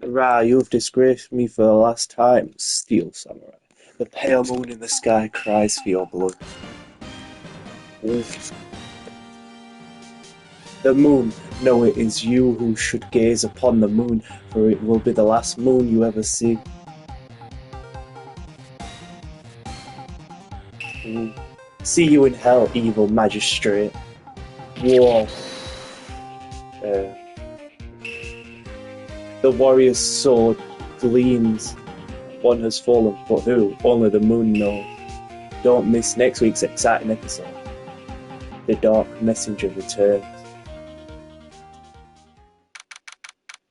Ra, you have disgraced me for the last time, Steel Samurai. The pale moon in the sky cries for your blood. Oof. The moon, no, it is you who should gaze upon the moon, for it will be the last moon you ever see. Ooh. See you in hell, evil magistrate. Whoa. Uh, the warrior's sword gleams. One has fallen, but who? Only the moon knows. Don't miss next week's exciting episode. The Dark Messenger returns.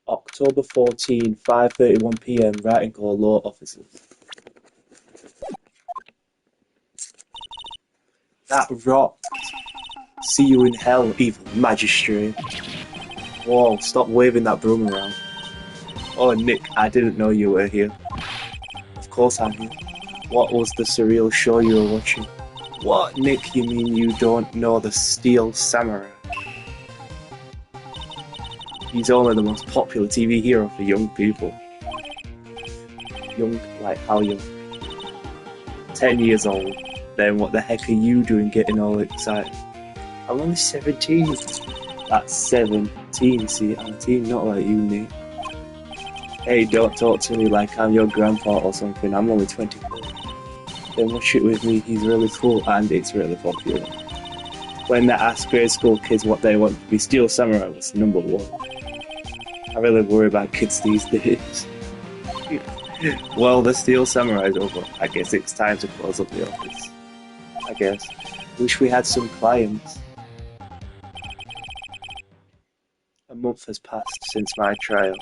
October 14, 5:31 p.m. Writing call law officers. That rocked. See you in hell, evil magistrate. Whoa, stop waving that broom around. Oh, Nick, I didn't know you were here. Of course I'm here. What was the surreal show you were watching? What, Nick, you mean you don't know the Steel Samurai? He's only the most popular TV hero for young people. Young, like how young? 10 years old. Then what the heck are you doing getting all excited? I'm only 17. That's 17, see, I'm a teen, not like you, Nick. Hey, don't talk to me like I'm your grandpa or something, I'm only 24. Then watch it with me, he's really cool and it's really popular. When they ask grade school kids what they want to be, Steel Samurai was number one. I really worry about kids these days. Well, the Steel Samurai's over. I guess it's time to close up the office. I guess. Wish we had some clients. A month has passed since my trial.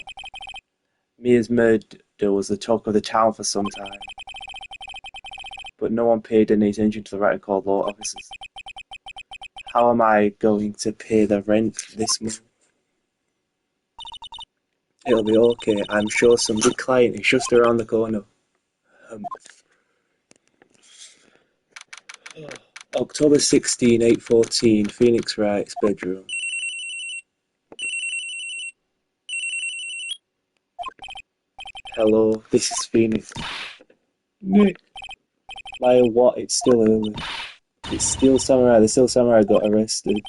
Mia's murder was the talk of the town for some time. But no one paid any attention to the writing call law officers. How am I going to pay the rent this month? It'll be okay. I'm sure some good client is just around the corner. October 16, 8:14, Phoenix Wright's bedroom. Hello, this is Phoenix. Nick. My what? It's still early. It's Steel Samurai. The Steel Samurai got arrested.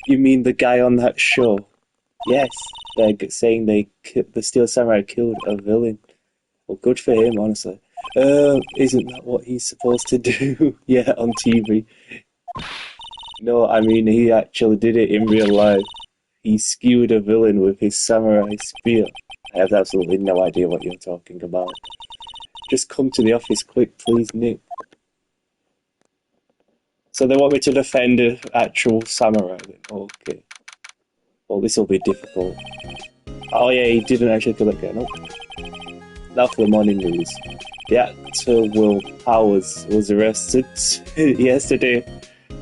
You mean the guy on that show? Yes, they're saying the Steel Samurai killed a villain. Well, good for him, honestly. Isn't that what he's supposed to do? Yeah, on TV. No, I mean, he actually did it in real life. He skewed a villain with his samurai spear. I have absolutely no idea what you're talking about. Just come to the office quick, please, Nick. So they want me to defend an actual samurai then? Okay. Well, this will be difficult. Oh yeah, he didn't actually kill that guy, no? Now for the morning news. The actor Will Powers was arrested yesterday.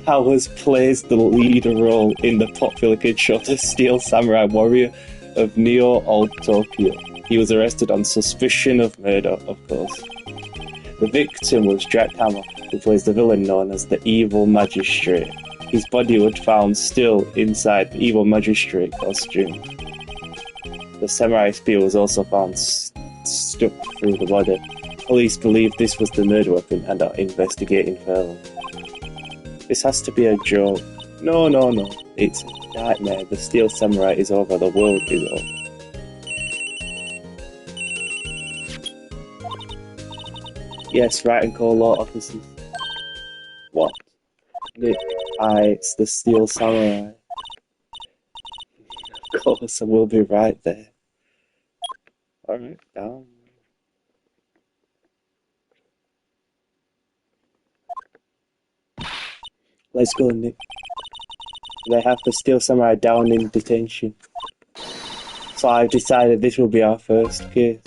Powers plays the lead role in the popular kid show The Steel Samurai Warrior of Neo Old Tokyo. He was arrested on suspicion of murder, of course. The victim was Jack Hammer, who plays the villain known as the Evil Magistrate. His body was found still inside the Evil Magistrate costume. The samurai spear was also found stuck through the body. Police believe this was the murder weapon and are investigating further. This has to be a joke. No. It's a nightmare. The Steel Samurai is over. The world is over. Yes, right and call law officers. What? Nick, it's the Steel Samurai. Of course, I will be right there. Alright, down. Let's go, Nick. They have the Steel Samurai down in detention. So I've decided this will be our first case.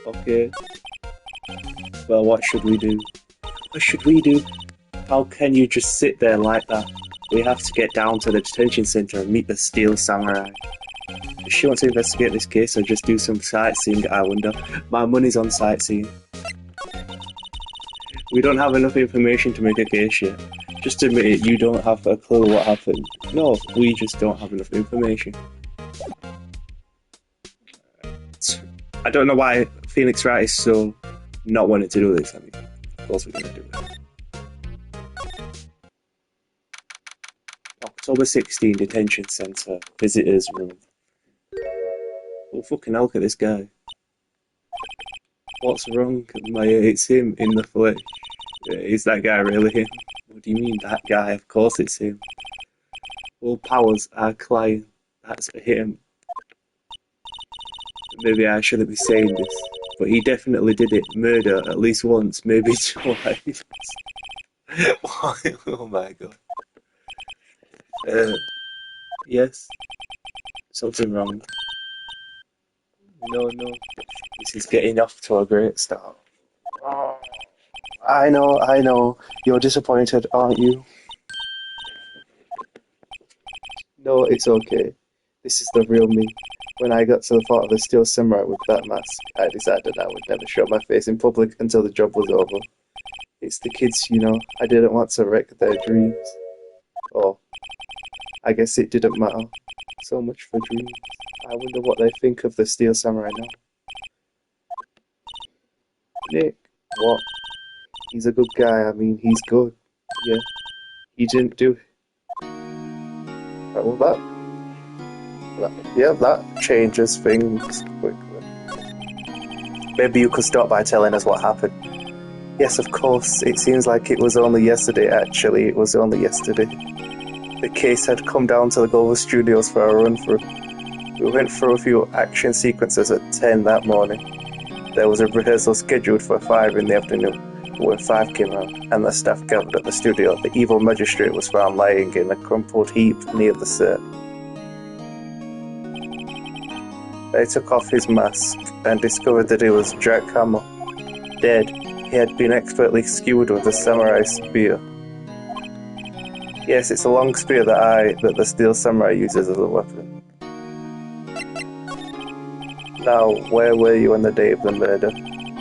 Okay. Well, what should we do? What should we do? How can you just sit there like that? We have to get down to the detention center and meet the Steel Samurai. Does she want to investigate this case or just do some sightseeing, I wonder? My money's on sightseeing. We don't have enough information to make a case yet. Just admit it, you don't have a clue what happened. No, we just don't have enough information. I don't know why Phoenix Wright is so not wanting to do this. I mean, of course we're going to do it. October 16, detention centre, visitors room. Oh, fucking hell, look at this guy. What's wrong? It's him in the flesh. Is that guy really him? What do you mean, that guy? Of course it's him. All Powers, our client. That's him. Maybe I shouldn't be saying this, but he definitely did it. Murder at least once, maybe twice. Oh my god. Yes. Something wrong. No. This is getting off to a great start. Oh, I know. You're disappointed, aren't you? No, it's okay. This is the real me. When I got to the thought of the Steel Samurai with that mask, I decided I would never show my face in public until the job was over. It's the kids, you know. I didn't want to wreck their dreams. Oh, I guess it didn't matter. So much for dreams. I wonder what they think of the Steel Samurai now. Nick, what? He's a good guy. I mean, he's good. Yeah, he didn't do it. Well, that changes things quickly. Maybe you could start by telling us what happened. Yes, of course. It seems like it was only yesterday. Actually, it was only yesterday. The case had come down to the Glover Studios for a run-through. We went through a few action sequences at 10 that morning. There was a rehearsal scheduled for 5 in the afternoon. When 5 came out, and the staff gathered at the studio, the evil magistrate was found lying in a crumpled heap near the set. They took off his mask and discovered that he was Jack Hammer. Dead, he had been expertly skewered with a samurai spear. Yes, it's a long spear that the Steel Samurai uses as a weapon. Now, where were you on the day of the murder?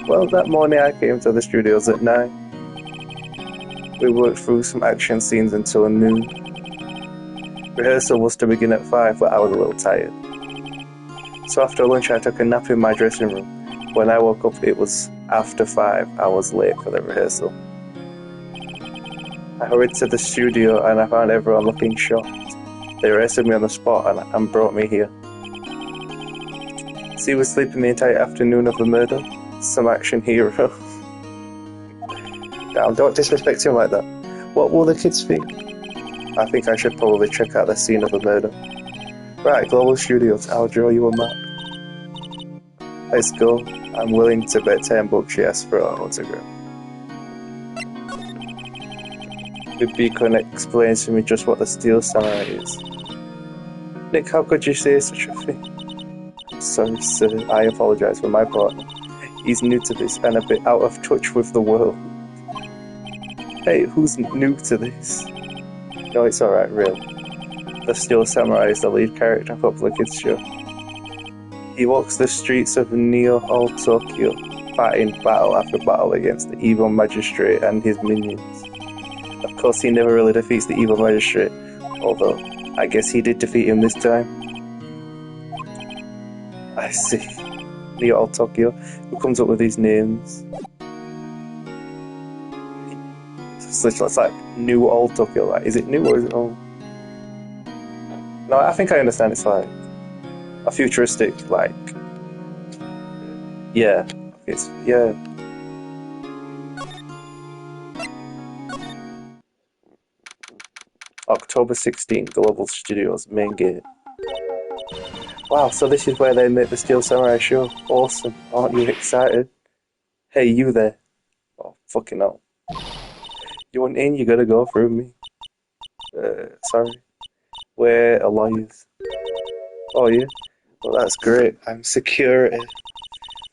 Well, that morning I came to the studios at 9. We worked through some action scenes until noon. Rehearsal was to begin at 5, but I was a little tired. So after lunch I took a nap in my dressing room. When I woke up it was after 5. I was late for the rehearsal. I hurried to the studio and I found everyone looking shocked. They arrested me on the spot and brought me here. So he was sleeping the entire afternoon of the murder? Some action hero. Damn, don't disrespect him like that. What will the kids think? I think I should probably check out the scene of the murder. Right, Global Studios, I'll draw you a map. Let's go. I'm willing to bet $10 yes for an autograph. Maybe you can explain to me just what the Steel Samurai is. Nick, how could you say such a thing? Sorry, sir. I apologize for my partner. He's new to this and a bit out of touch with the world. Hey, who's new to this? No, it's alright, really. The Steel Samurai is the lead character of the kids' show. He walks the streets of Neo all Tokyo, fighting battle after battle against the evil magistrate and his minions. Of course, he never really defeats the evil magistrate, although I guess he did defeat him this time. I see. Neo all Tokyo. Who comes up with these names? It's like New Old Tokyo. Like, is it new or is it old? No, I think I understand. It's like a futuristic, like, yeah, it's yeah. October 16th, Global Studios, main gate. Wow, so this is where they make the Steel Samurai show. Awesome, aren't you excited? Hey, you there? Oh, fucking hell. You want in? You gotta go through me. Sorry. Where are lawyers? Oh, yeah? Well, that's great. I'm security.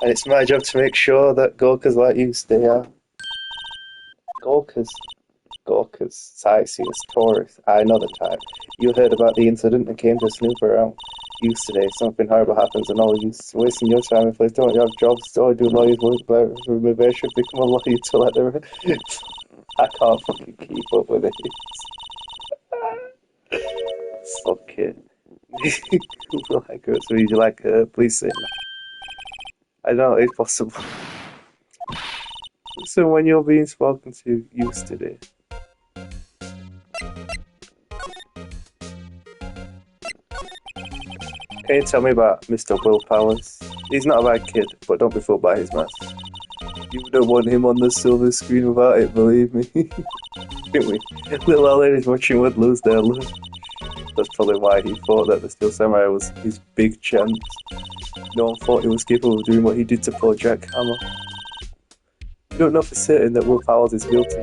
And it's my job to make sure that Gorkas like you stay out. Gorkas? Sightseers, tourists. I know the type. You heard about the incident and came to snoop around. Use today. Something horrible happens and all you wasting your time in place. Don't you have jobs? Don't do lawyers work? Maybe I should become a lawyer to let them. I can't fucking keep up with it. Fuck it. Like it, so you like please say no. I know it's possible. So when you're being spoken to used to it. Can you tell me about Mr. Will Powers? He's not a bad kid, but don't be fooled by his mask. You don't want him on the silver screen without it, believe me. Didn't we? Little old ladies watching would lose their lunch. That's probably why he thought that the Steel Samurai was his big chance. No one thought he was capable of doing what he did to poor Jack Hammer. You don't know for certain that Will Powers is guilty.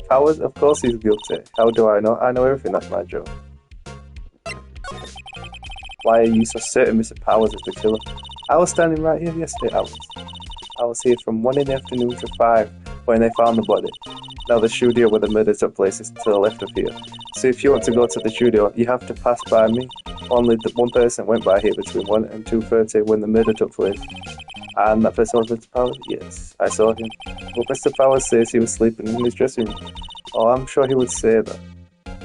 Powers? Of course he's guilty. How do I know? I know everything, that's my job. Why are you so certain Mr. Powers is the killer? I was standing right here yesterday, I was here from 1 in the afternoon to 5 when they found the body. Now the studio where the murder took place is to the left of here. So if you want to go to the studio, you have to pass by me. Only one person went by here between 1 and 2:30 when the murder took place. And that person was Mr. Powers? Yes, I saw him. But Mr. Powers says he was sleeping in his dressing room. Oh, I'm sure he would say that.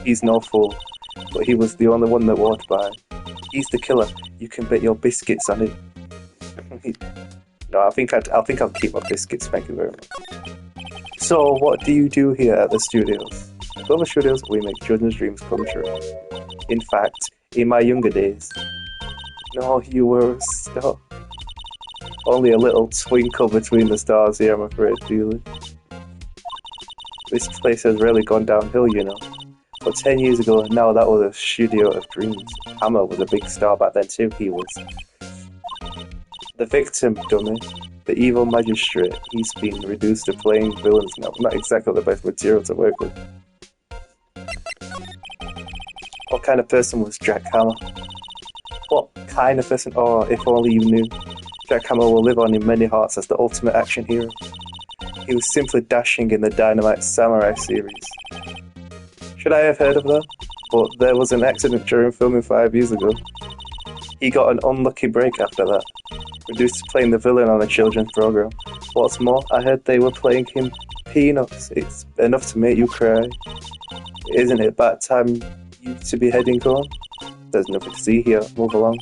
He's no fool. But he was the only one that walked by. He's the killer. You can bet your biscuits on it. No, I think I'll keep my biscuits, thank you very much. So, what do you do here at the studios? At Clover Studios, we make children's dreams come true. In fact, in my younger days, no, you were a star. Only a little twinkle between the stars here, I'm afraid, Julie. This place has really gone downhill, you know. But 10 years ago, now that was a studio of dreams. Hammer was a big star back then too, he was. The victim, dummy. The evil magistrate. He's been reduced to playing villains now. Not exactly the best material to work with. What kind of person was Jack Hammer? What kind of person? Oh, if only you knew. Jack Hammer will live on in many hearts as the ultimate action hero. He was simply dashing in the Dynamite Samurai series. Should I have heard of that? But there was an accident during filming 5 years ago. He got an unlucky break after that, reduced to playing the villain on a children's program. What's more, I heard they were playing him peanuts. It's enough to make you cry. Isn't it about time you to be heading home? There's nothing to see here. Move along.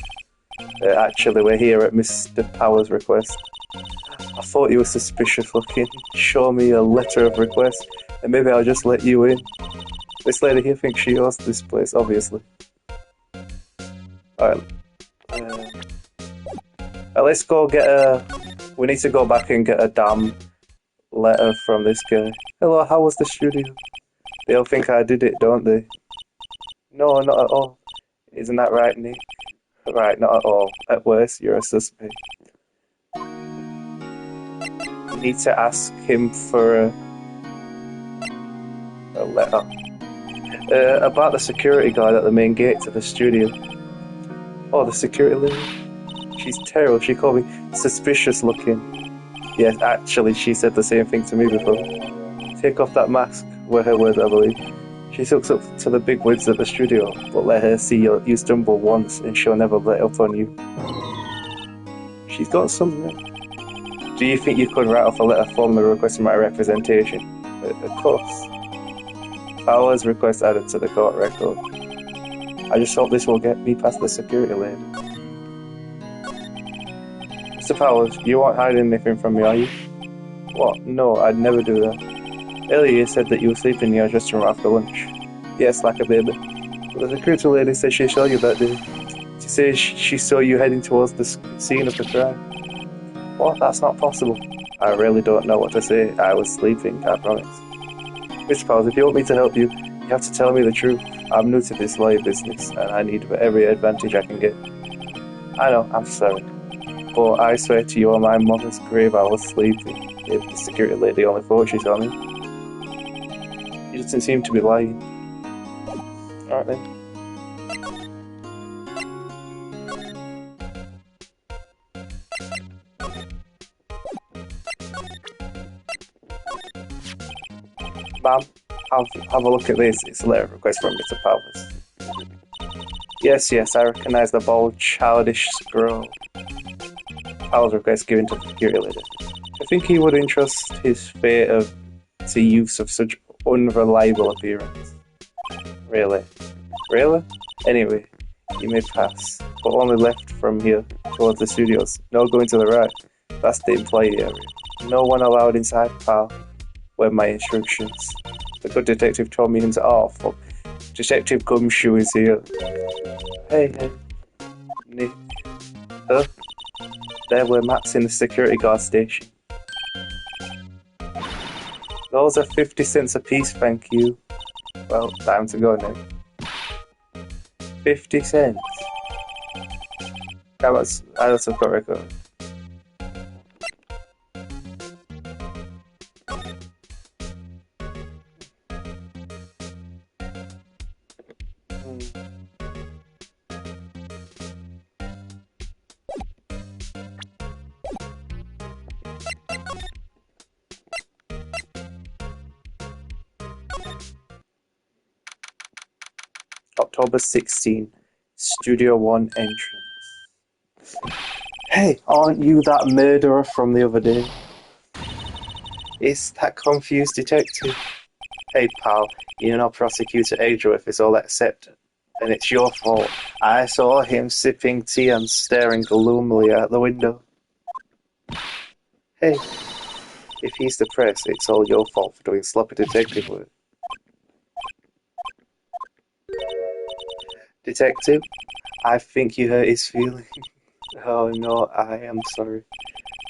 Actually, we're here at Mr. Powers' request. I thought you were suspicious looking. Show me a letter of request, and maybe I'll just let you in. This lady here thinks she owns this place, obviously. Alright. Let's go get a... We need to go back and get a damn letter from this guy. Hello, how was the studio? They all think I did it, don't they? No, not at all. Isn't that right, Nick? Right, not at all. At worst, you're a suspect. You need to ask him for a letter. About the security guard at the main gate to the studio. Oh, the security lady? She's terrible. She called me suspicious looking. Yes, actually, she said the same thing to me before. Take off that mask, were her words, I believe. She looks up to the big wigs at the studio, but let her see you stumble once and she'll never let up on you. She's got something. Do you think you could write off a letter formally requesting my representation? Of course. Powers request added to the court record. I just hope this will get me past the security lady. Mr. Powers, you aren't hiding anything from me, are you? What? No, I'd never do that. Earlier you said that you were sleeping in your dressing room after lunch. Yes, like a baby. But the security lady said she saw you that day. She says she saw you heading towards the scene of the crime. What? That's not possible. I really don't know what to say. I was sleeping, I promise. Mr. Powers, if you want me to help you, you have to tell me the truth. I'm new to this lawyer business, and I need every advantage I can get. I know, I'm sorry. But I swear to you on my mother's grave I was sleeping. If the security lady only thought she saw me. She doesn't seem to be lying. Alright then. Ma'am, have a look at this. It's a letter of request from Mr. Powers. Yes, I recognise the bold, childish scroll. Powers request given to the security lady. I think he would entrust his fate to use of such unreliable appearance. Really? Really? Anyway, you may pass, but only left from here towards the studios. No going to the right. That's the employee area. No one allowed inside, pal. Were my instructions. The good detective told me himself. Oh, fuck. Detective Gumshoe is here. Hey, Nick. Huh? There were mats in the security guard station. Those are 50 cents a piece, thank you. Well, time to go now. 50 cents. I also got record. October 16, Studio 1 entrance. Hey, aren't you that murderer from the other day? It's that confused detective. Hey, pal, you know Prosecutor Adriel is all accepted, and it's your fault. I saw him sipping tea and staring gloomily out the window. Hey, if he's the press, it's all your fault for doing sloppy detective work. Detective, I think you hurt his feelings. Oh no, I am sorry.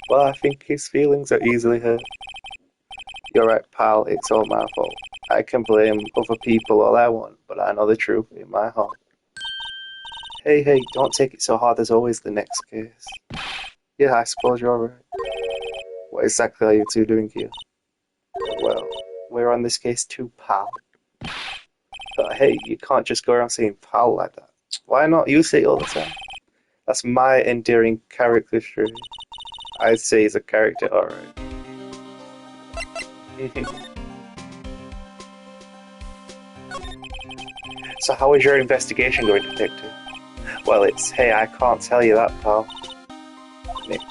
Well, I think his feelings are easily hurt. You're right, pal, it's all my fault. I can blame other people all I want, but I know the truth in my heart. Hey, don't take it so hard, there's always the next case. Yeah, I suppose you're right. What exactly are you two doing here? Well, we're on this case too, pal. But hey, you can't just go around saying pal like that. Why not? You say it all the time. That's my endearing character trait. I'd say he's a character, alright. So how is your investigation going, detective? Well, it's, hey, I can't tell you that, pal. Nick,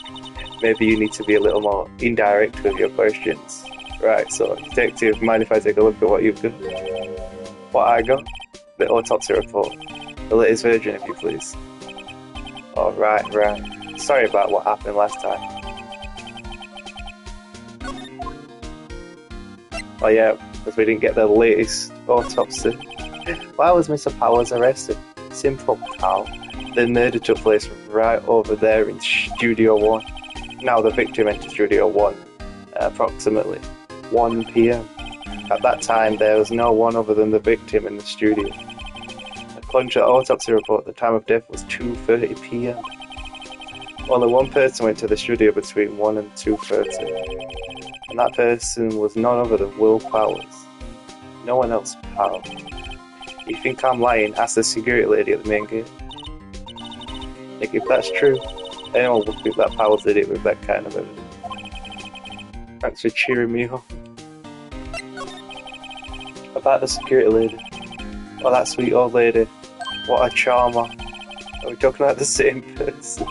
maybe you need to be a little more indirect with your questions. Right, so, detective, mind if I take a look at what you've got? What I got? The autopsy report. The latest version, if you please. Oh, right. Sorry about what happened last time. Oh yeah, because we didn't get the latest autopsy. Why was Mr. Powers arrested? Simple, pal. The murder took place right over there in Studio 1. Now the victim entered Studio 1 approximately 1 p.m. At that time, there was no one other than the victim in the studio. According to the autopsy report, the time of death was 2:30 p.m. Only one person went to the studio between 1 and 2:30, and that person was none other than Will Powers. No one else, pal. You think I'm lying? Ask the security lady at the main gate. Like, if that's true, anyone would think that Powers did it with that kind of evidence. Thanks for cheering me up. About the security lady. Oh, that sweet old lady. What a charmer. Are we talking about the same person?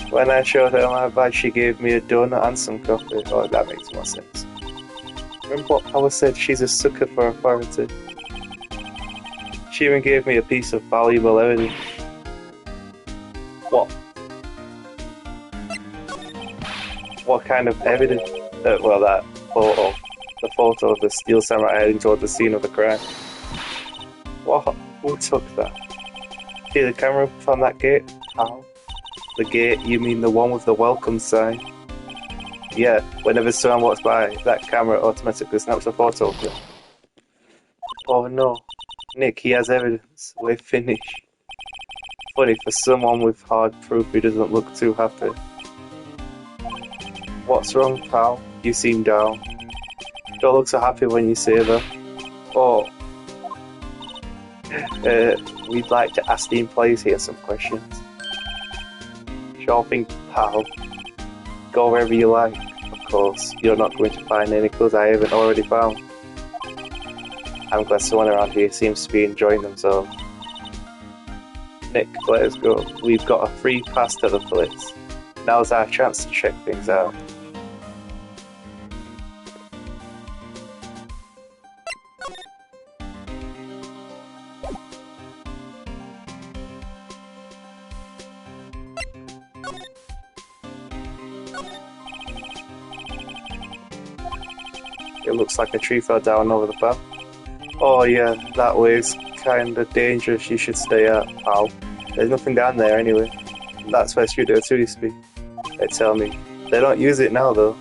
When I showed her my badge, she gave me a donut and some coffee. Oh, that makes more sense. Remember what Powers said? She's a sucker for authority. She even gave me a piece of valuable evidence. What? What kind of evidence? Well, that photo. The photo of the steel samurai heading toward the scene of the crime. What? Who took that? See the camera from that gate? How? The gate? You mean the one with the welcome sign? Yeah, whenever someone walks by, that camera automatically snaps a photo of them. Oh no. Nick, he has evidence. We're finished. Funny, for someone with hard proof, he doesn't look too happy. What's wrong, pal? You seem down. Don't look so happy when you say that. Oh. We'd like to ask the employees here some questions. Sure thing, pal. Go wherever you like. Of course, you're not going to find any clues I haven't already found. I'm glad someone around here seems to be enjoying themselves. Nick, let us go. We've got a free pass to the place. Now's our chance to check things out. It looks like a tree fell down over the path. Oh yeah, that way's kinda dangerous, you should stay out, pal. There's nothing down there anyway. That's where Studio 2 used to be, they tell me. They don't use it now though.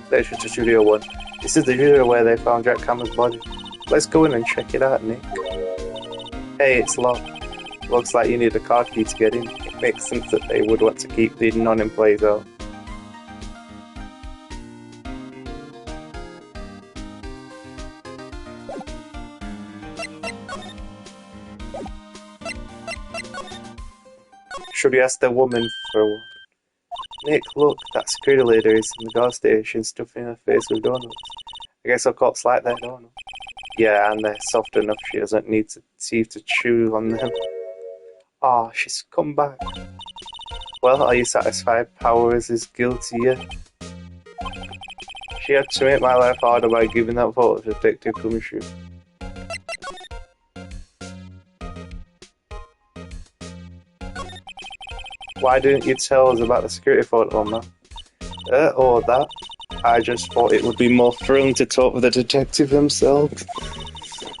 Let's to Studio 1. This is the studio where they found Jack Hammer's body. Let's go in and check it out, Nick. Hey, it's locked. Looks like you need a car key to get in. It makes sense that they would want to keep the non-employees out. Should we ask the woman for one? Nick, look, that security lady is in the gas station stuffing her face with donuts. I guess our cops like that donut. Yeah, and they're soft enough she doesn't need teeth to chew on them. Ah, she's come back. Well, are you satisfied Powers is guilty yet? She had to make my life harder by giving that photo to Detective Commissioner. Why didn't you tell us about the security photo, man? Or that? I just thought it would be more thrilling to talk with the detective himself.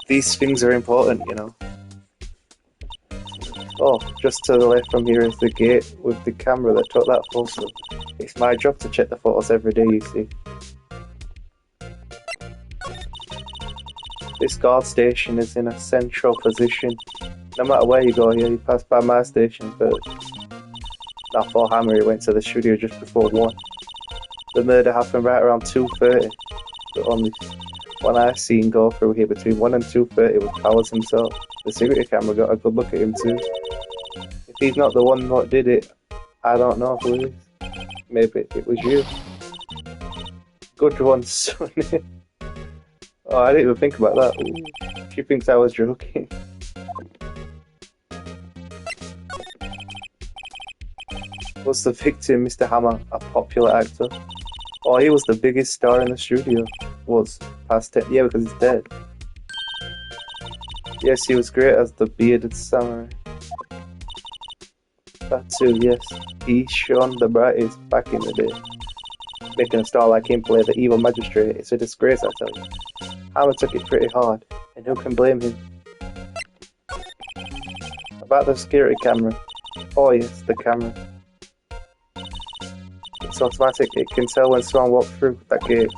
These things are important, you know. Oh, just to the left from here is the gate with the camera that took that photo. It's my job to check the photos every day, you see. This guard station is in a central position. No matter where you go here, you pass by my station first. Now, for Hammer, he went to the studio just before 1. The murder happened right around 2:30. The only one I've seen go through here between 1 and 2:30 was Powers himself. The security camera got a good look at him too. If he's not the one that did it, I don't know who is. Maybe it was you. Good one, Sonny. Oh, I didn't even think about that. Ooh, she thinks I was joking. Was the victim Mr. Hammer a popular actor? Oh, he was the biggest star in the studio. Was past 10. Yeah, because he's dead. Yes, he was great as the bearded samurai. That too, yes. He shone the brightest back in the day. Making a star like him play the evil magistrate, it's a disgrace, I tell you. Hammer took it pretty hard, and who can blame him? About the security camera. Oh yes, the camera. It's automatic, it can tell when someone walks through that gate,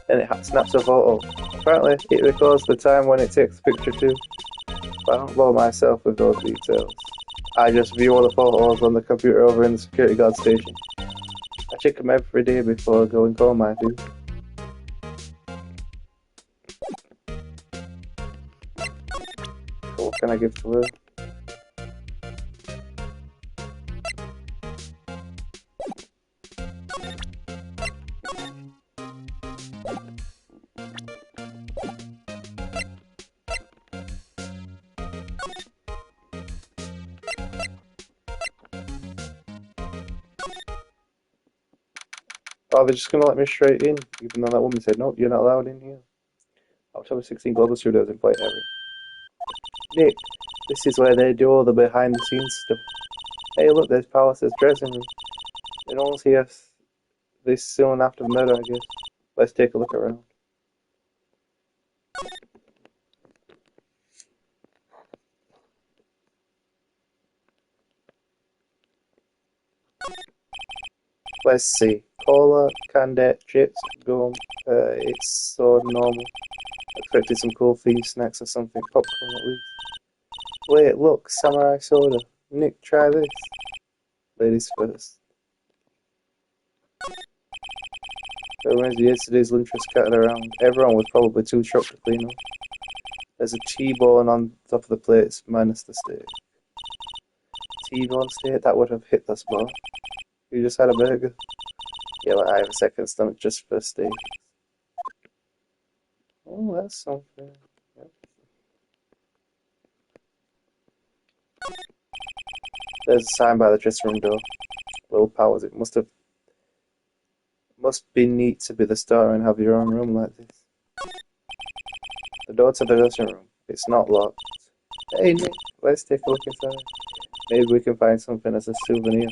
and it snaps a photo. Apparently, it records the time when it takes a picture too. But I don't bother myself with those details. I just view all the photos on the computer over in the security guard station. I check them every day before going home, I do. So what can I give to her? Oh, they're just gonna let me straight in, even though that woman said, nope, you're not allowed in here. October 16 Global Studios in Flight Area. Nick, this is where they do all the behind the scenes stuff. Hey, look, there's Powers' dressing room. It almost here this soon after the murder, I guess. Let's take a look around. Let's see. Cola, candy, chips, gum. It's so normal. Expected some cool themed snacks or something. Popcorn at least. Wait, look, samurai soda. Nick, try this. Ladies first. It reminds me of yesterday's lunch was scattered around. Everyone was probably too shocked to clean up. There's a T-bone on top of the plates, minus the steak. T-bone steak? That would have hit the spot. You just had a burger. Yeah, like I have a second stomach just for steak. Oh, that's something. Yep. There's a sign by the dressing room door. Will Powers, it must be neat to be the star and have your own room like this. The door to the dressing room. It's not locked. Hey Nick, Let's take a look inside. Maybe we can find something as a souvenir.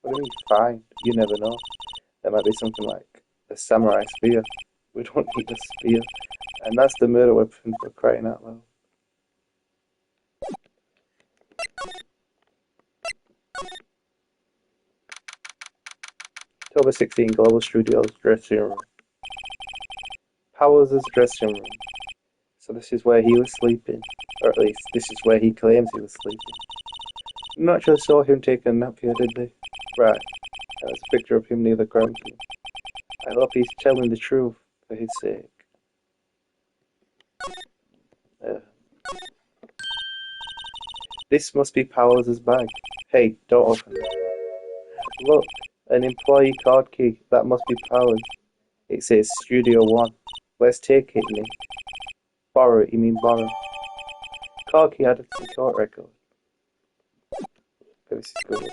What do you mean find? You never know. There might be something like a samurai spear. We don't need a spear. And that's the murder weapon for crying out loud. October 16, Global Studios dressing room. Powers' dressing room. So this is where he was sleeping. Or at least, this is where he claims he was sleeping. Not actually saw him take a nap here, did they? Right. There's a picture of him near the crime scene. I hope he's telling the truth for his sake. This must be Powers' bag. Hey, don't open it. Look, an employee card key. That must be Powers. It says Studio One. Let's take it, Nick. Borrow it, you mean borrow. Card key added to the court record. Okay, this is good.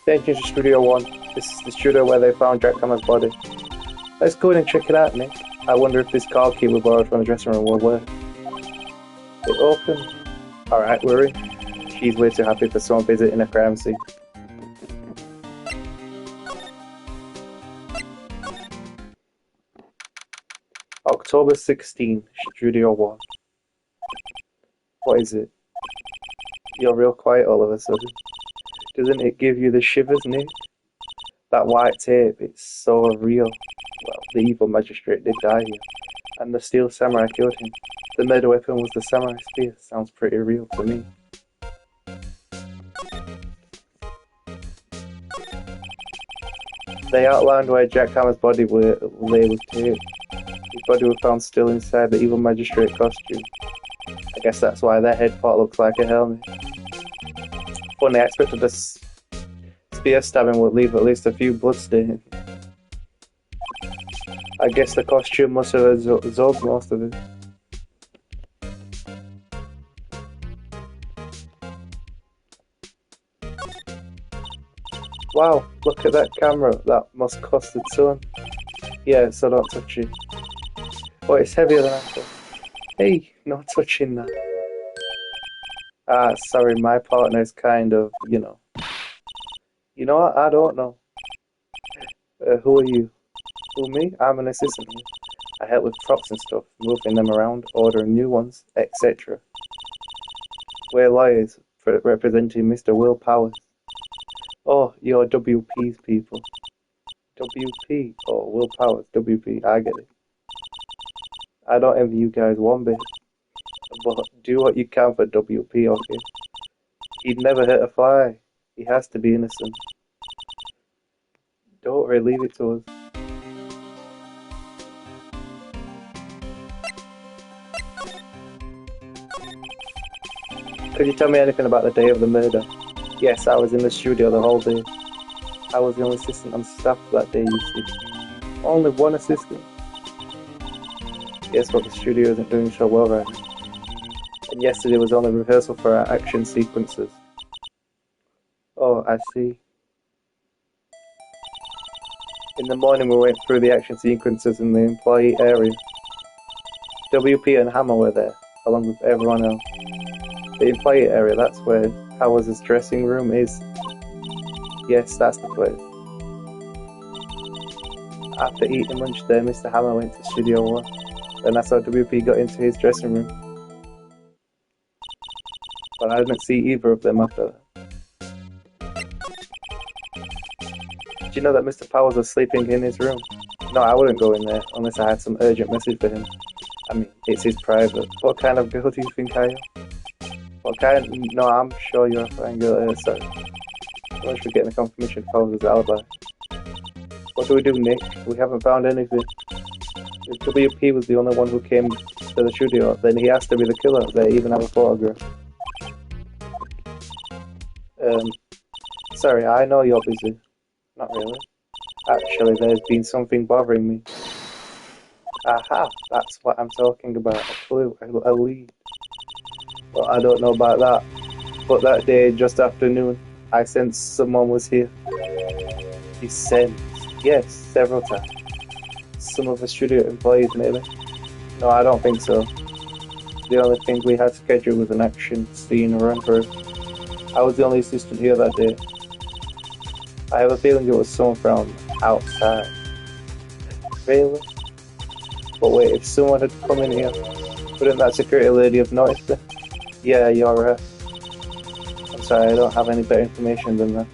Attention to Studio One. This is the studio where they found Jack Hammer's body. Let's go in and check it out, Nick. I wonder if this card key we borrowed from the dressing room will work. It opened. Alright, we're in. She's way too happy for someone visiting a crime scene. October 16, Studio One. What is it? You're real quiet all of a sudden. Doesn't it give you the shivers, Nick? That white tape, it's so real. Well, the evil magistrate did die here, and the steel samurai killed him. The murder weapon was the samurai spear. Sounds pretty real to me. They outlined where Jack Hammer's body lay with tape. His body was found still inside the evil magistrate costume. I guess that's why that head part looks like a helmet. Funny, I expected a spear stabbing would leave at least a few bloodstains. I guess the costume must have absorbed most of it. Wow, look at that camera. That must cost a ton. Yeah, so don't touch it. Oh, it's heavier than I thought. Hey, not touching that. Ah, sorry, my partner's kind of, you know. You know what? I don't know. Who are you? Who, me? I'm an assistant here. I help with props and stuff, moving them around, ordering new ones, etc. We're lawyers representing Mr. Will Powers. Oh, you're WP's people. WP? Oh, Will Powers, WP, I get it. I don't envy you guys one bit. But do what you can for WP, okay? He'd never hurt a fly. He has to be innocent. Don't really leave it to us. Could you tell me anything about the day of the murder? Yes, I was in the studio the whole day. I was the only assistant on staff that day, you see. Only one assistant. Guess what, the studio isn't doing so well right now. And yesterday was only rehearsal for our action sequences. Oh, I see. In the morning we went through the action sequences in the employee area. WP and Hammer were there, along with everyone else. The employee area, that's where Powers' dressing room is. Yes, that's the place. After eating lunch there, Mr. Hammer went to Studio One. Then I saw WP got into his dressing room. But I didn't see either of them after that. Did you know that Mr. Powers was sleeping in his room? No, I wouldn't go in there unless I had some urgent message for him. I mean, it's his private. What kind of girl do you think I am? What kind? No, I'm sure you're a fine girl. Sorry. So much for getting a confirmation of Powers' alibi. What do we do, Nick? We haven't found anything. If WP was the only one who came to the studio, then he has to be the killer. They even have a photograph. Sorry, I know you're busy. Not really. Actually, there's been something bothering me. Aha, that's what I'm talking about. A clue, a lead. Well, I don't know about that, but that day, just afternoon, I sensed someone was here. He sensed, yes, several times. Some of the studio employees, maybe. No, I don't think so. The only thing we had scheduled was an action scene run through. I was the only assistant here that day. I have a feeling it was someone from outside. Really? But wait, if someone had come in here, wouldn't that security lady have noticed it? Yeah, you're right. I'm sorry, I don't have any better information than that.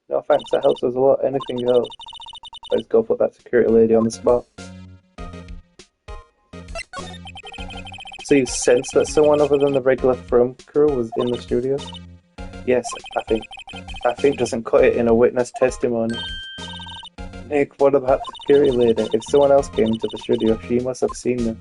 No thanks, that helps us a lot. Anything else? Let's go put that security lady on the spot. So you sense that someone other than the regular film crew was in the studio? Yes, I think. I think doesn't cut it in a witness testimony. Nick, what about the security lady? If someone else came into the studio, she must have seen them.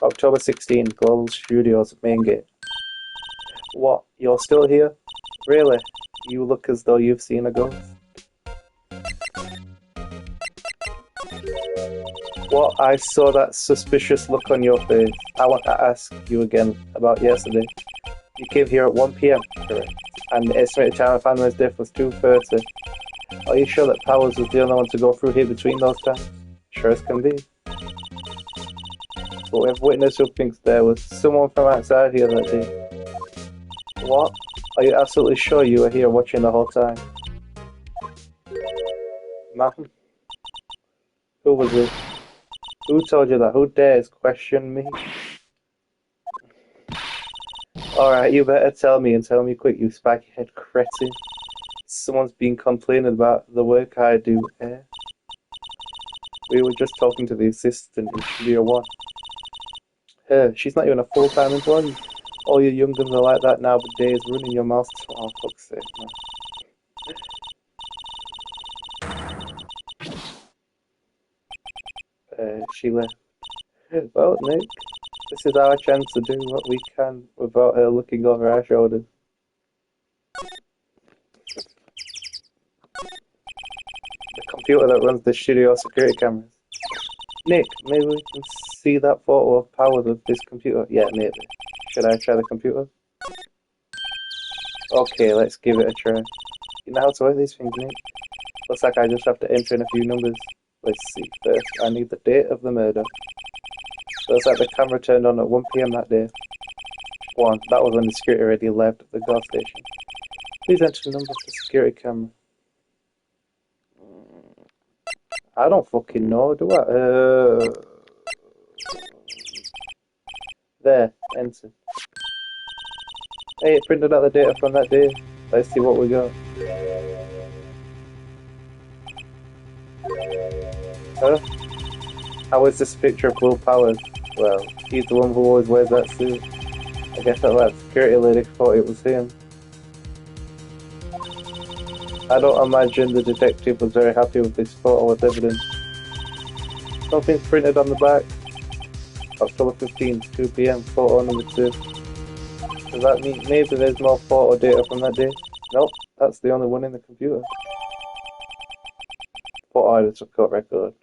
October 16, Global Studios, main gate. What? You're still here? Really? You look as though you've seen a ghost. What? I saw that suspicious look on your face. I want to ask you again about yesterday. You came here at 1 p.m., correct? And the estimated time of Hanway's death was 2:30. Are you sure that Powers was the only one to go through here between those times? Sure as can be. But we have witness who thinks there was someone from outside here that day. What? Are you absolutely sure you were here watching the whole time? Ma'am? Who was it? Who told you that? Who dares question me? Alright, you better tell me and tell me quick, you spiky head cretin. Someone's been complaining about the work I do, eh? We were just talking to the assistant in Studio 1. Her, she's not even a full-time employee. All you young guns are like that now, but days running your mouth. Oh, fuck's sake, man. She left. Well, Nick, this is our chance to do what we can without her looking over our shoulders. The computer that runs the studio security cameras. Nick, maybe we can see that photo of Powers with this computer? Yeah, maybe. Should I try the computer? Okay, let's give it a try. You know how to work these things, Nick? Looks like I just have to enter in a few numbers. Let's see. First, I need the date of the murder. Looks like the camera turned on at 1 p.m. that day. 1. That was when the security already left the gas station. Please enter the number of the security camera. I don't fucking know, do I? There, enter. Hey, it printed out the data from that day. Let's see what we got. Huh? How is this picture of Will Powers? Well, he's the one who always wears that suit. I guess that security lady thought it was him. I don't imagine the detective was very happy with this photo as evidence. Something's printed on the back. October 15th, 2 p.m, photo number 2. Does that mean maybe there's more photo data from that day? Nope, that's the only one in the computer. Photo editor cut record.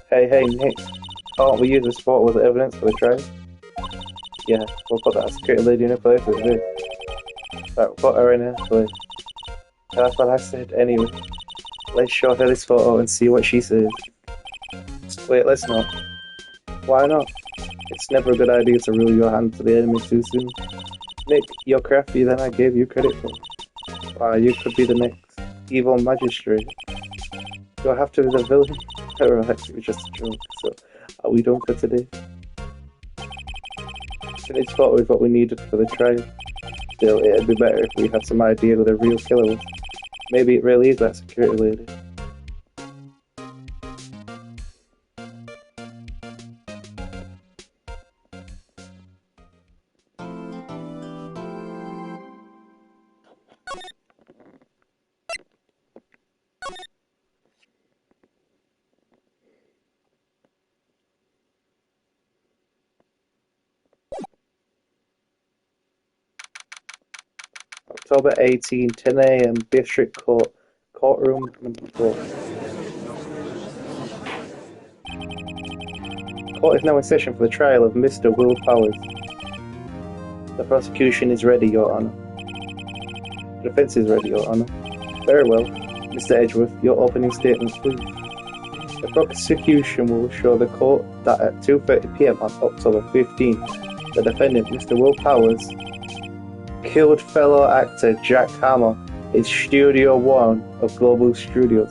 Hey, Nick. Can't we use this photo as evidence for the trial? Yeah, we'll put that security lady in her place with this. Right, we'll put her in her place. That's what I said. Anyway, let's show her this photo and see what she says. Wait, let's not. Why not? It's never a good idea to rule your hand to the enemy too soon. Nick, you're craftier than I gave you credit for. Wow, you could be the next evil magistrate. Do I have to be the villain? Alright, it was just a joke. So, are we done for today? Today's photo is what we needed for the trial. Still, it'd be better if we had some idea who the real killer was. Maybe it really is that security lady. October 18, 10 a.m. District Court, courtroom number 4. Court is now in session for the trial of Mr. Will Powers. The prosecution is ready, Your Honor. The defense is ready, Your Honor. Very well. Mr. Edgeworth, your opening statements, please. The prosecution will show the court that at 2:30 p.m. on October 15th, the defendant, Mr. Will Powers, killed fellow actor Jack Hammer in Studio One of Global Studios.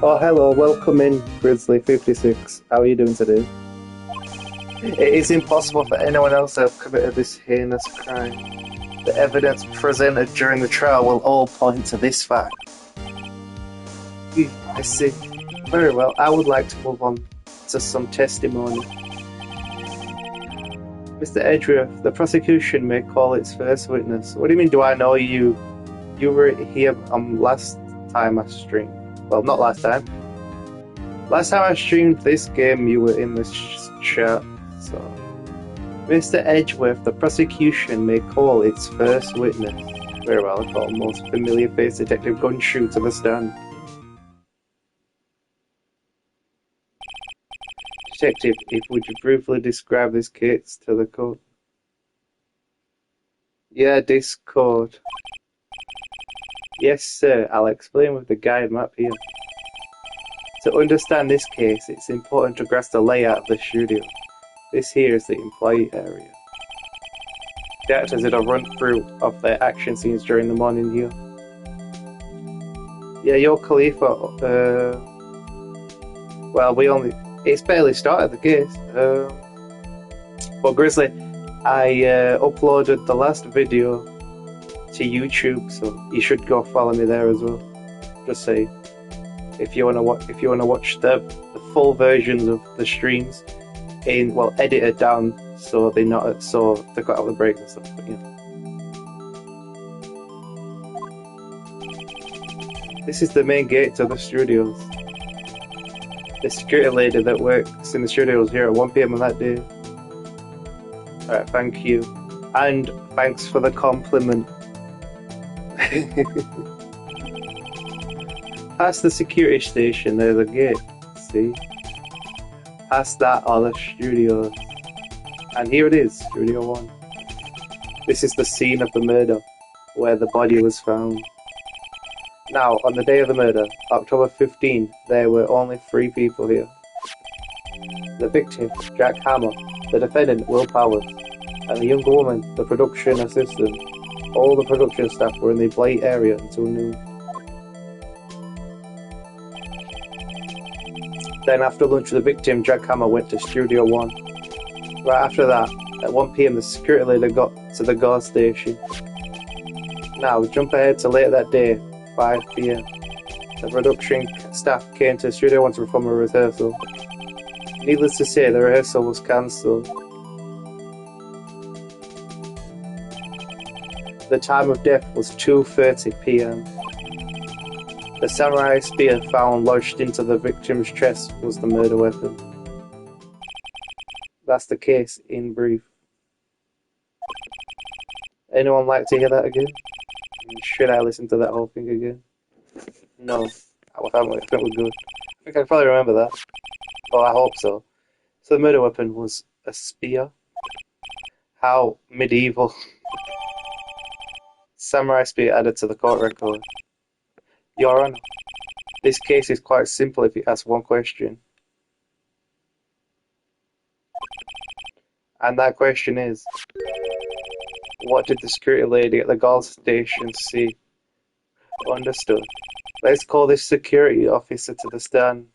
Oh, hello, welcome in, Grizzly56. How are you doing today? It is impossible for anyone else to have committed this heinous crime. The evidence presented during the trial will all point to this fact. I see. Very well, I would like to move on to some testimony. Mr. Edgeworth, the prosecution may call its first witness. What do you mean, do I know you? You were here last time I streamed. Well, not last time. Last time I streamed this game, you were in this chat. So, Mr. Edgeworth, the prosecution may call its first witness. Very well, I call most familiar face Detective Gunshoe to the stand. Detective, would you briefly describe this case to the court? Yeah, this court. Yes, sir, I'll explain with the guide map here. To understand this case, it's important to grasp the layout of the studio. This here is the employee area. The actors did a run-through of their action scenes during the morning here. Yeah, your Khalifa, well, it's barely started the case. But Grizzly, I uploaded the last video to YouTube, so you should go follow me there as well. Just say, if you wanna watch the full versions of the streams, edited down so they got out the breaks and stuff. But yeah. This is the main gate to the studios. The security lady that works in the studios here at 1 p.m. on that day. Alright, thank you. And thanks for the compliment. Past the security station, there's a gate. See? Past that are the studios. And here it is, Studio 1. This is the scene of the murder, where the body was found. Now, on the day of the murder, October 15, there were only 3 people here. The victim, Jack Hammer, the defendant, Will Powers, and the young woman, the production assistant. All the production staff were in the employee area until noon. Then after lunch, the victim, Jack Hammer, went to Studio 1. Right after that, at 1 p.m, the security lady got to the guard station. Now, jump ahead to later that day, 5 p.m. The production staff came to Studio 1 to perform a rehearsal. Needless to say, the rehearsal was cancelled. The time of death was 2:30 p.m. The samurai spear found lodged into the victim's chest was the murder weapon. That's the case in brief. Anyone like to hear that again? Should I listen to that whole thing again? No. I think we're good. I think I probably remember that. Well, I hope so. So the murder weapon was a spear. How medieval. Samurai spear added to the court record. Your Honor, this case is quite simple if you ask one question. And that question is, what did the security lady at the guard station see? Understood. Let's call this security officer to the stand.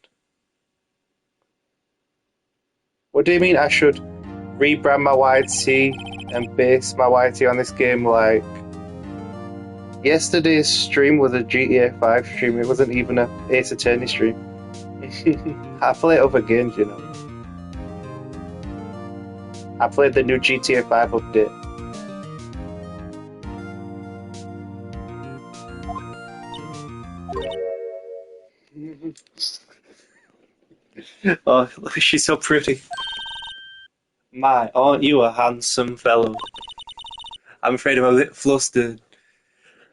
What do you mean I should rebrand my YT and base my YT on this game like... Yesterday's stream was a GTA 5 stream, it wasn't even a Ace Attorney stream. I play other games, you know. I played the new GTA 5 update. Oh, she's so pretty. My, aren't you a handsome fellow? I'm afraid I'm a bit flustered.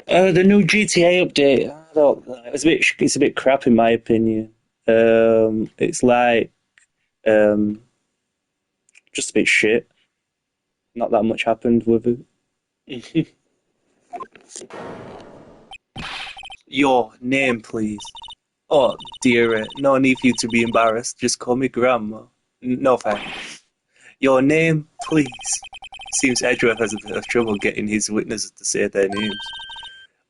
The new GTA update. I don't know. It's a bit crap in my opinion. It's like um, just a bit shit. Not that much happened with it. Your name, please. Oh, dear, no need for you to be embarrassed. Just call me Grandma. No thanks. Your name, please. Seems Edgeworth has a bit of trouble getting his witnesses to say their names.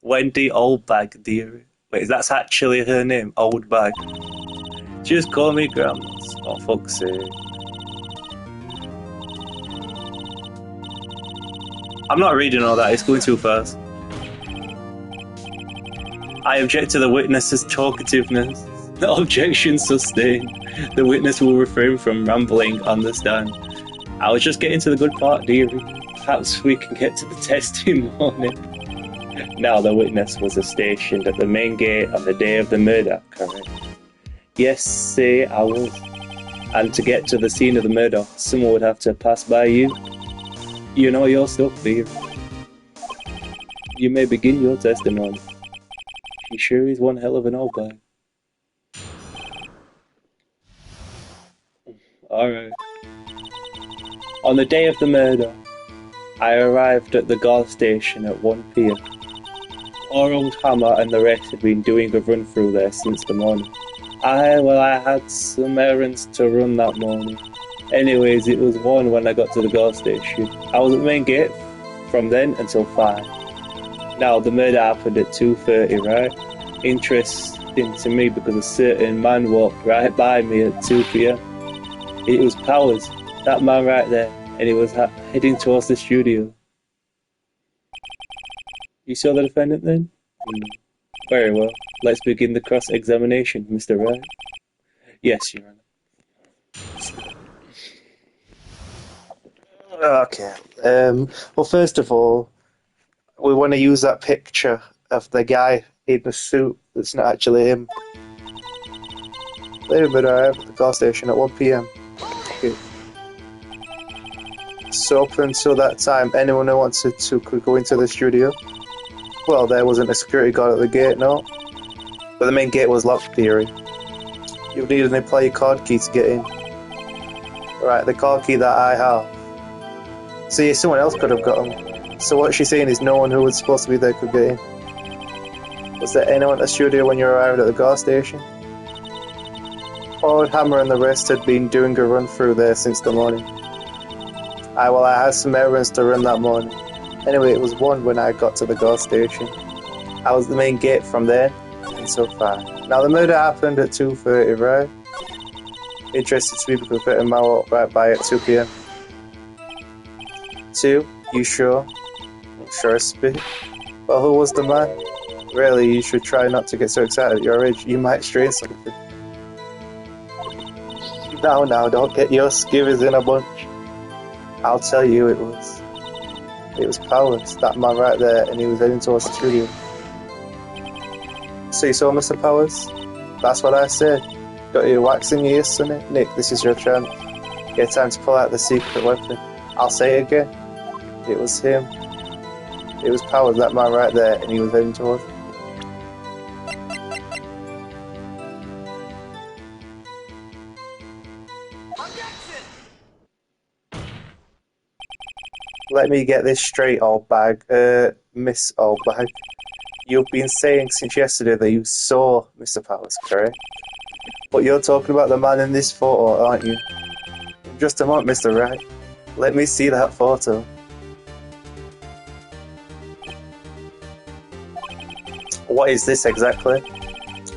Wendy Oldbag, dear. Wait, that's actually her name, Oldbag. Just call me Grandma. Oh, fuck's sake. I'm not reading all that, it's going too fast. I object to the witness's talkativeness. The objection sustained. The witness will refrain from rambling on the stand. I was just getting to the good part, dearie. Perhaps we can get to the testimony. Now the witness was stationed at the main gate on the day of the murder, correct? Yes, say I was. And to get to the scene of the murder, someone would have to pass by you. You know your stuff, dearie. You may begin your testimony. He sure is one hell of an old guy. Alright. On the day of the murder, I arrived at the gas station at 1 p.m. Poor old Hammer and the rest had been doing a run through there since the morning. I had some errands to run that morning. Anyways, it was 1 when I got to the gas station. I was at the main gate from then until 5. Now, the murder happened at 2:30, right? Interesting to me because a certain man walked right by me at 2 p.m. It was Powers, that man right there, and he was heading towards the studio. You saw the defendant then? Very well. Let's begin the cross-examination, Mr. Wright. Yes, Your Honor. Okay. Well, first of all, we want to use that picture of the guy in the suit that's not actually him. Later, but I arrived at the gas station at 1 p.m. Okay. So up until that time, anyone who wanted to could go into the studio. Well, there wasn't a security guard at the gate, no. But the main gate was locked, theory. You need an employee card key to get in. Right, the card key that I have. See, someone else could have got them. So what she's saying is no one who was supposed to be there could get in. Was there anyone at the studio when you arrived at the gas station? Forward Hammer and the rest had been doing a run through there since the morning. I had some errands to run that morning. Anyway, it was 1 when I got to the gas station. I was the main gate from there until 5. Now the murder happened at 2:30, right? Interested to me because a man walked right by at 2 p.m. 2? You sure? Sure as spit. Well, who was the man? Really, you should try not to get so excited at your age. You might strain something. Now, don't get your skivvies in a bunch. I'll tell you it was. It was Powers, that man right there, and he was heading towards the studio. So you saw Mr. Powers? That's what I said. Got your wax in your ears, sonny? Nick, this is your chance. Get time to pull out the secret weapon. I'll say it again. It was him. It was Powers, that man right there, and he was heading towards. Let me get this straight, old bag. Miss Old Bag. You've been saying since yesterday that you saw Mr. Powers, correct? But you're talking about the man in this photo, aren't you? Just a moment, Mr. Wright. Let me see that photo. What is this exactly?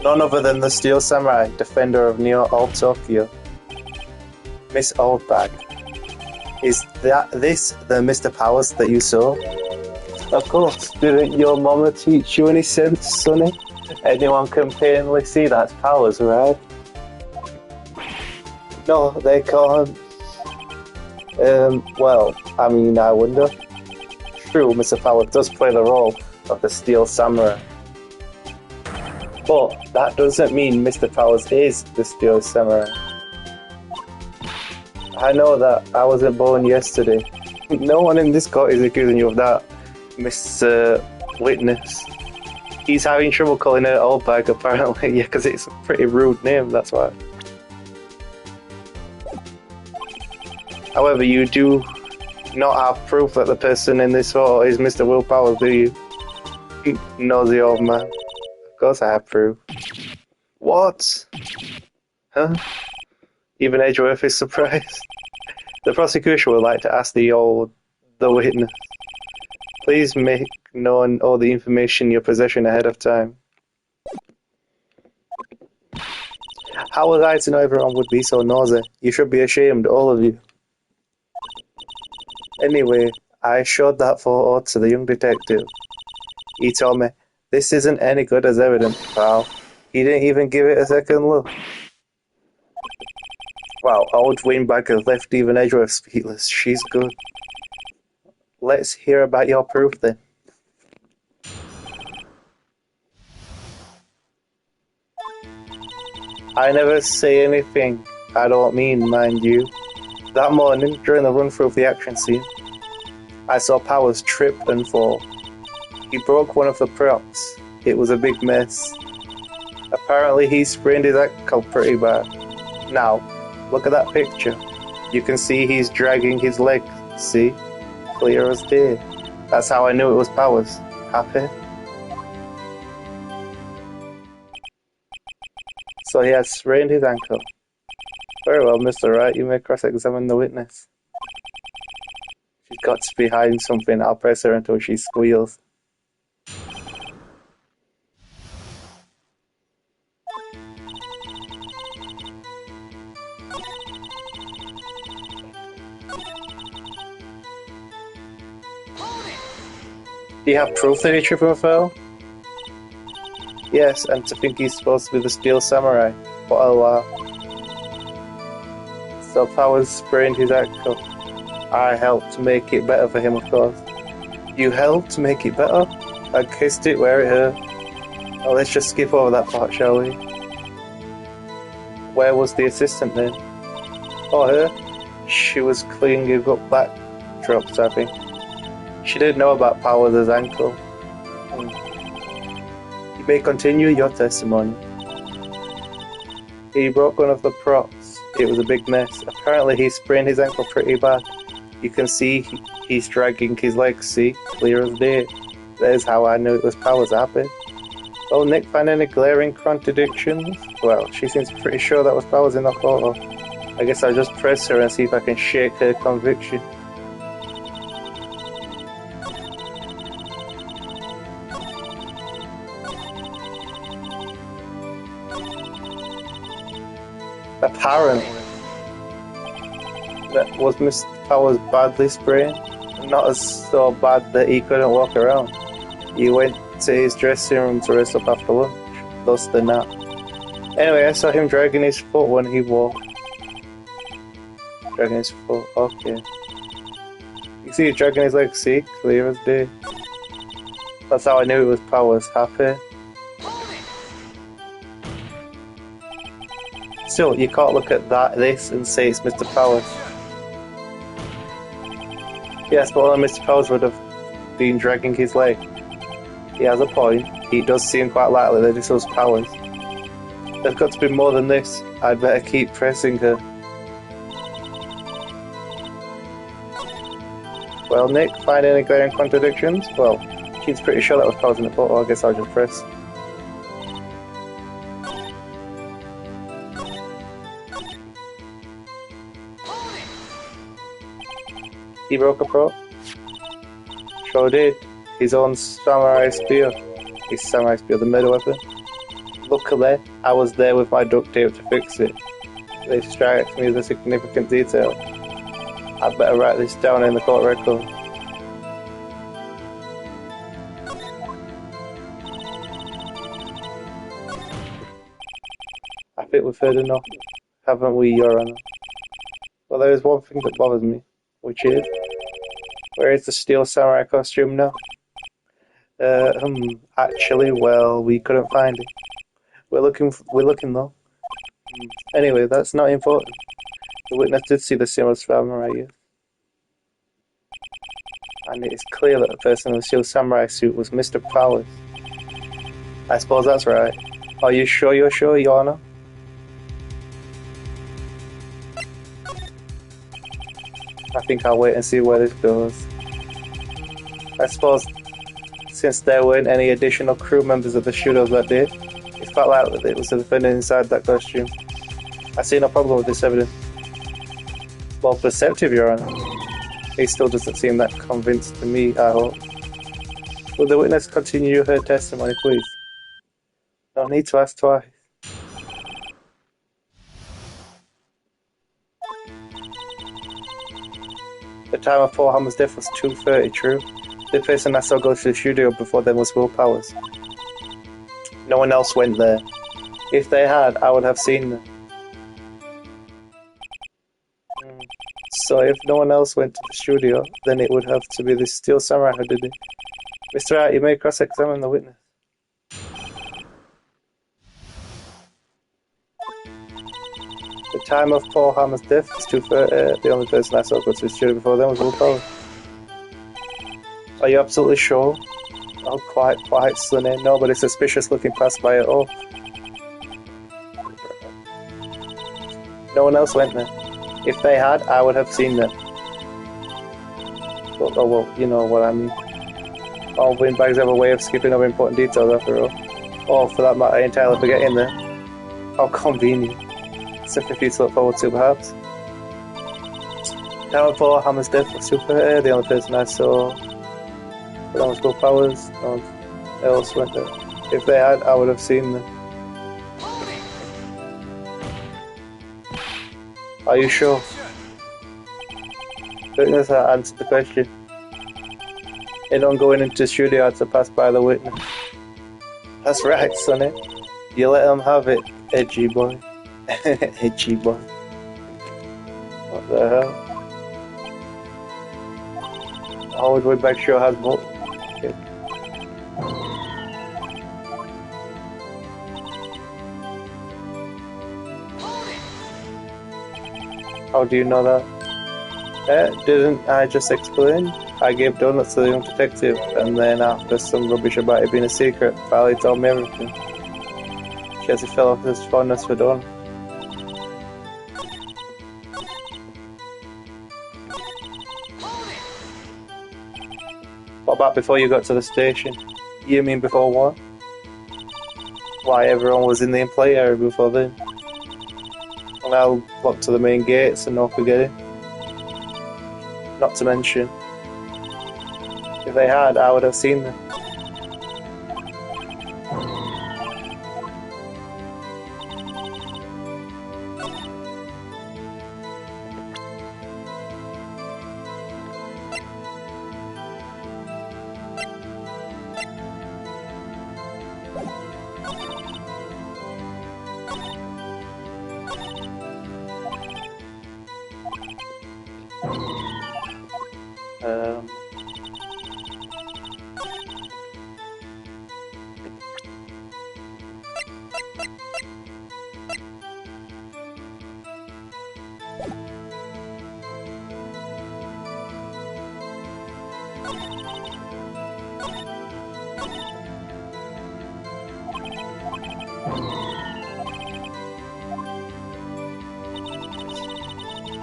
None other than the Steel Samurai, defender of Neo Old Tokyo. Miss Oldbag. Is this the Mr. Powers that you saw? Of course. Didn't your mama teach you any sense, sonny? Anyone can plainly see that's Powers, right? No, they can't. Well, I mean, I wonder. True, Mr. Powers does play the role of the Steel Samurai. But that doesn't mean Mr. Powers is the Steel Samurai. I know that. I wasn't born yesterday. No one in this court is accusing you of that, Miss witness. He's having trouble calling her old bag apparently, yeah, because it's a pretty rude name, that's why. However, you do not have proof that the person in this photo is Mr. Will Powers, do you? Nosy old man. Of course I have proof. What? Huh? Even Edgeworth is surprised. The prosecution would like to ask the witness. Please make known all the information in your possession ahead of time. How was I to know everyone would be so nosy? You should be ashamed, all of you. Anyway, I showed that photo to the young detective. He told me, this isn't any good as evidence, pal. He didn't even give it a second look. Wow, old Windbag has left even Edgeworth speechless. She's good. Let's hear about your proof then. I never say anything I don't mean, mind you. That morning, during the run-through of the action scene, I saw Powers trip and fall. He broke one of the props. It was a big mess. Apparently he sprained his ankle pretty bad. Now, look at that picture. You can see he's dragging his leg, see? Clear as day. That's how I knew it was Powers. Happy? So he has sprained his ankle. Very well, Mr. Wright, you may cross-examine the witness. She's got to be hiding something. I'll press her until she squeals. Do you have proof that he tripped and fell? Yes, and to think he's supposed to be the Steel Samurai. What a laugh. So Powers sprained his ankle. I helped to make it better for him, of course. You helped to make it better? I kissed it where it hurt. Oh, let's just skip over that part, shall we? Where was the assistant then? Oh, her? She was cleaning up backdrops, I think. She didn't know about Powers' ankle. You may continue your testimony. He broke one of the props. It was a big mess. Apparently he sprained his ankle pretty bad. You can see he's dragging his legs, see? Clear as day. There's how I knew it was Powers happy. Oh, Nick find any glaring contradictions? Well, she seems pretty sure that was Powers in that photo. I guess I'll just press her and see if I can shake her conviction. Apparently, that was Mr. Powers badly sprained, not as so bad that he couldn't walk around. He went to his dressing room to rest up after lunch, thus the nap. Anyway, I saw him dragging his foot when he walked. Dragging his foot, okay. You see, he's dragging his legs, see? Clear as day. That's how I knew it was Powers. Happy? Still, you can't look at this and say it's Mr. Powers. Yes, but only Mr. Powers would have been dragging his leg. He has a point. It does seem quite likely that this was Powers. There's got to be more than this. I'd better keep pressing her. Well, Nick, find any glaring contradictions? Well, she's pretty sure that was Powers in the photo. I guess I'll just press. He broke a prop? Sure did. His own samurai spear. His samurai spear, the murder weapon. Luckily, I was there with my duct tape to fix it. This strikes me as a significant detail. I'd better write this down in the court record. I think we've heard enough, haven't we, Your Honor? Well, there is one thing that bothers me, which is, where is the Steel Samurai costume now? Actually, well, we couldn't find it. We're looking though. Anyway, that's not important. The witness did see the Steel Samurai, yes. And it is clear that the person in the Steel Samurai suit was Mr. Powers. I suppose that's right. Are you sure you're sure, Your Honor? I think I'll wait and see where this goes. I suppose since there weren't any additional crew members of the studios that day, it felt like it was the defendant inside that costume. I see no problem with this evidence. Well, perceptive, Your Honor. He still doesn't seem that convinced to me, I hope. Will the witness continue her testimony, please? No need to ask twice. The time of Paul Hammer's death was 2:30, true? The person I saw go to the studio before them was Will Powers. No one else went there. If they had, I would have seen them. So if no one else went to the studio, then it would have to be the Steel Samurai who did it. Mr. Wright, you may cross-examine the witness. The time of Paul Hammer's death was 2:30. The only person I saw go to the studio before them was Will Powers. Are you absolutely sure? Oh, quite, Sonny. Nobody suspicious looking passed by at all. No one else went there. If they had, I would have seen them. Oh, well, you know what I mean. All windbags have a way of skipping over important details after all. Or, for that matter, entirely forgetting them. How convenient. Something for you to look forward to, perhaps. Now before Hammer's death was super. The only person I saw was Will Powers. No one else went there. If they had, I would have seen them. Are you sure? Witness answered the question. Anyone going into the studio had to pass by the witness. That's right, Sonny. You let them have it, edgy boy. Edgy boy. What the hell? Howard Windbag sure has both. Okay. How do you know that? Didn't I just explain? I gave donuts to the young detective, and then after some rubbish about it being a secret, Valley told me everything. She has a fell off his fondness for donuts. What about before you got to the station? You mean before what? Why, everyone was in the in-play area before then. And I'll walk to the main gates and no forgetting. Not to mention, if they had, I would have seen them.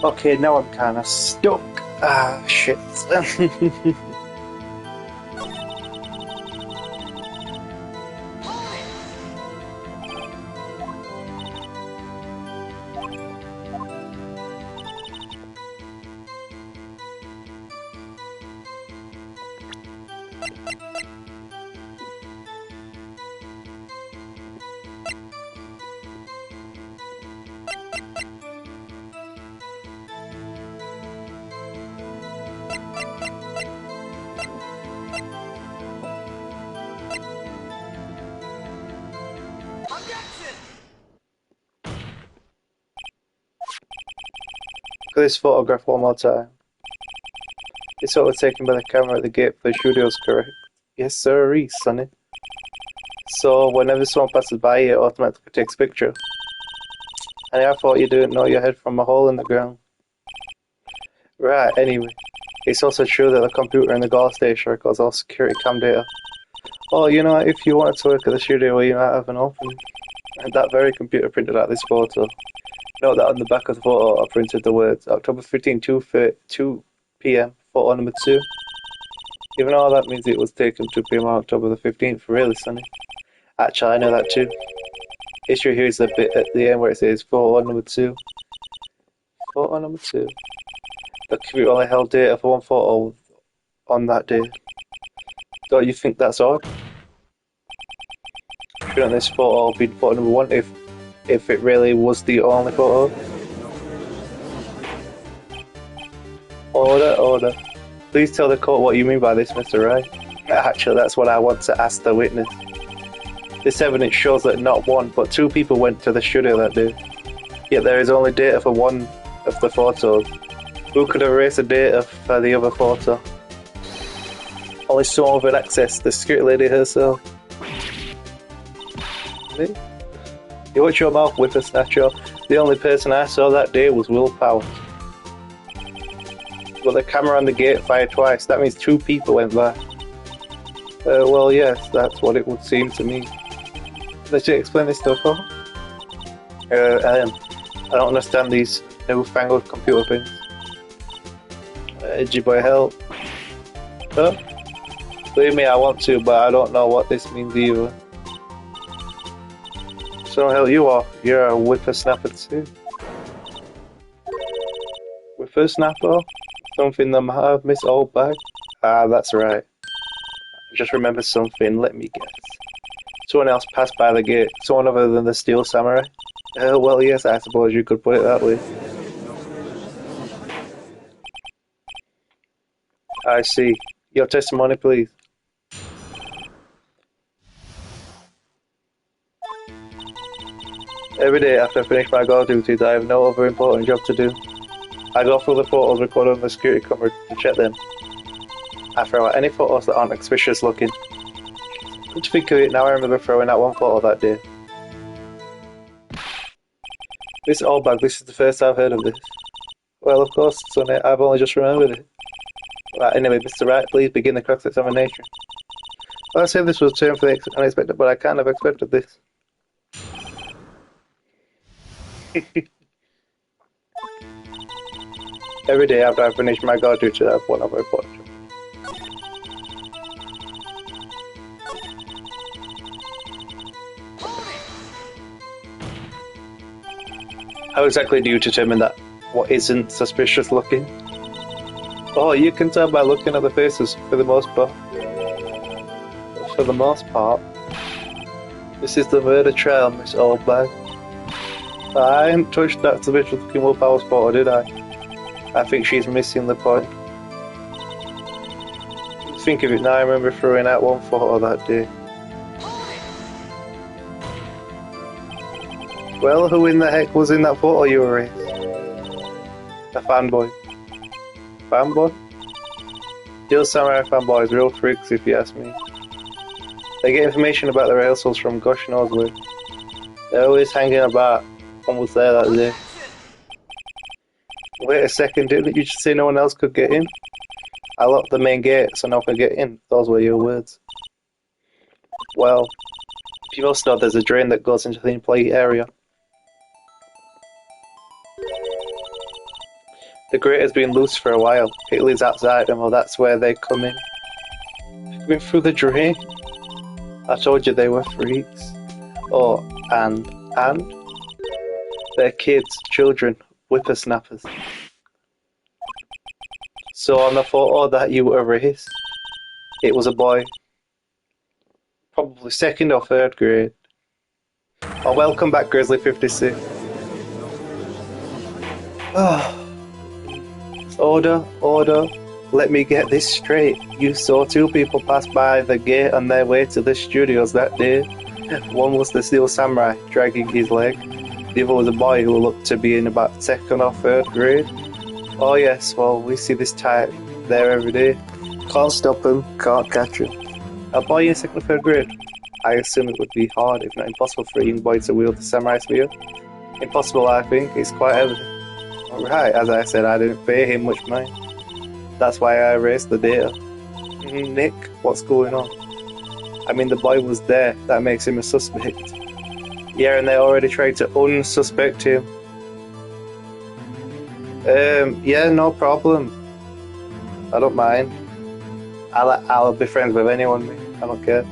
Okay, now I'm kind of stuck. Ah, shit. Look at this photograph one more time. This photo was taken by the camera at the gate for the studios, correct? Yes, sir, Sonny. So, whenever someone passes by, it automatically takes a picture. And I thought you didn't know your head from a hole in the ground. Right, anyway. It's also true that the computer in the guard station records all security cam data. Oh, you know, if you wanted to work at the studio where you might have an open, and that very computer printed out this photo. Note that on the back of the photo I printed the words October 15, 2 p.m. photo number 2. Even though that means it was taken 2 p.m. on October the 15th, really, Sonny. Actually, I know that too. Issue here is the bit at the end where it says photo number 2. Photo number 2. The computer only held data for one photo on that day. Don't you think that's odd? Shouldn't this photo be photo number 1 if it really was the only photo? Order. Please tell the court what you mean by this, Mr. Wright. Actually, that's what I want to ask the witness. This evidence shows that not 1, but 2 people went to the studio that day. Yet there is only data for one of the photos. Who could erase the data for the other photo? Only someone with access, the security lady herself. Me? You watch your mouth, whippersnatcher. The only person I saw that day was Will Powell. But the camera on the gate fired twice. That means 2 people went by. Well, yes, that's what it would seem to me. Did you explain this stuff, huh? I don't understand these newfangled computer things. Edgy boy, help. Huh? Believe me, I want to, but I don't know what this means either. So hell, you're a whippersnapper too. Whippersnapper? Something the matter of Miss Oldbag? Ah, that's right. I just remembered something, let me guess. Someone else passed by the gate, someone other than the Steel Samurai? Well, yes, I suppose you could put it that way. I see. Your testimony, please. Every day after I finish my guard duties, I have no other important job to do. I go through the photos recorded on the security camera to check them. I throw out any photos that aren't suspicious looking. Come to think of it, now I remember throwing out one photo that day. Miss Oldbag, this is the first I've heard of this. Well, of course, Sonny, I've only just remembered it. Right, anyway, Mr. Wright, please begin the cross-examination. Well, I said this was a term for the unexpected, but I can't have expected this. Every day after I finish my guard duty, I have one other important job. How exactly do you determine that what isn't suspicious looking? Oh, you can tell by looking at the faces for the most part. For the most part. This is the murder trial, Miss Oldbag. I hadn't touched that suspicious looking Will Powell's photo, did I? I think she's missing the point. Think of it now, I remember throwing out one photo that day. Well, who in the heck was in that photo you erased? A fanboy. Fanboy? Steel Samurai fanboys, real freaks if you ask me. They get information about the rehearsals from gosh knows where. They're always hanging about. One was there that day. Wait a second, didn't you just say no one else could get in? I locked the main gate so no one could get in. Those were your words. Well, you must know there's a drain that goes into the employee area. The grate has been loose for a while. It leads outside and well, that's where they come in. They've been through the drain? I told you they were freaks. Oh, and? They're kids, children, whippersnappers. So on the photo that you erased, it was a boy. Probably 2nd or 3rd grade. Oh, welcome back, Grizzly 56. Oh. Order. Let me get this straight. You saw 2 people pass by the gate on their way to the studios that day. One was the Steel Samurai, dragging his leg. The other was a boy who looked to be in about 2nd or 3rd grade. Oh yes, well, we see this type there every day. Can't stop him, can't catch him. A boy in 2nd or 3rd grade? I assume it would be hard, if not impossible, for a young boy to wield the samurai spear. Impossible, I think, it's quite evident. Right, as I said, I didn't pay him much mind. That's why I erased the data. Nick, what's going on? I mean, the boy was there. That makes him a suspect. Yeah, and they already tried to unsuspect him. Yeah, no problem. I don't mind. I'll be friends with anyone, mate. I don't care.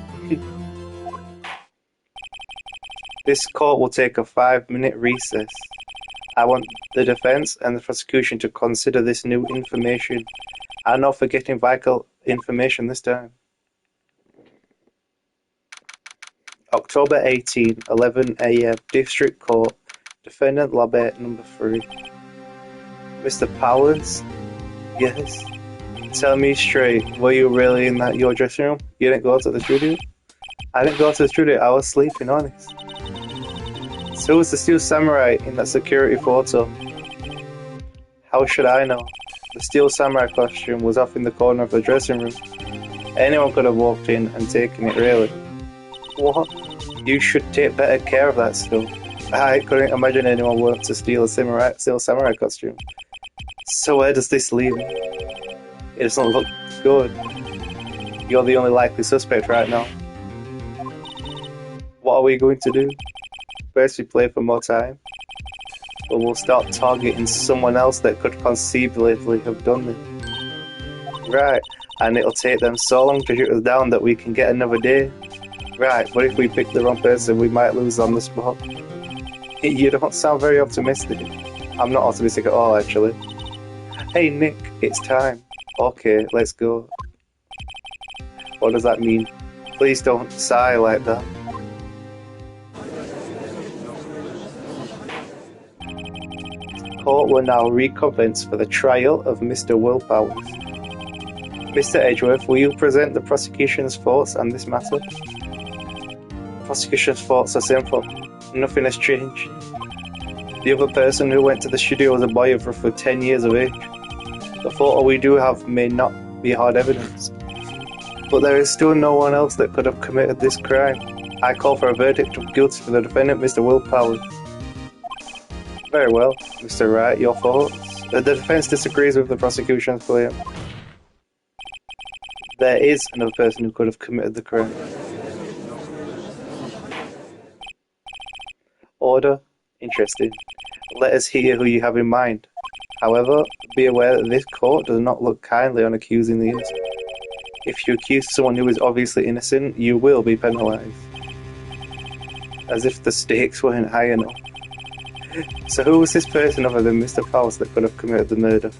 This court will take a 5-minute recess. I want the defense and the prosecution to consider this new information. I'm not forgetting vital information this time. October 18, 11 a.m. District Court. Defendant Labette, number 3. Mr. Powers? Yes? Tell me straight, were you really in your dressing room? You didn't go to the studio? I didn't go to the studio, I was sleeping, honest. So was the Steel Samurai in that security photo? How should I know? The Steel Samurai costume was off in the corner of the dressing room. Anyone could have walked in and taken it, really. What? You should take better care of that stuff. I couldn't imagine anyone wanting to steal a Steel Samurai costume. So where does this leave me? It doesn't look good. You're the only likely suspect right now. What are we going to do? First we play for more time, but we'll start targeting someone else that could conceivably have done this. Right, and it'll take them so long to shoot us down that we can get another day. Right, but if we pick the wrong person, we might lose on the spot. You don't sound very optimistic. I'm not optimistic at all, actually. Hey Nick, it's time. Okay, let's go. What does that mean? Please don't sigh like that. Court will now recommence for the trial of Mr. Willpowers. Mr. Edgeworth, will you present the prosecution's thoughts on this matter? The prosecution's thoughts are simple. Nothing has changed. The other person who went to the studio was a boy of roughly 10 years of age. The photo we do have may not be hard evidence, but there is still no one else that could have committed this crime. I call for a verdict of guilty for the defendant, Mr. Willpowers. Very well, Mr. Wright, your thoughts? The defense disagrees with the prosecution's claim. There is another person who could have committed the crime. Order? Interesting. Let us hear who you have in mind. However, be aware that this court does not look kindly on accusing the innocent. If you accuse someone who is obviously innocent, you will be penalized. As if the stakes weren't high enough. So who was this person other than Mr. Powers that could have committed the murder?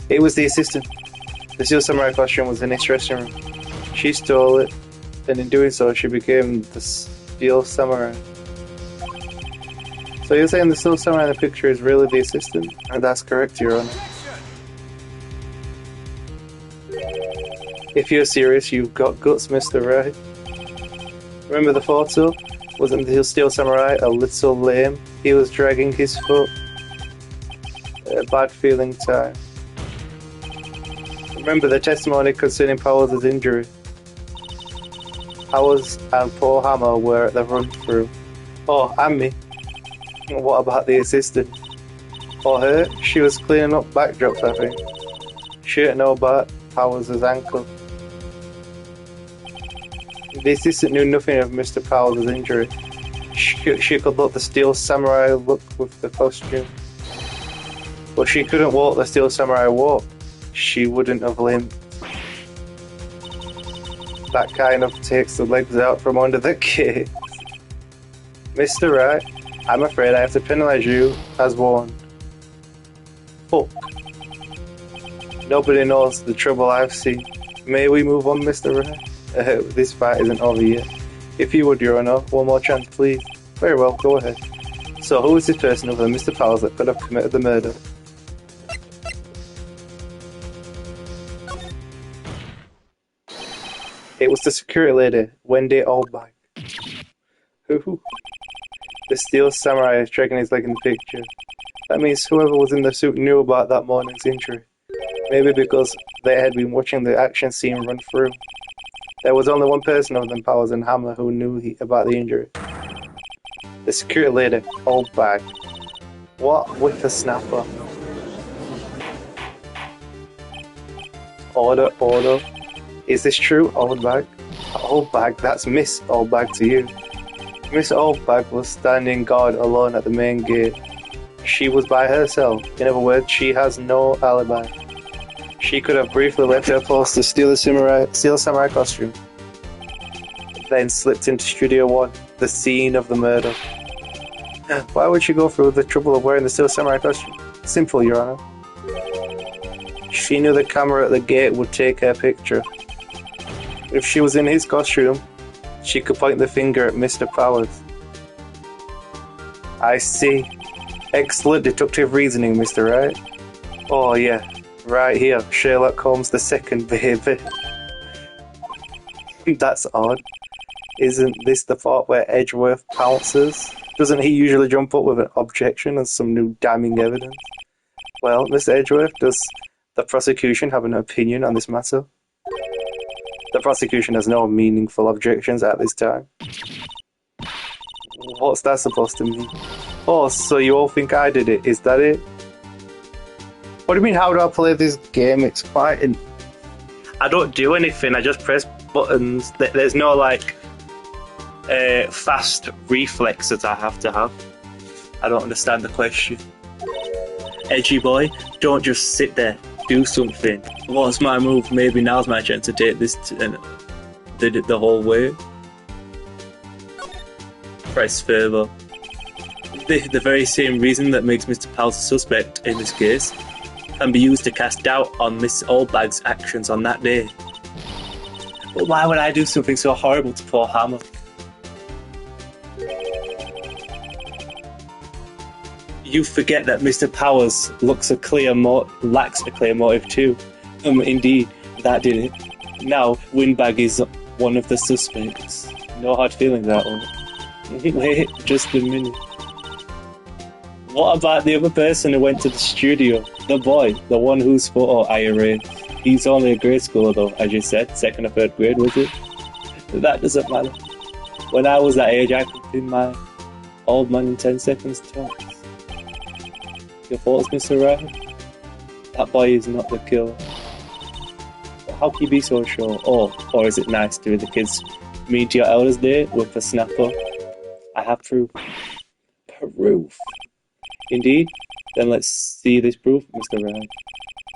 It was the assistant. The Steel Samurai costume was in its dressing room. She stole it, and in doing so, she became the Steel Samurai. So you're saying the Steel Samurai in the picture is really the assistant? And that's correct, Your Honor. If you're serious, you've got guts, Mr. Wright. Remember the photo? Wasn't the Steel Samurai a little lame? He was dragging his foot. A bad feeling time. Remember the testimony concerning Powers' injury. Powers and Paul Hammer were at the run-through. Oh, and me. What about the assistant? For her, she was cleaning up backdrops, I think. She didn't know about Powers' ankle. The assistant knew nothing of Mr. Powers' injury. She could look the Steel Samurai look with the costume. But she couldn't walk the Steel Samurai walk. She wouldn't have limped. That kind of takes the legs out from under the case. Mr. Wright, I'm afraid I have to penalize you as warned. Fuck. Nobody knows the trouble I've seen. May we move on, Mr. Wright? This fight isn't over yet. If you would, Your Honor, one more chance, please. Very well, go ahead. So who is this person other than Mr. Powers that could have committed the murder? It was the security lady, Wendy Oldbach. Who? The Steel Samurai is dragging his leg in the picture. That means whoever was in the suit knew about that morning's injury. Maybe because they had been watching the action scene run through. There was only one person other than Powers and Hammer who knew about the injury. The security lady, old bag. What whippersnapper? Order, order. Is this true, old bag? Old bag, that's Miss Old Bag to you. Miss Old Bag was standing guard alone at the main gate. She was by herself. In other words, she has no alibi. She could have briefly left her post to steal a samurai costume, then slipped into Studio One, the scene of the murder. Why would she go through the trouble of wearing the Steel Samurai costume? Simple, Your Honor. She knew the camera at the gate would take her picture. If she was in his costume, she could point the finger at Mr. Powers. I see. Excellent deductive reasoning, Mr. Wright. Oh yeah, right here, Sherlock Holmes II, baby. That's odd. Isn't this the part where Edgeworth pounces? Doesn't he usually jump up with an objection and some new damning evidence? Well, Mr. Edgeworth, does the prosecution have an opinion on this matter? The prosecution has no meaningful objections at this time. What's that supposed to mean? Oh, so you all think I did it? Is that it? What do you mean, how do I play this game? It's quite... I don't do anything, I just press buttons. There's no, like, fast reflexes I have to have. I don't understand the question. Edgy boy, don't just sit there. Do something. What's my move? Maybe now's my chance to take this did it the whole way. Press further. The very same reason that makes Mr. Powers a suspect in this case can be used to cast doubt on Miss Oldbag's actions on that day. But why would I do something so horrible to poor Hammer? You forget that Mr. Powers lacks a clear motive too. Indeed, that did it. Now, Windbag is one of the suspects. No hard feelings, that one. Wait, just a minute. What about the other person who went to the studio? The boy, the one whose photo I erased. He's only a grade schooler though, as you said, 2nd or 3rd grade, was it? That doesn't matter. When I was that age, I could be my old man in 10 seconds tops. Your thoughts, Mr. Wright? That boy is not the killer. But how can you be so sure? Or is it nice to the kids mean to your elders day with a snapper? I have proof. Proof? Indeed? Then let's see this proof, Mr. Wright.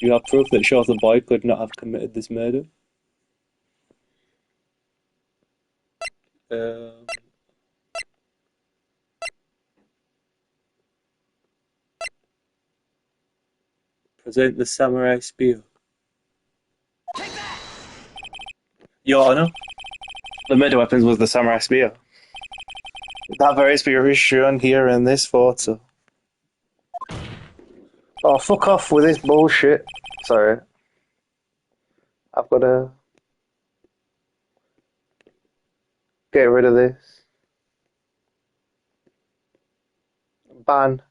You have proof that shows the boy could not have committed this murder? Present the samurai spear. Your Honor, the murder weapons was the samurai spear. That very spear is shown here in this photo. Oh, fuck off with this bullshit. Sorry. I've got to get rid of this. Ban.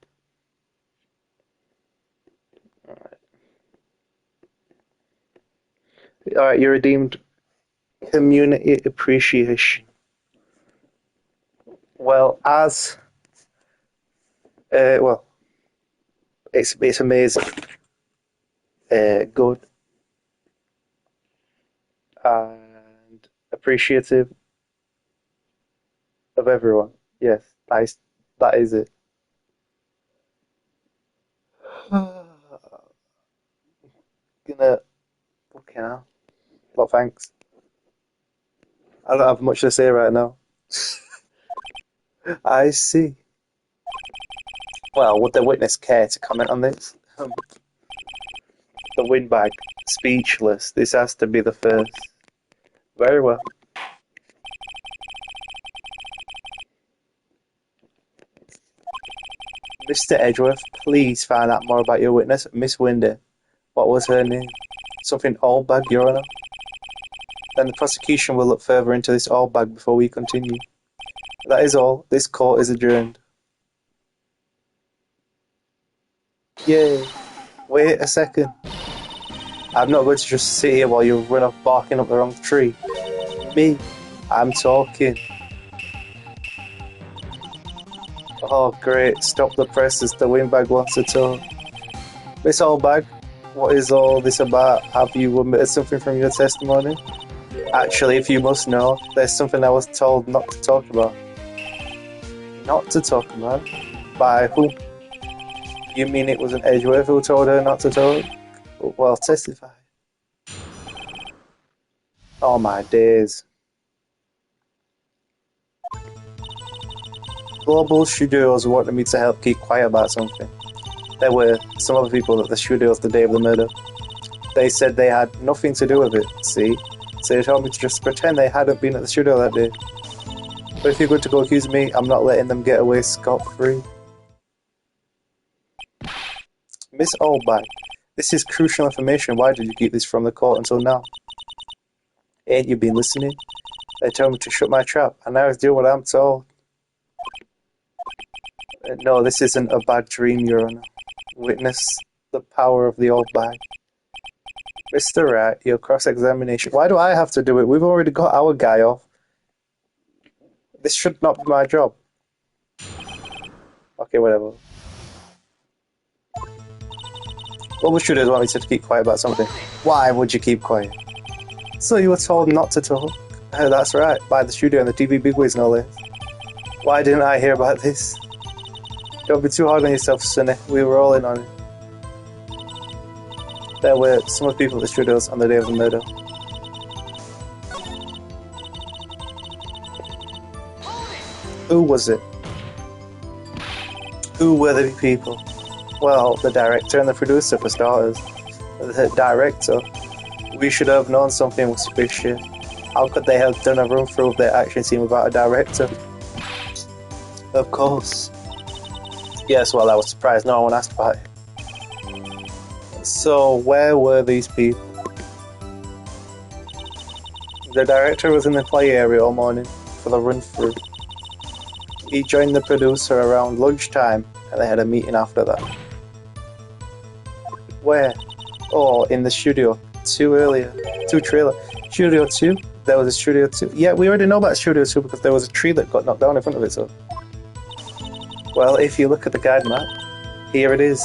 Alright, you redeemed community appreciation. Well, it's amazing. Good. And appreciative of everyone. Yes, nice. That is it. Okay now. Well, thanks. I don't have much to say right now. I see. Well, would the witness care to comment on this? The Windbag, speechless. This has to be the first. Very well. Mr. Edgeworth, please find out more about your witness, Miss Windy. What was her name? Something Oldbag, Your Honor? Then the prosecution will look further into this Oldbag before we continue. That is all. This court is adjourned. Yay. Wait a second. I'm not going to just sit here while you run off barking up the wrong tree. Me, I'm talking. Oh great, stop the presses, the windbag wants to talk. Miss Oldbag, what is all this about? Have you omitted something from your testimony? Actually, if you must know, there's something I was told not to talk about. Not to talk about? By whom? You mean it was an Edgeworth who told her not to talk? Well, testify. Oh my days. Global Studios wanted me to help keep quiet about something. There were some other people at the studios the day of the murder. They said they had nothing to do with it, see? So they told me to just pretend they hadn't been at the studio that day. But if you're going to go accuse me, I'm not letting them get away scot-free. Miss Oldbag, this is crucial information. Why did you keep this from the court until now? Ain't you been listening? They told me to shut my trap, and I was doing what I'm told. No, this isn't a bad dream, Your Honor. Witness the power of the old bag. Mr. Wright, your cross-examination. Why do I have to do it? We've already got our guy off. This should not be my job. Okay, whatever. Global Studios want me to keep quiet about something. Why would you keep quiet? So you were told not to talk? That's right, by the studio and the TV bigwigs no less. Why didn't I hear about this? Don't be too hard on yourself, Sonny. We were all in on it. There were some of the people at the studios on the day of the murder. Who was it? Who were the people? Well, the director and the producer, for starters. The director. We should have known something was suspicious. How could they have done a run-through of their action scene without a director? Of course. Yes, well, I was surprised no one asked about it. So, where were these people? The director was in the play area all morning for the run-through. He joined the producer around lunchtime, and they had a meeting after that. Where? Oh, in the studio. Two trailer. Studio 2? There was a Studio 2. Yeah, we already know about Studio 2 because there was a tree that got knocked down in front of it, so... Well, if you look at the guide map, here it is.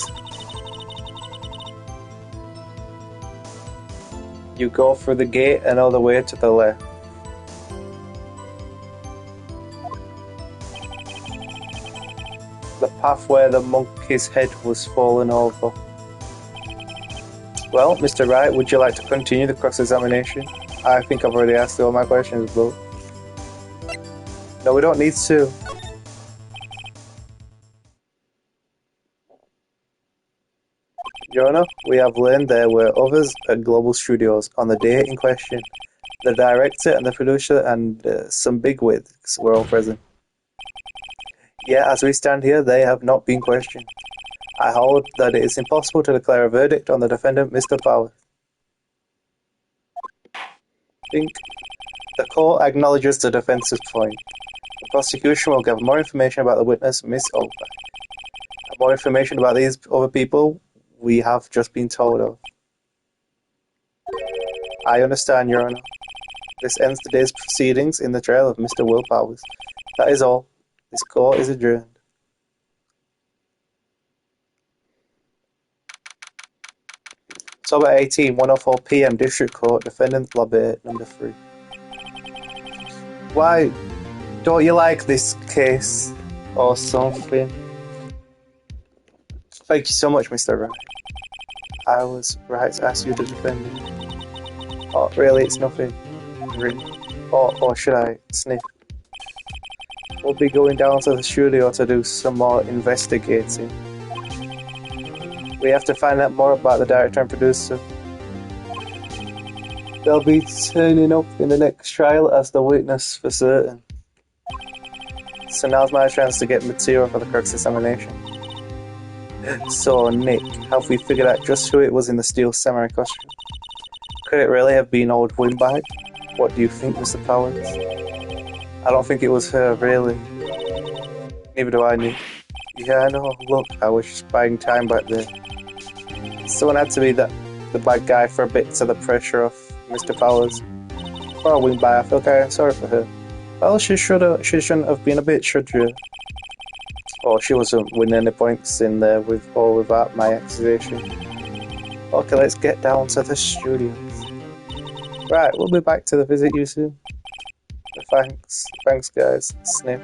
You go through the gate and all the way to the left. The path where the monkey's head was fallen over. Well, Mr. Wright, would you like to continue the cross-examination? I think I've already asked all my questions, but... No, we don't need to. Your Honor, we have learned there were others at Global Studios on the day in question. The director and the producer and some bigwigs were all present. Yeah, as we stand here, they have not been questioned. I hold that it is impossible to declare a verdict on the defendant, Mr. Powers. Think. The court acknowledges the defense's point. The prosecution will give more information about the witness, Miss Oldbag. More information about these other people we have just been told of. I understand, Your Honor. This ends today's proceedings in the trial of Mr. Will Powers. That is all. This court is adjourned. October 18, 1:04 p.m. District Court, Defendant Lobby, number 3. Why don't you like this case or something? Thank you so much, Mr. Wright. I was right to ask you to defend me. Oh, really? It's nothing. Really? Or should I sniff? We'll be going down to the studio to do some more investigating. We have to find out more about the director and producer. They'll be turning up in the next trial as the witness for certain. So now's my chance to get material for the cross-examination. So, Nick, have we figured out just who it was in the steel samurai costume? Could it really have been old Windbag? What do you think, Mr. Powers? I don't think it was her, really. Neither do I, Nick. Yeah, I know. Look, I was just buying time back there. Someone had to be that. the bad guy for a bit to the pressure of Mr. Powers. For a wing by, I feel kind of sorry for her. Well, she shouldn't have been a bitch, should you? Oh, she wasn't winning any points in there with or without my accusation. Okay, let's get down to the studios. Right, we'll be back to the visit you soon. Thanks guys. Snip.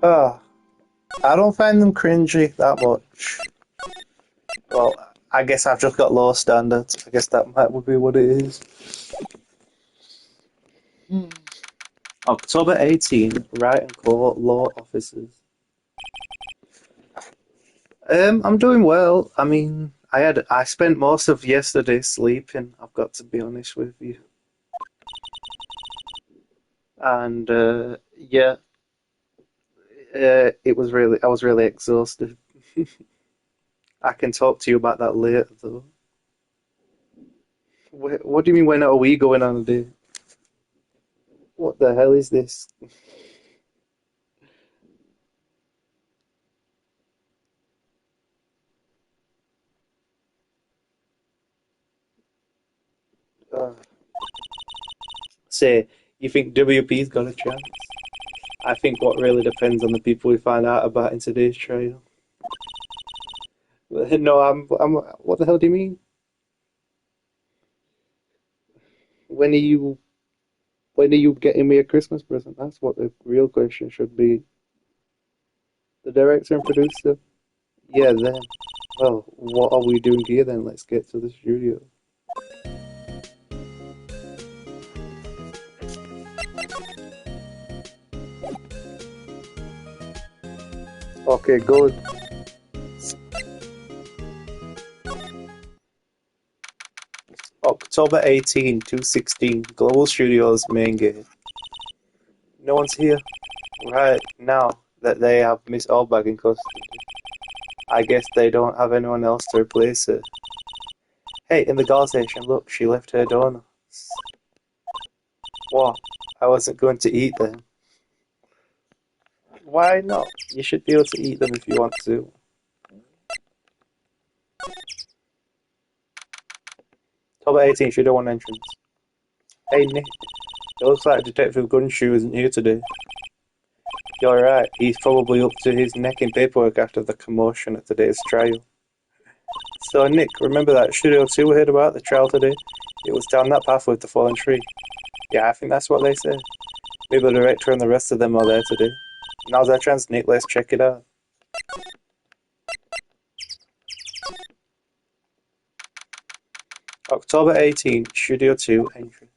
Ah, I don't find them cringy that much. Well, I guess I've just got low standards. I guess that would be what it is. October 18, Wright and Court Law Officers. I'm doing well. I mean, I spent most of yesterday sleeping, I've got to be honest with you. And yeah, I was really exhausted. I can talk to you about that later though. What do you mean when are we going on a date? What the hell is this? Uh, Say, you think WP's got a chance? I think what really depends on the people we find out about in today's trial. No, what the hell do you mean? When are you, when are you getting me a Christmas present? That's what the real question should be. The director and producer? Yeah, then. Well, what are we doing here then? Let's get to the studio. Okay, good. October 18, 216, Global Studios main gate. No one's here. Right, now that they have Miss Oldbag in custody, I guess they don't have anyone else to replace her. Hey, in the gas station, look, she left her donuts. What? I wasn't going to eat them. Why not? You should be able to eat them if you want to. October 18, Studio 1 entrance. Hey, Nick. It looks like Detective Gunshoe isn't here today. You're right, he's probably up to his neck in paperwork after the commotion at today's trial. So, Nick, remember that Studio 2 we heard about the trial today? It was down that path with the fallen tree. Yeah, I think that's what they said. Maybe the director and the rest of them are there today. Now's our chance, Nick, let's check it out. October 18, Studio 2 entrance.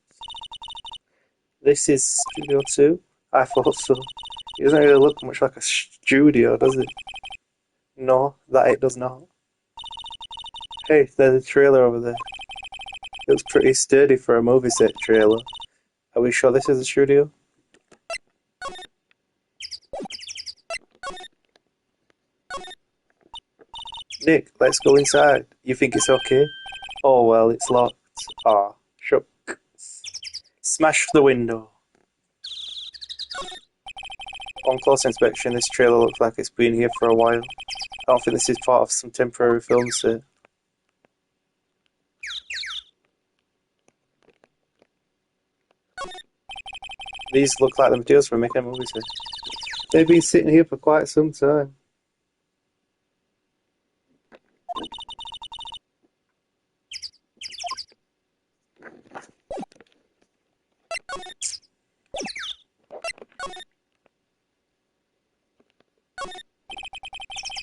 This is Studio 2? I thought so. It doesn't really look much like a studio, does it? No, that it does not. Hey, there's a trailer over there. It looks pretty sturdy for a movie set trailer. Are we sure this is a studio? Nick, let's go inside. You think it's okay? Oh well, it's locked. Ah, shook. Smash the window. On close inspection, this trailer looks like it's been here for a while. I don't think this is part of some temporary film set. These look like the materials for making a movie set. They've been sitting here for quite some time.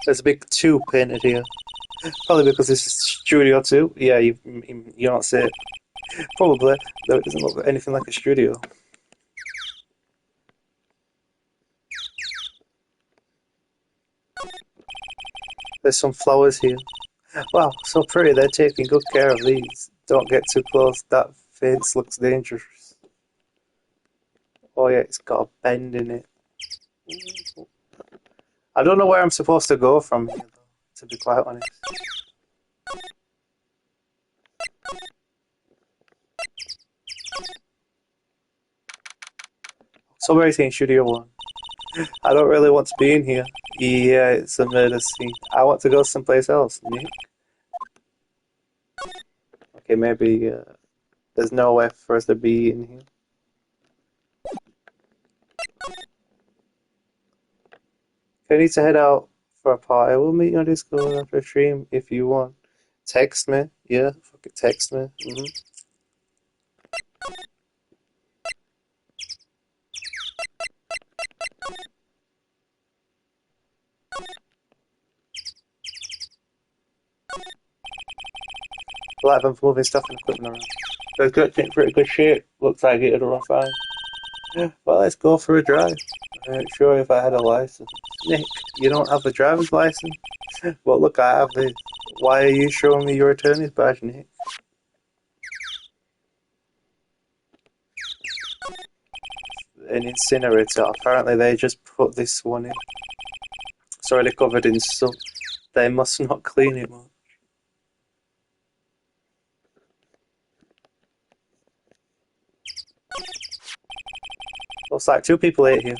There's a big 2 painted here. Probably because this is Studio 2. Yeah, you don't say it. Probably, though it doesn't look anything like a studio. There's some flowers here. Wow, so pretty, they're taking good care of these. Don't get too close, that fence looks dangerous. Oh yeah, it's got a bend in it. I don't know where I'm supposed to go from here, though, to be quite honest. Somebody's in Studio 1. I don't really want to be in here. Yeah, it's a murder scene. I want to go someplace else, Nick. Okay, maybe there's nowhere for us to be in here. If I need to head out for a party, we'll meet you on Discord after a stream if you want. Text me. Yeah, fucking text me. A lot of them moving stuff and equipment around. They're getting pretty good shape. Looks like it'll run fine. Well, let's go for a drive. I ain't sure if I had a license. Nick, you don't have a driver's license? Well, look, I have this. Why are you showing me your attorney's badge, Nick? An incinerator. Apparently they just put this one in. It's already covered in soot. They must not clean it much. Looks like 2 people ate here.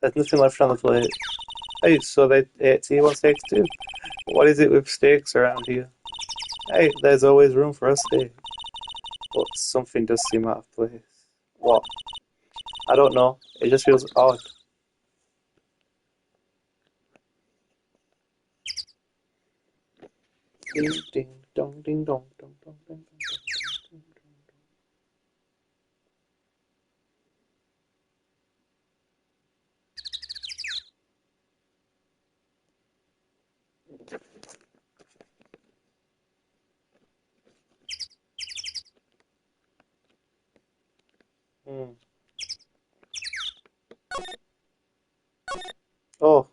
There's nothing left on the plate. Hey, so they ate T1 steaks too? What is it with steaks around here? Hey, there's always room for a steak. But something does seem out of place. What? I don't know. It just feels odd. Ding ding dong ding dong dong dong dong dong. Oh,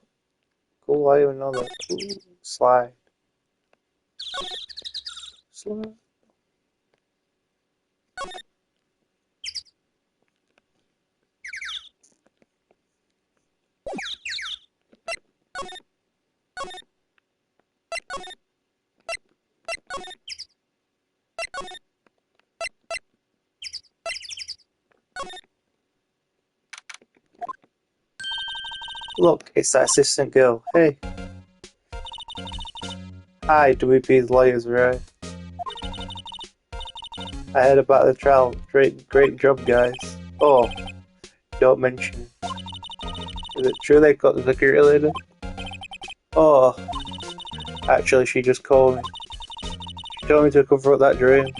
cool. I even know that. Ooh, slide. Slide. Look, it's that assistant girl. Hey. Hi, WP's lawyers, right? I heard about the trial. Great job, guys. Oh, don't mention it. Is it true they got the security lady? Oh, actually, she just called me. She told me to cover up that drain.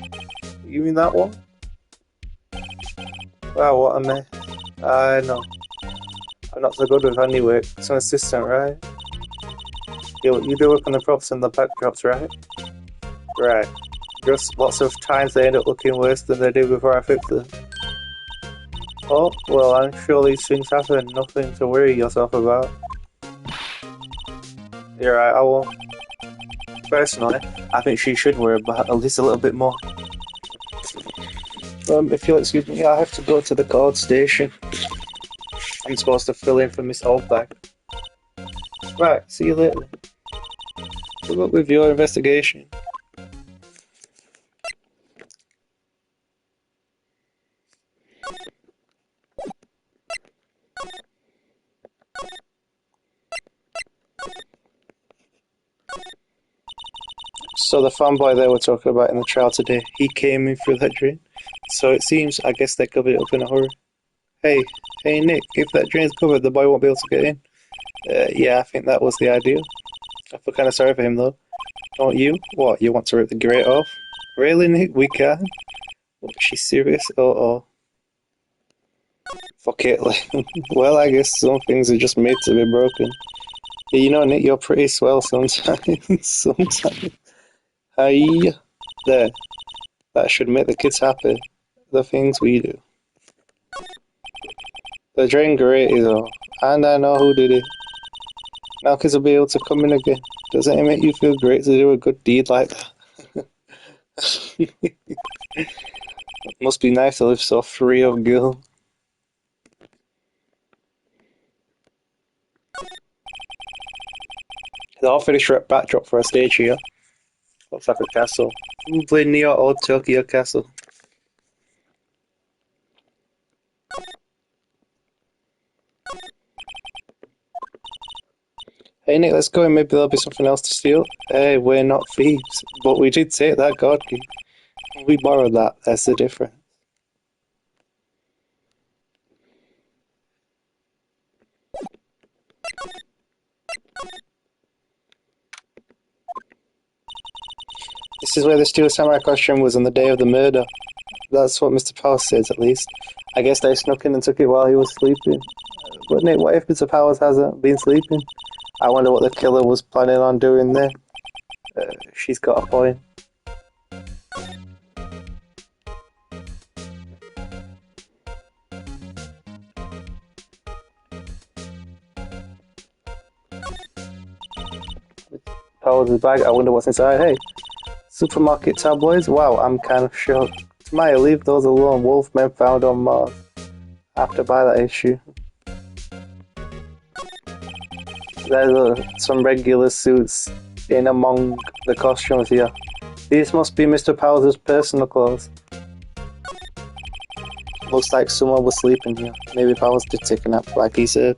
You mean that one? Wow, what a mess. I know. I'm not so good with handiwork. It's an assistant, right? You do work on the props and the backdrops, right? Right. Just lots of times they end up looking worse than they do before I fix them. Oh, well, I'm sure these things happen. Nothing to worry yourself about. You're right, I won't. Personally, I think she should worry about at least a little bit more. If you'll excuse me, I have to go to the guard station. I'm supposed to fill in for Miss Oldbag. Right, see you later. Good luck with your investigation. So the fanboy they were talking about in the trial today, he came in through that drain. So it seems, I guess they covered it up in a hurry. Hey Nick, if that drain's covered, the boy won't be able to get in. Yeah, I think that was the idea. I feel kind of sorry for him though. Don't you? What, you want to rip the grate off? Really, Nick? We can? What, she's serious? Oh. Fuck it. Well, I guess some things are just made to be broken. Yeah, you know, Nick, you're pretty swell sometimes. Sometimes. Hi. There. That should make the kids happy. The things we do. The drain grate is off, and I know who did it. Now kids will be able to come in again. Doesn't it make you feel great to do a good deed like that? Must be nice to live so free of guilt. I'll finish a backdrop for a stage here. Looks like a castle. Probably near Old Tokyo Castle. Hey Nick, let's go and maybe there'll be something else to steal. Hey, we're not thieves, but we did take that god key. We borrowed that, that's the difference. This is where the steel samurai costume was on the day of the murder. That's what Mr. Powers says, at least. I guess they snuck in and took it while he was sleeping. But Nick, what if Mr. Powers hasn't been sleeping? I wonder what the killer was planning on doing then. She's got a point. Powers' bag, I wonder what's inside. Hey, supermarket tabloids? Wow, I'm kind of shocked. Maya, leave those alone. Wolfmen found on Mars. I have to buy that issue. There's some regular suits in among the costumes here. These must be Mr. Powers' personal clothes. Looks like someone was sleeping here. Maybe Powers did take a nap, like he said.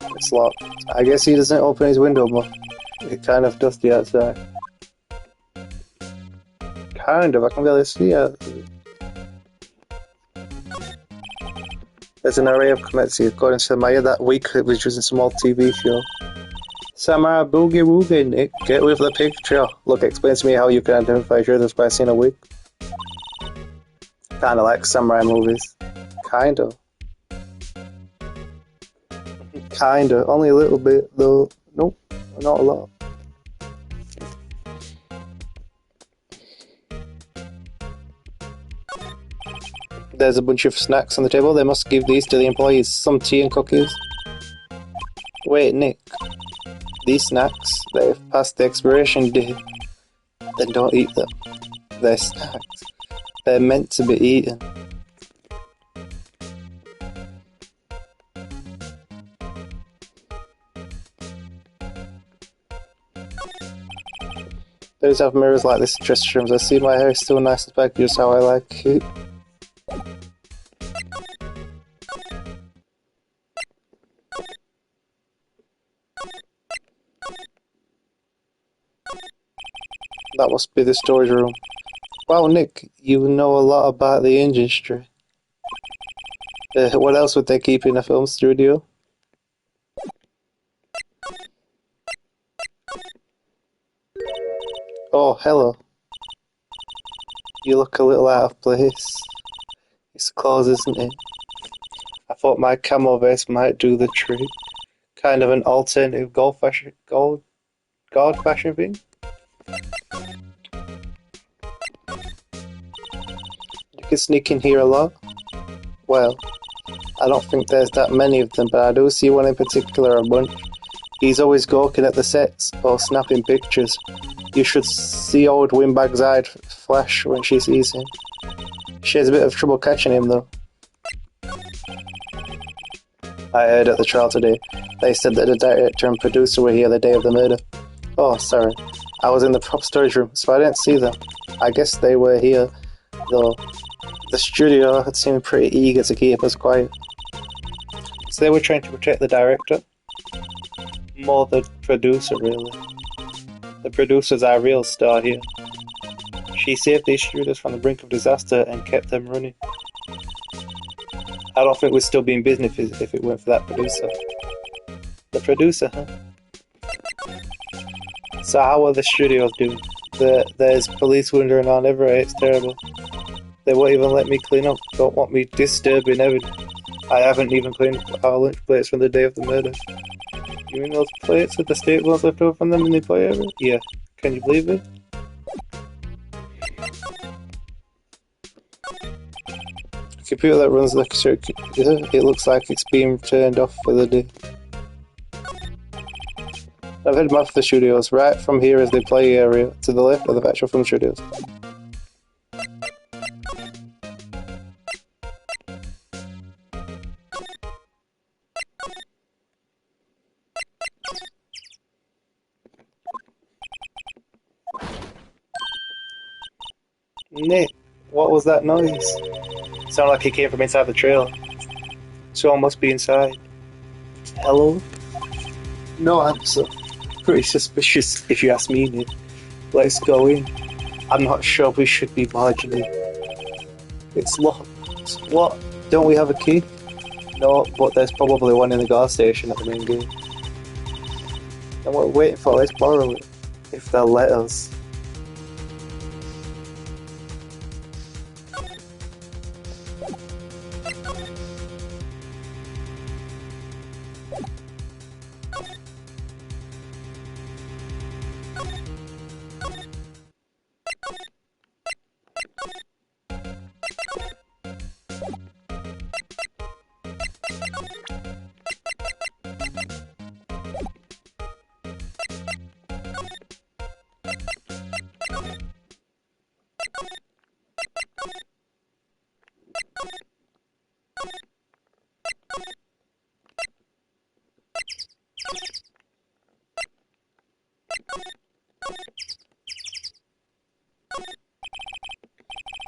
It's locked. I guess he doesn't open his window, but it's kind of dusty outside. Kind of, I can barely see it. There's an array of comments according to Maya that week it was just a small TV show. Samurai Boogie Woogie, Nick, get with the picture. Look, explain to me how you can identify Shredder's by seeing a wig. Kinda like samurai movies. Kinda. Kinda. Only a little bit, though. Nope, not a lot. There's a bunch of snacks on the table. They must give these to the employees. Some tea and cookies. Wait, Nick. These snacks, they've passed the expiration date. Then don't eat them. They're snacks. They're meant to be eaten. Those have mirrors like this in dressing rooms. I see my hair is still nice and back, just how I like it. That must be the storage room. Wow, Nick, you know a lot about the industry. What else would they keep in a film studio? Oh, hello. You look a little out of place. It's clothes, isn't it? I thought my camo vest might do the trick. Kind of an alternative god fashion thing. You can sneak in here a lot. Well, I don't think there's that many of them, but I do see one in particular a bunch. He's always gawking at the sets or snapping pictures. You should see old Windbag's eyes flash when she sees him. She has a bit of trouble catching him, though. I heard at the trial today, they said that the director and producer were here the day of the murder. Oh, sorry. I was in the prop storage room, so I didn't see them. I guess they were here, though. The studio had seemed pretty eager to keep us quiet. So they were trying to protect the director? More the producer, really. The producer's our real star here. She saved these studios from the brink of disaster and kept them running. I don't think we'd still be in business if it weren't for that producer. The producer, huh? So how are the studios doing? There's police wandering on everywhere, it's terrible. They won't even let me clean up, don't want me disturbing evidence. I haven't even cleaned up our lunch plates from the day of the murder. You mean those plates with the staples left over from them in the employee area? Yeah. Can you believe it? The computer that runs the circuit, it looks like it's being turned off for the day. I've headed off the studios. Right from here is the employee area, to the left of the actual film studios. Nick, what was that noise? Sounded like it came from inside the trailer. Someone must be inside. Hello? No answer. Pretty suspicious, if you ask me, Nick. Let's go in. I'm not sure we should be barging in. It's locked. What? Don't we have a key? No, but there's probably one in the guard station at the main gate. And what we're waiting for, let's borrow it. If they'll let us.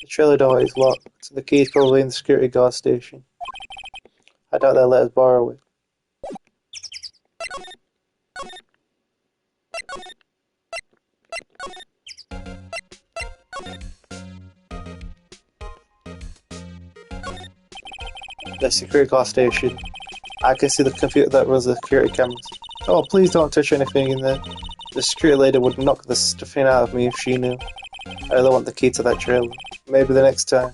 The trailer door is locked, so the key is probably in the security guard station. I doubt they'll let us borrow it. The security guard station. I can see the computer that runs the security cameras. Oh, please don't touch anything in there. The security lady would knock the stuffing out of me if she knew. I really want the key to that trailer. Maybe the next time.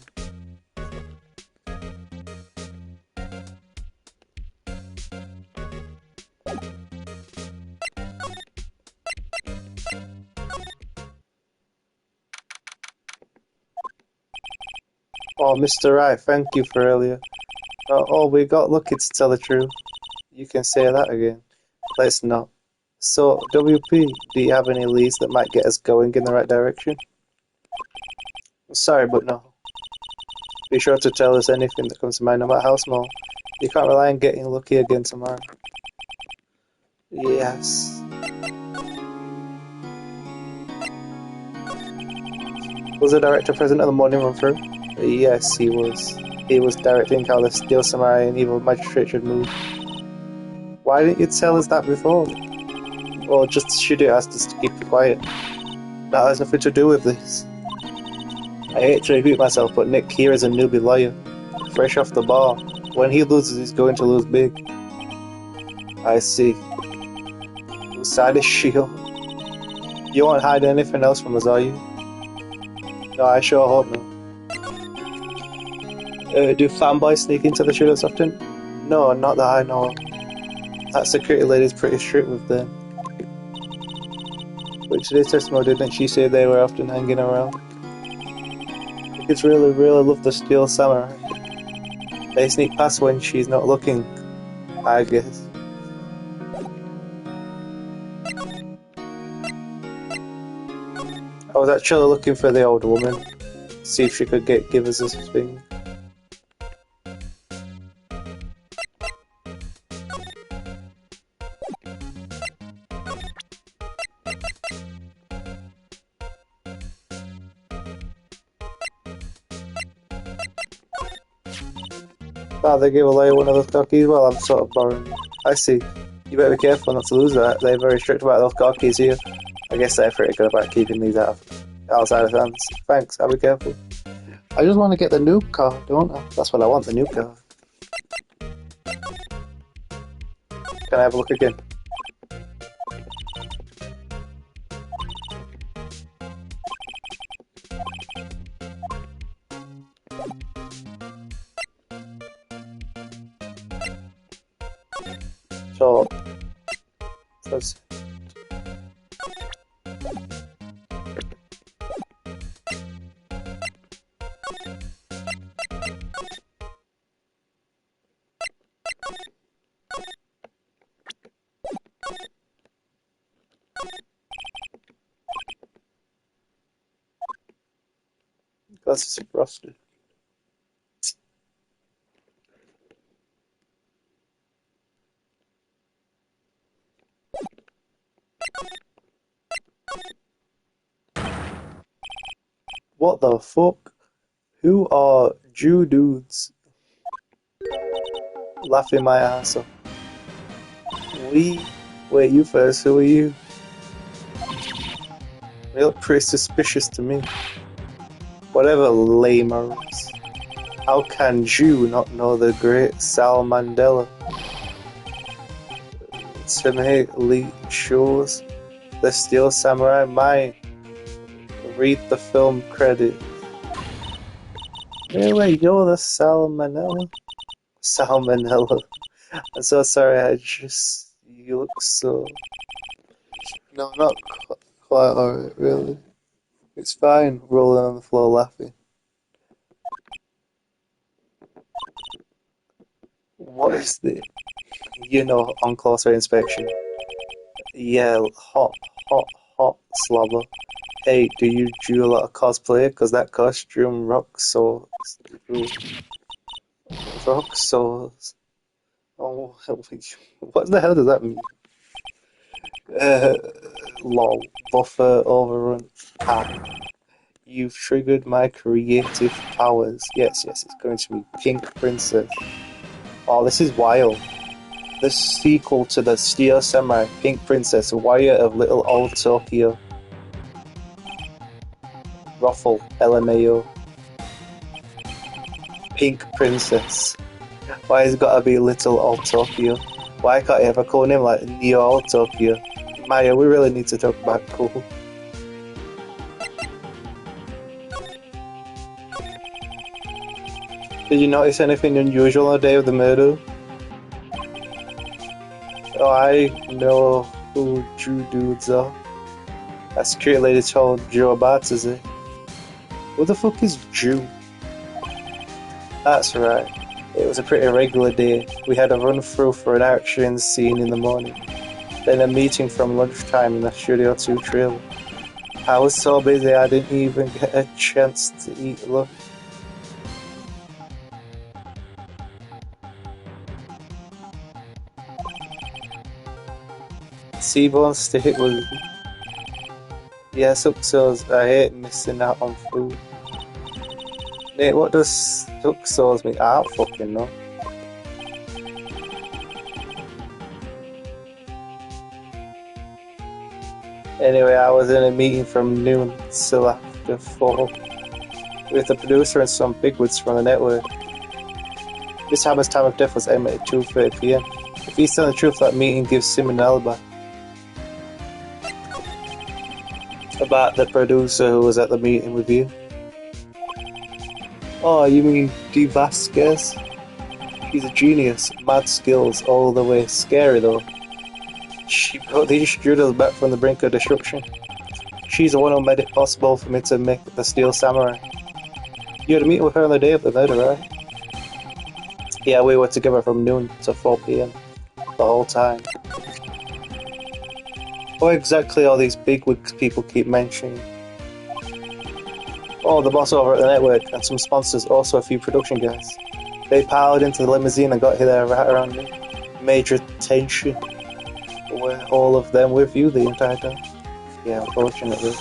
Oh, Mr. Wright, thank you for earlier. Oh, we got lucky to tell the truth. You can say that again. Let's not. So, WP, do you have any leads that might get us going in the right direction? Sorry, but no. Be sure to tell us anything that comes to mind, no matter how small. You can't rely on getting lucky again tomorrow. Yes. Was the director present at the morning run through? Yes, he was. He was directing how the Steel Samurai and Evil Magistrate should move. Why didn't you tell us that before? Well, just Shudo asked us to keep it quiet. That has nothing to do with this. I hate to repeat myself, but Nick here is a newbie lawyer. Fresh off the bar. When he loses, he's going to lose big. I see. Whose side is she on? You won't hide anything else from us, are you? No, I sure hope not. Do fanboys sneak into the shooters often? No, not that I know of. That security lady's pretty strict with them. But today's testimony, didn't she say they were often hanging around? The kids really, really love the Steel Samurai. They sneak past when she's not looking, I guess. I was actually looking for the old woman, see if she could give us a thing. Ah, they gave away one of those car keys. Well, I'm sort of borrowing. I see. You better be careful not to lose that. They're very strict about those car keys here. I guess they're pretty good about keeping these outside of hands. Thanks, I'll be careful. I just want to get the new car, don't I? That's what I want, the new car. Can I have a look again? So, let's see. Glasses are frosted. What the fuck? Who are Jew dudes? laughing my ass off. We? Wait, you first. Who are you? They look pretty suspicious to me. Whatever, lamers. How can you not know the great Sal Mandela? To make lead shows the Steel Samurai mind. Read the film credit. Really, you're the Salmonella? Salmonella. I'm so sorry, you look so... No, not quite alright, really. It's fine, rolling on the floor laughing. What is this? You know, on closer inspection. Yeah, hot slobber. Hey, do you do a lot of cosplay? Cause that costume rocks so... Rocks so... Oh, what the hell does that mean? Uh, lol. Buffer overrun. Ah, you've triggered my creative powers. Yes, it's going to be Pink Princess. Oh, this is wild. The sequel to the Steel Samurai, Pink Princess, Warrior of Little Old Tokyo. Ruffle, LMAO. Pink Princess. Why has it gotta be Little Old Tokyo? Why can't I have a cool name like Neo Old Tokyo? Maya, we really need to talk about cool. Did you notice anything unusual on the day of the murder? Oh, I know who Jew dudes are. That security lady told Joe about is it? Who the fuck is Jew? That's right. It was a pretty regular day. We had a run through for an action scene in the morning. Then a meeting from lunchtime in the Studio 2 trailer. I was so busy I didn't even get a chance to eat lunch. Seaborn steak was... Yeah, Suxos, I hate missing out on food. Nate, what does Suxos mean? I don't fucking know. Anyway, I was in a meeting from noon till after 4 with the producer and some bigwigs from the network. Miss Hammer's time of death was estimated at 2:30 PM. If he's telling the truth, that meeting gives Sim an alibi. About the producer who was at the meeting with you. Oh, you mean D. Vasquez? He's a genius, mad skills all the way. Scary though. She brought these students back from the brink of destruction. She's the one who made it possible for me to make the Steel Samurai. You had a meeting with her on the day of the murder, right? Yeah, we were together from noon to 4 PM. The whole time. What exactly are these bigwigs people keep mentioning? Oh, the boss over at the network and some sponsors, also a few production guys. They piled into the limousine and got here right around me. Major tension. Were all of them with you the entire time? Yeah, unfortunately.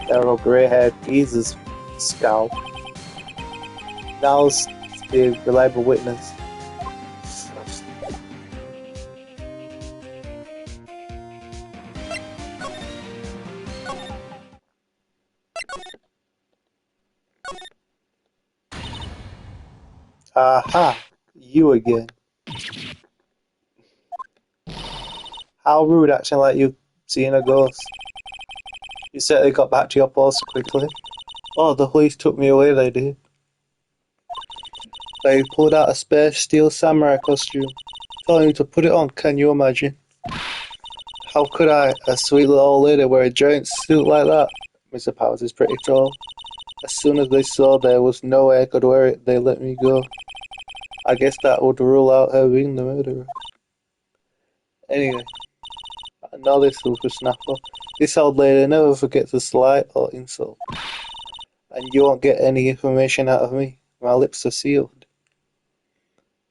They're all grey-haired geezers, Scowl. Now's the reliable witness. Aha! You again. How rude acting like you've seen a ghost. You certainly got back to your post quickly. Oh, the police took me away, they did. They pulled out a spare Steel Samurai costume. Telling me to put it on, can you imagine? How could I, a sweet little old lady, wear a giant suit like that? Mr. Powers is pretty tall. As soon as they saw there was no way I could wear it, they let me go. I guess that would rule out her being the murderer. Anyway, another super snapper. This old lady never forgets a slight or insult. And you won't get any information out of me. My lips are sealed.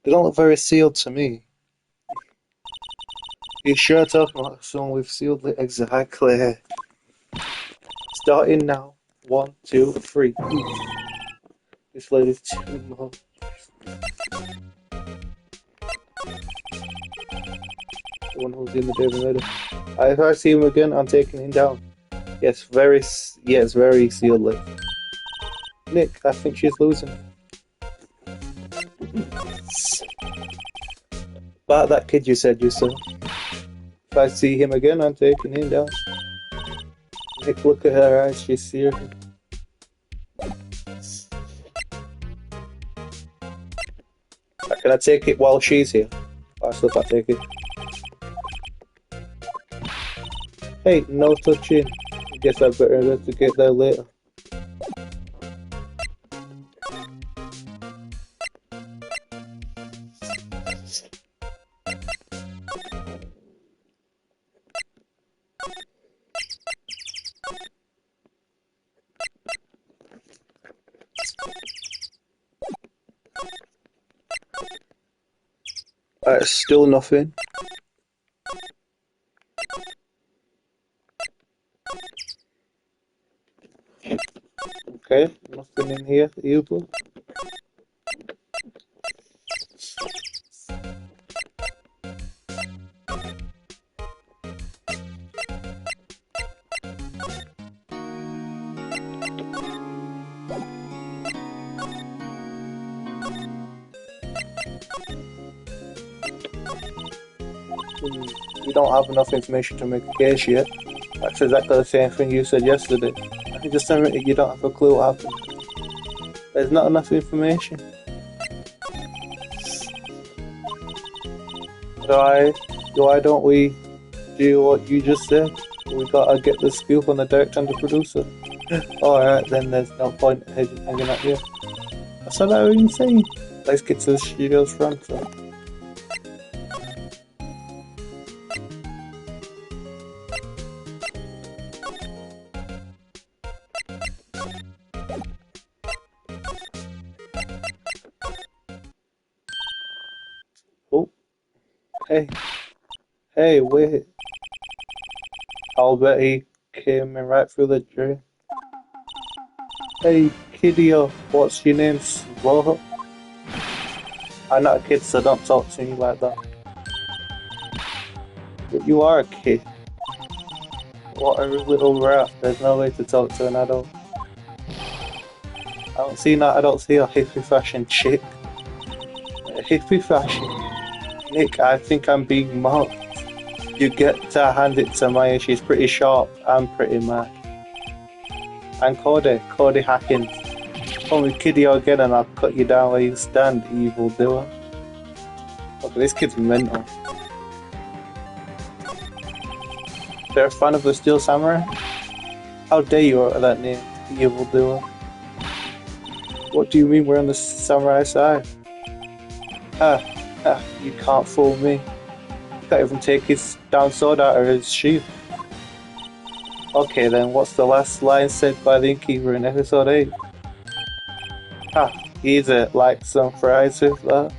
They don't look very sealed to me. You sure talking about someone with sealed lips? Exactly. Starting now. 1, 2, 3. This lady's too much. The one who's in the David Murder. If I see him again, I'm taking him down. Yes, very sealed. Nick, I think she's losing. About that kid you said you saw. If I see him again, I'm taking him down. Nick, look at her eyes, she's serious. Can I take it while she's here? I still can't take it. Hey, no touching. Guess I better investigate that later. Still nothing. Okay, nothing in here either. You don't have enough information to make a case yet. That's exactly the same thing you said yesterday. I can just admit you don't have a clue what happened. There's not enough information. Why don't we do what you just said? We gotta get the scoop on the director and the producer. Alright, then there's no point hanging out here. That's what I was even saying. Let's get to the studio's front. So. Oh, hey, wait. I'll bet he came in right through the drain. Hey, kiddio, what's your name? Slow? I'm not a kid, so don't talk to me like that. But you are a kid. What a little rat. There's no way to talk to an adult. I don't see a hippie fashion chick. A hippie fashion? Nick, I think I'm being mocked. You get to hand it to Maya, she's pretty sharp and pretty mad. And Cody Hackins. Call me Kiddio again and I'll cut you down where you stand, evil doer. Look, this kid's mental. They're a fan of the Steel Samurai? How dare you utter that name, evil doer? What do you mean we're on the samurai side? You can't fool me. You can't even take his down sword out of his sheath. Okay then, what's the last line said by the innkeeper in episode 8? He's it, like some fries with that.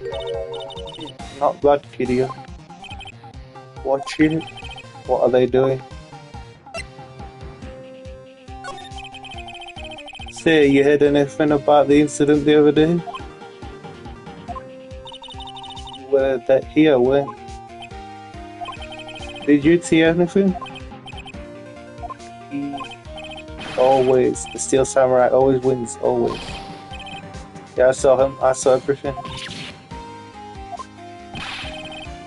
Not bad, kiddio. Watch it. What are they doing? Say, you heard anything about the incident the other day? Were they here, when? Did you see anything? Always. The Steel Samurai always wins, always. Yeah, I saw him. I saw everything.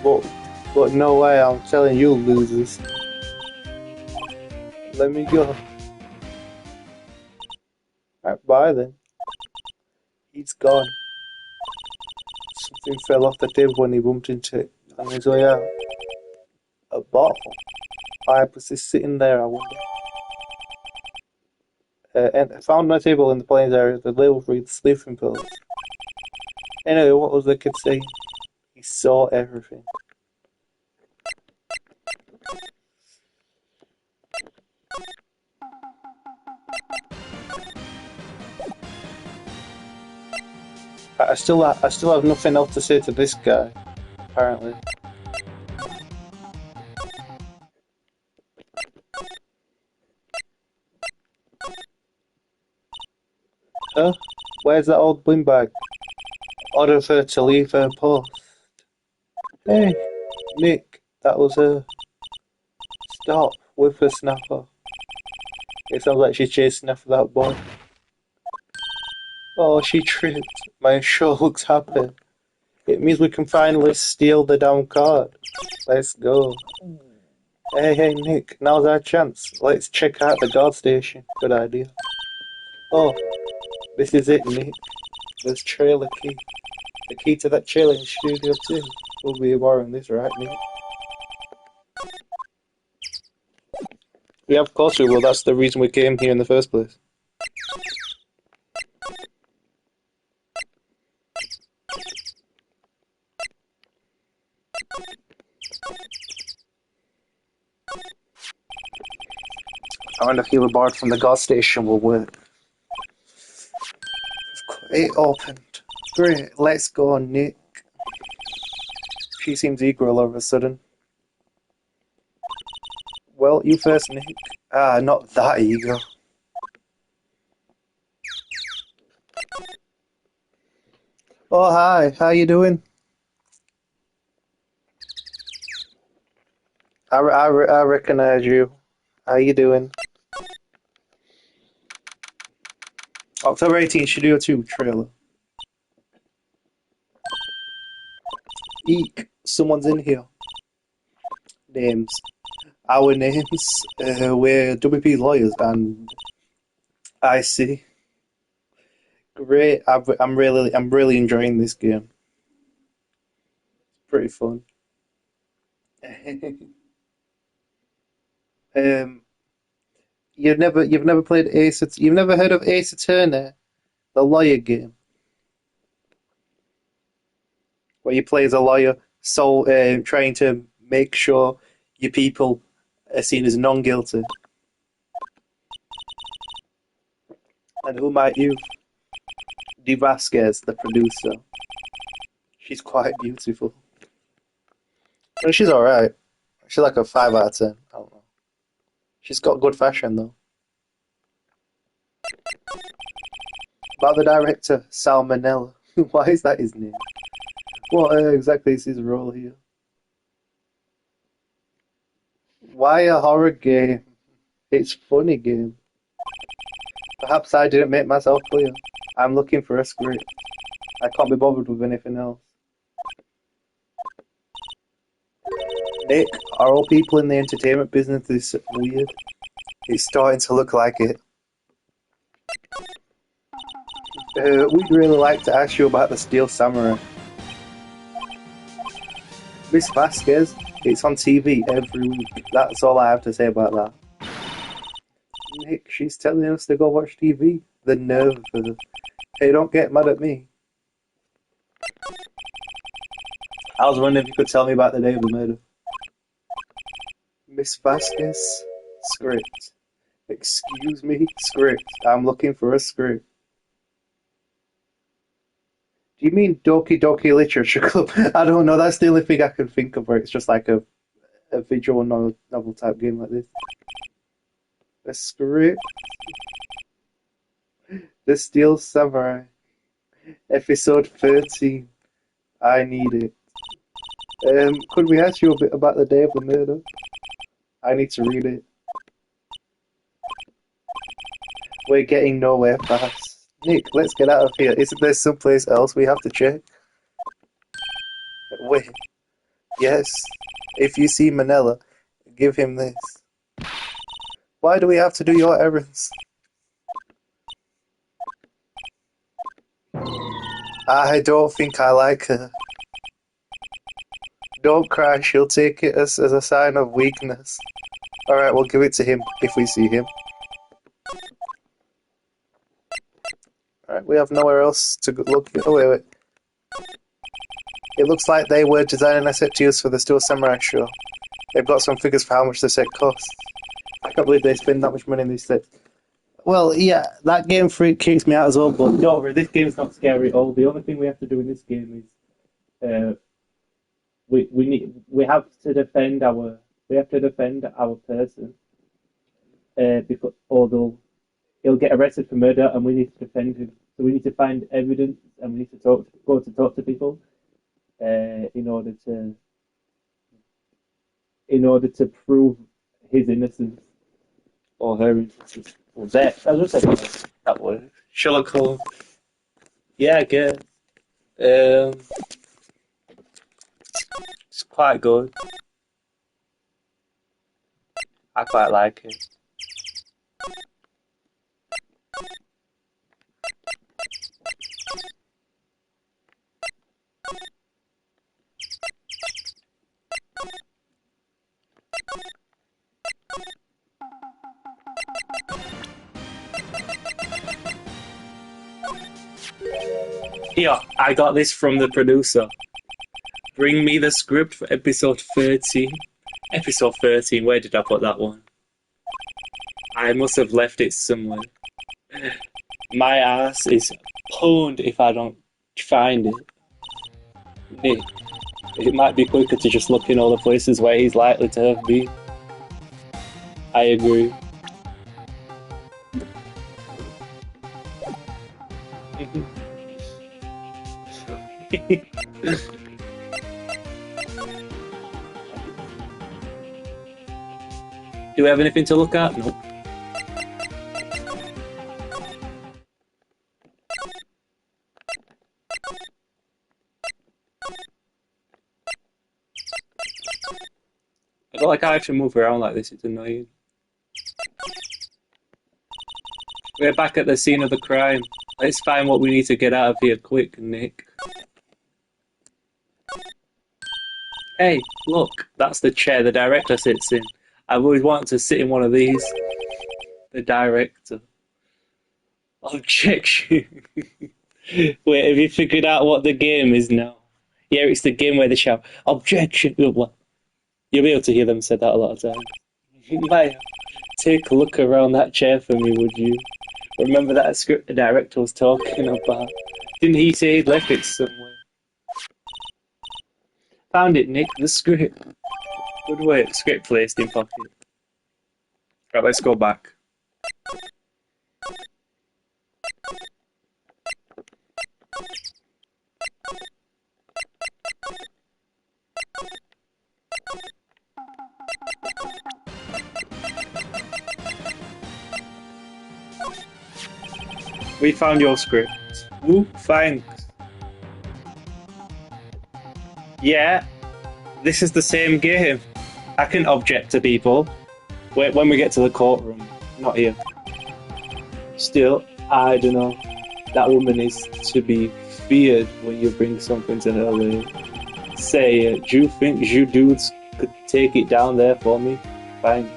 But no way, I'm telling you, losers. Let me go. Alright, bye then. He's gone. Something fell off the table when he bumped into it on his way out. A bottle? Why was he sitting there, I wonder? And I found my table in the plains area, the label reads sleeping pills. Anyway, what was the kid saying? He saw everything. I still have nothing else to say to this guy, apparently. Where's that old windbag? Order her to leave her post. Hey, Nick, That was a stop with the snapper. It sounds like she's chasing after that boy. Oh, she tripped. My show looks happy. It means we can finally steal the damn card. Let's go. Hey, Nick, now's our chance. Let's check out the guard station. Good idea. Oh, this is it, Nick. This trailer key. The key to that trailer in Studio 2. We'll be borrowing this, right, Nick? Yeah, of course we will. That's the reason we came here in the first place. I wonder if the board from the guard station will work. It opened. Great, let's go, Nick. She seems eager all of a sudden. Well, you first, Nick. Ah, not that eager. Oh, hi. How you doing? I recognize you. How you doing? October 18th, Studio 2 trailer. Eek, someone's in here. Names. Our names, we're WP lawyers, and I see. Great, I'm really enjoying this game. It's pretty fun. um, you've never played you've never heard of Ace Attorney, the lawyer game, where you play as a lawyer, trying to make sure your people are seen as non-guilty. And who might you? Dee Vasquez, the producer. She's quite beautiful. And she's alright. She's like a 5 out of 10. I don't know. She's got good fashion though. About the director, Sal Manella. Why is that his name? What exactly is his role here? Why a horror game? It's a funny game. Perhaps I didn't make myself clear. I'm looking for a script. I can't be bothered with anything else. Nick, are all people in the entertainment business this weird? It's starting to look like it. We'd really like to ask you about the Steel Samurai. Miss Vasquez, it's on TV every week. That's all I have to say about that. Nick, she's telling us to go watch TV. The nerve of her. Hey, don't get mad at me. I was wondering if you could tell me about the day of the murder. Miss Vasquez, script. Excuse me, script. I'm looking for a script. Do you mean Doki Doki Literature Club? I don't know, that's the only thing I can think of where it's just like a visual novel type game like this. A script? The Steel Samurai. Episode 13. I need it. Could we ask you a bit about the day of the murder? I need to read it. We're getting nowhere fast. Nick, let's get out of here. Isn't there someplace else we have to check? Wait. Yes. If you see Manila, give him this. Why do we have to do your errands? I don't think I like her. Don't cry, she'll take it as a sign of weakness. Alright, we'll give it to him if we see him. Alright, we have nowhere else to look. Oh, wait. It looks like they were designing a set to use for the Steel Samurai show. They've got some figures for how much the set costs. I can't believe they spend that much money on these sets. Well, yeah, that game freak kicks me out as well, but don't worry, this game's not scary at all. The only thing we have to do in this game is we have to defend our person because although he'll get arrested for murder and we need to defend him. So we need to find evidence and we need to go to talk to people in order to in order to prove his innocence or her innocence. Well, that, as I said, that word. Sherlock Holmes. Yeah, I guess. Um, it's quite good. I quite like it. Here, I got this from the producer. Bring me the script for episode 13. Episode 13, where did I put that one? I must have left it somewhere. My ass is pwned if I don't find it. Nick, it might be quicker to just look in all the places where he's likely to have been. I agree. Do we have anything to look at? No. I don't like how I have to move around like this, it's annoying. We're back at the scene of the crime. Let's find what we need to get out of here quick, Nick. Hey, look, that's the chair the director sits in. I've always wanted to sit in one of these. The director. Objection. Wait, have you figured out what the game is now? Yeah, it's the game where they shout, objection. You'll be able to hear them say that a lot of times. Maya, take a look around that chair for me, would you? Remember that script the director was talking about? Didn't he say he'd left it somewhere? Found it, Nick, the script. Good work, script placed in pocket. Right, let's go back. We found your script. Woo, thanks. Yeah, this is the same game. I can object to people when we get to the courtroom. Not here. Still, I don't know. That woman is to be feared when you bring something to her way. Say, do you think you dudes could take it down there for me? Fine.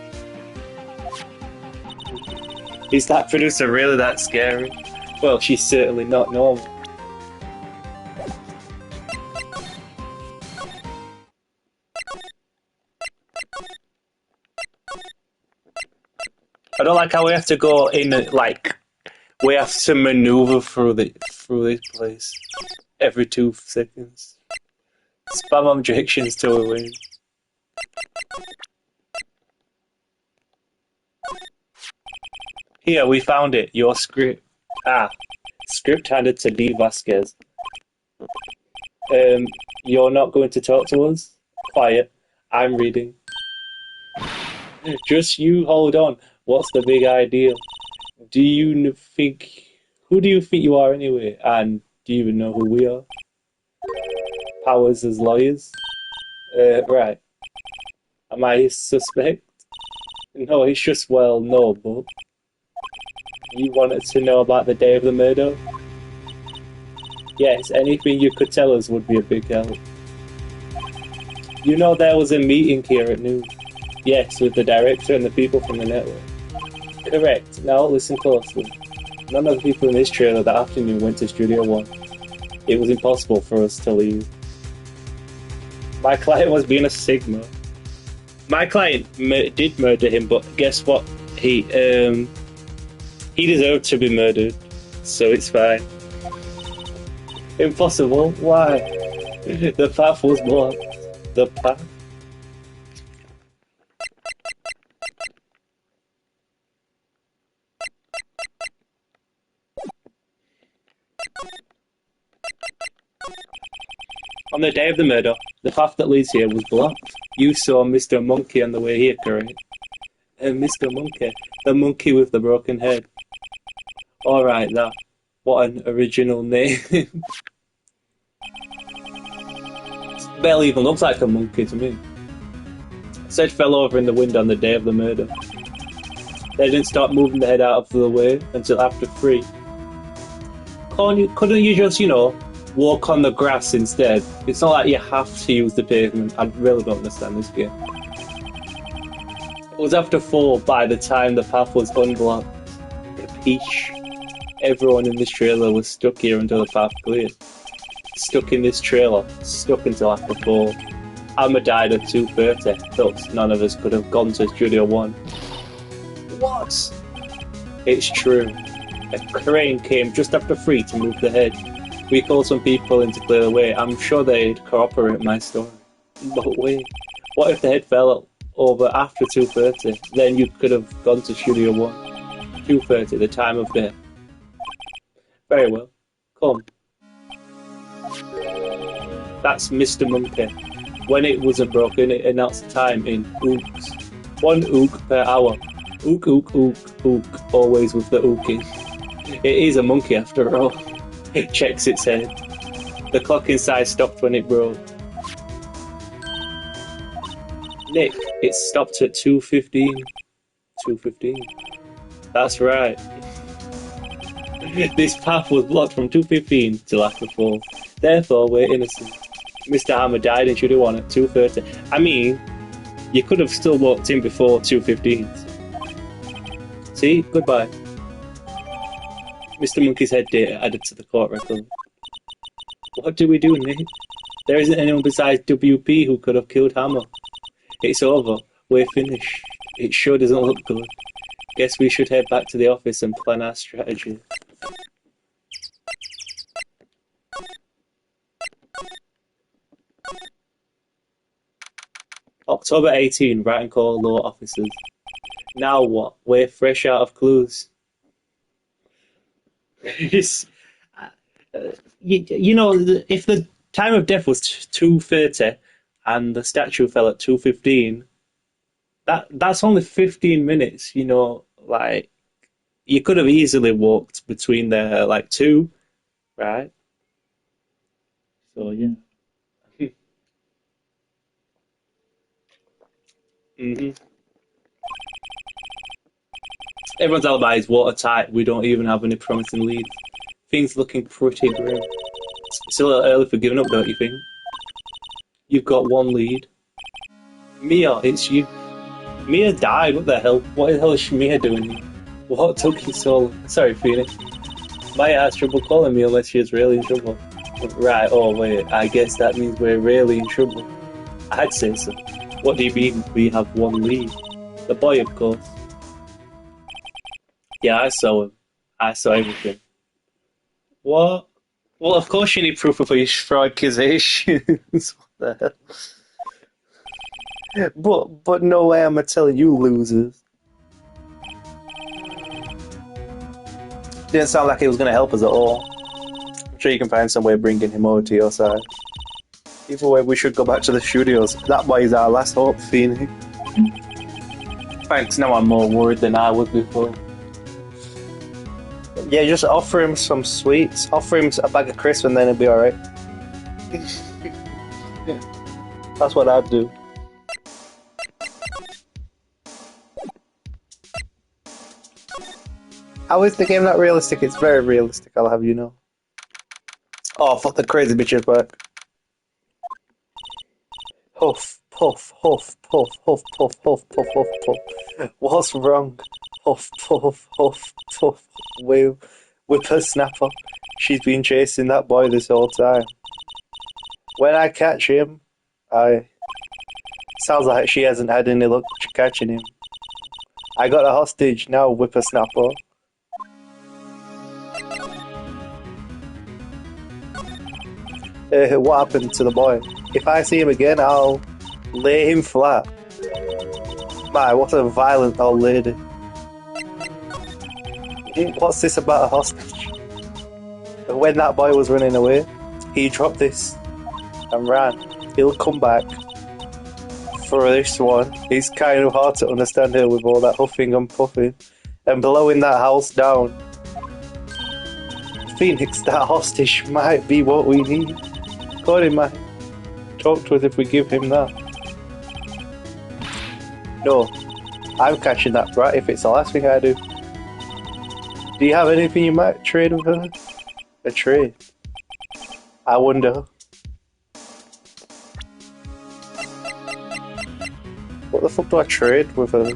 Is that producer really that scary? Well, she's certainly not normal. I don't like how we have to go in, like, we have to maneuver through this place every 2 seconds. Spam objections till we win. Here, we found it. Your script. Ah, script handed to Lee Vasquez. You're not going to talk to us? Quiet. I'm reading. Just you hold on. What's the big idea? Who do you think you are anyway? And do you even know who we are? Powers as lawyers? Right. Am I a suspect? No, it's just, well, no, but... You wanted to know about the day of the murder? Yes, anything you could tell us would be a big help. You know there was a meeting here at noon? Yes, with the director and the people from the network. Correct. Now listen closely. None of the people in this trailer that afternoon went to Studio One. It was impossible for us to leave. My client was being a Sigma. My client did murder him, but guess what? He deserved to be murdered, so it's fine. Impossible? Why? The path was blocked. The path? On the day of the murder, the path that leads here was blocked. You saw Mr. Monkey on the way here, correct? And Mr. Monkey, the monkey with the broken head. Alright, that. What an original name. Barely even looks like a monkey to me. Sedge fell over in the wind on the day of the murder. They didn't start moving the head out of the way until after 3. Couldn't you just, walk on the grass instead? It's not like you have to use the pavement. I really don't understand this game. It was after 4 by the time the path was unblocked. Peach. Everyone in this trailer was stuck here until the path cleared. Stuck in this trailer. Stuck until after 4. Amma died at 2:30. Thus, none of us could have gone to Studio 1. What? It's true. A crane came just after 3 to move the head. We called some people in to clear the way. I'm sure they'd corroborate my story. But wait, what if the head fell over after 2:30? Then you could have gone to Studio 1. 2:30, the time of day. Very well. Come. That's Mr. Monkey. When it wasn't broken, it announced the time in ooks. 1 ook per hour. Ook, ook, ook, ook. Always with the ooking. It is a monkey after all. It checks its head. The clock inside stopped when it broke. Nick, it stopped at 2:15. 2:15. That's right. This path was blocked from 2:15 till after 4. Therefore, we're innocent. Mr. Hammer died and should have won at 2:30. I mean, you could have still walked in before 2:15. See? Goodbye. Mr. Monkey's head data added to the court record. What do we do, Nick? There isn't anyone besides WP who could have killed Hammer. It's over. We're finished. It sure doesn't look good. Guess we should head back to the office and plan our strategy. October 18, Writing Call Law Officers. Now what? We're fresh out of clues. If the time of death was 2:30 and the statue fell at 2:15, that's only 15 minutes, like, you could have easily walked between there, like, 2, right? So, yeah. Everyone's alibi is watertight. We don't even have any promising leads. Things looking pretty grim. It's a little early for giving up, don't you think? You've got 1 lead. Mia, it's you. Mia died, what the hell? What the hell is Mia doing here? What took you so long? Sorry, Phoenix. Maya has trouble calling me unless she is really in trouble. Right, oh wait, I guess that means we're really in trouble. I'd say so. What do you mean we have 1 lead? The boy, of course. Yeah, I saw him. I saw everything. What? Well, of course you need proof of your accusations. What the hell? But no way I'm telling you losers. Didn't sound like he was going to help us at all. I'm sure you can find some way of bringing him over to your side. Either way, we should go back to the studios. That boy is our last hope, Phoenix. Thanks, now I'm more worried than I was before. Yeah, just offer him some sweets. Offer him a bag of crisps and then he'll be alright. That's what I'd do. How is the game not realistic? It's very realistic, I'll have you know. Oh, fuck, the crazy bitch is back. Huff, puff, huff, puff, huff, puff, huff, puff, huff, puff. What's wrong? Huff, puff, huff, puff. Whippersnapper. She's been chasing that boy this whole time. When I catch him, sounds like she hasn't had any luck catching him. I got a hostage now, whippersnapper. What happened to the boy? If I see him again, I'll lay him flat. My, what a violent old lady. What's this about a hostage? When that boy was running away, he dropped this and ran. He'll come back for this one. It's kind of hard to understand her with all that huffing and puffing and blowing that house down. Phoenix, that hostage might be what we need. Cody might talk to us if we give him that. No, I'm catching that brat if it's the last thing I do. Do you have anything you might trade with her? A trade? I wonder. What the fuck do I trade with her?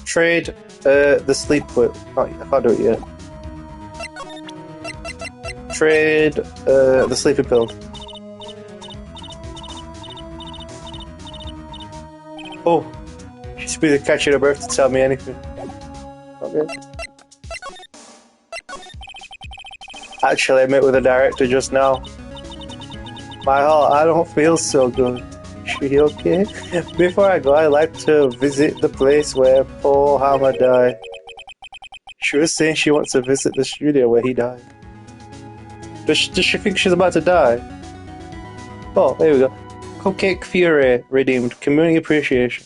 Trade the sleep whip. Oh, I can't do it yet. Trade the sleeping pill. Oh, she's been catching her breath to tell me anything. Okay. Actually, I met with the director just now. My heart, I don't feel so good. She okay? Before I go, I'd like to visit the place where Paul Hammer died. She was saying she wants to visit the studio where he died. Does she think she's about to die? Oh, there we go. Cupcake Fury redeemed. Community appreciation.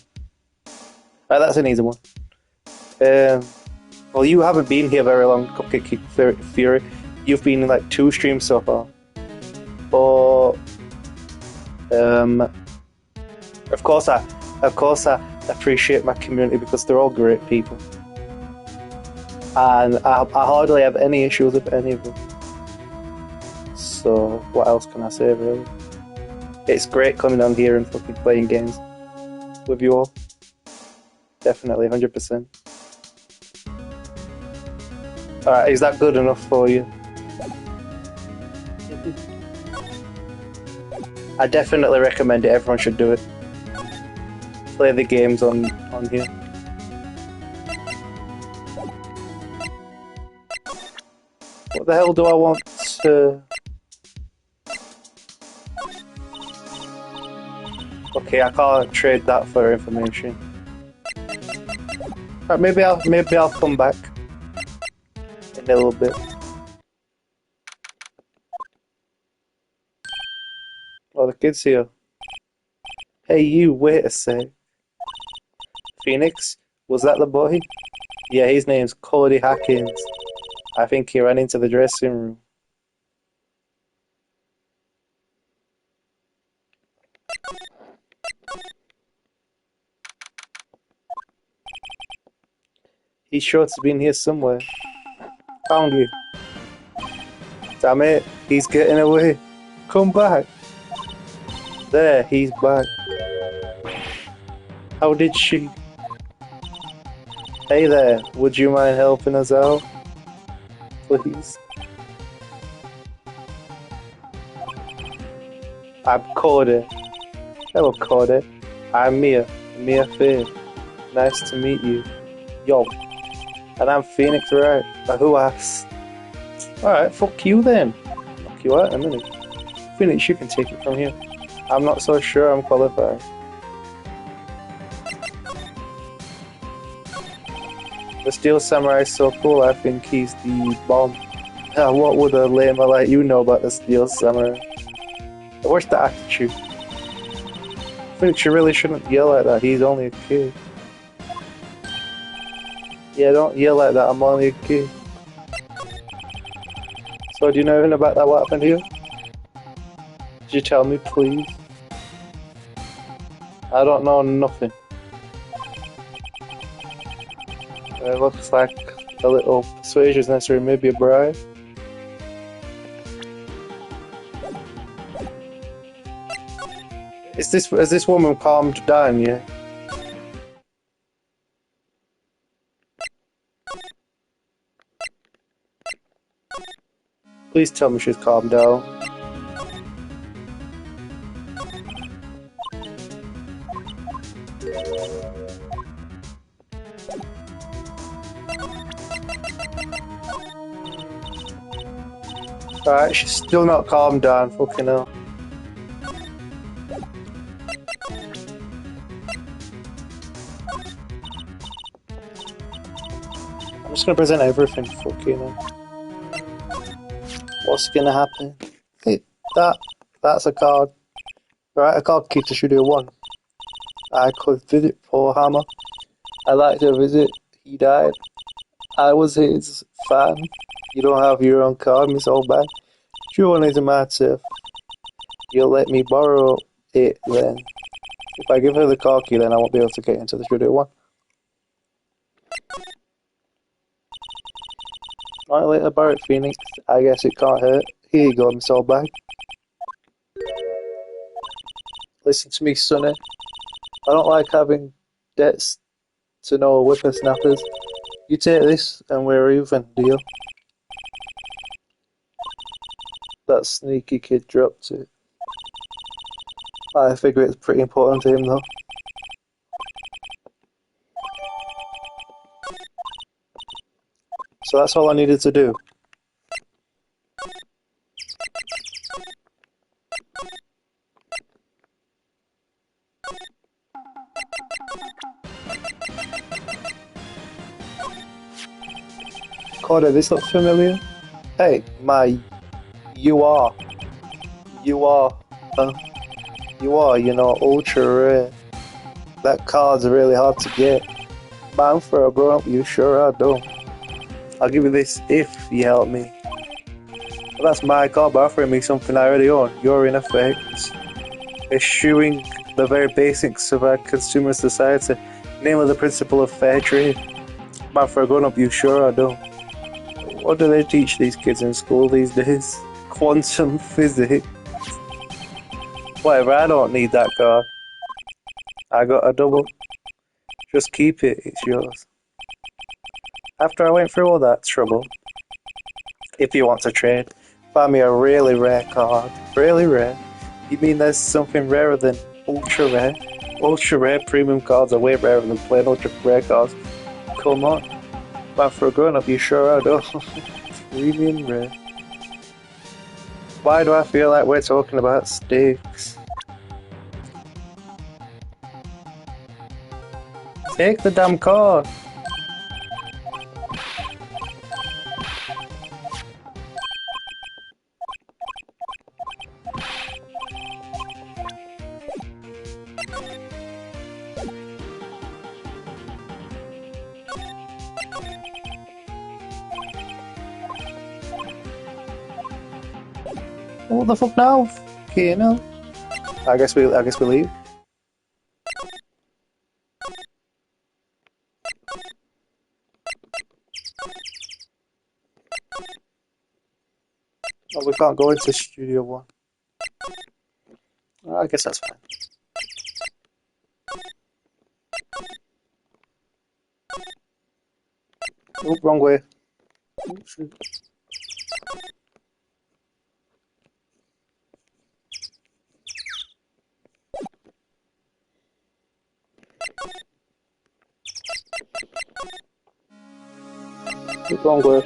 Right, that's an easy one. Well, you haven't been here very long, Cupcake Fury. You've been in like 2 streams so far. But of course I appreciate my community because they're all great people, and I hardly have any issues with any of them. So what else can I say, really? It's great coming on here and fucking playing games with you all. Definitely, 100%. Alright, is that good enough for you? I definitely recommend it. Everyone should do it. Play the games on here. What the hell do I want to... Okay, I can't trade that for information. Right, maybe I'll come back in a little bit. Oh, the kid's here. Hey, you, wait a sec. Phoenix? Was that the boy? Yeah, his name's Cody Hackins. I think he ran into the dressing room. He's sure to be in here somewhere. Found you. Damn it, he's getting away. Come back. There, he's back. How did she... Hey there, would you mind helping us out? Please. I'm Cody. Hello, Cody. I'm Mia Faye. Nice to meet you. Yo. And I'm Phoenix, right? But who asked? Alright, fuck you then. Fuck you out in a minute. Phoenix, you can take it from here. I'm not so sure I'm qualified. The Steel Samurai is so cool, I think he's the bomb. What would a lamer like you know about the Steel Samurai? Where's the attitude? Phoenix, you really shouldn't yell like that, he's only a kid. Yeah, don't yell like that, I'm only a kid. So do you know anything about that, what happened here? Could you tell me, please? I don't know nothing. It looks like a little persuasion is necessary, maybe a bribe. Has this woman calmed down yet? Please tell me she's calmed down. Alright, she's still not calmed down, fucking hell. I'm just gonna present everything, fucking hell. What's gonna happen? Hey, that That's a card. Right, a card key to Studio 1. I could visit Paul Hammer. I'd like to visit. He died. I was his fan. You don't have your own card, Miss Oldbag. Studio 1 is a matter. You'll let me borrow it then. If I give her the card key, then I won't be able to get into the Studio 1. Might later borrow it, Phoenix. I guess it can't hurt. Here you go, Miss Oldbag. Listen to me, Sonny. I don't like having debts to no whippersnappers. You take this and we're even, deal. That sneaky kid dropped it. I figure it's pretty important to him though. So that's all I needed to do. Corda, this looks familiar. Hey, you are, ultra rare. That card's really hard to get. Man, for a grown up, you sure are do. I'll give you this if you help me. Well, that's my card by offering me something I already own. You're in effect eschewing the very basics of our consumer society, namely the principle of fair trade. Man, for a grown up, you sure are do. What do they teach these kids in school these days? Quantum physics. Whatever, I don't need that card. I got a double. Just keep it, it's yours. After I went through all that trouble, if you want to trade, find me a really rare card. Really rare? You mean there's something rarer than ultra rare? Ultra rare premium cards are way rarer than plain ultra rare cards. Come on. Man, for a grown up, you sure are, though. Premium rare. Why do I feel like we're talking about stakes? Take the damn card. What the fuck now? Okay, no. I guess we leave. Oh, we can't go into Studio 1. Oh, I guess that's fine. Oh, wrong way. Oh, shoot. Oh, wrong way.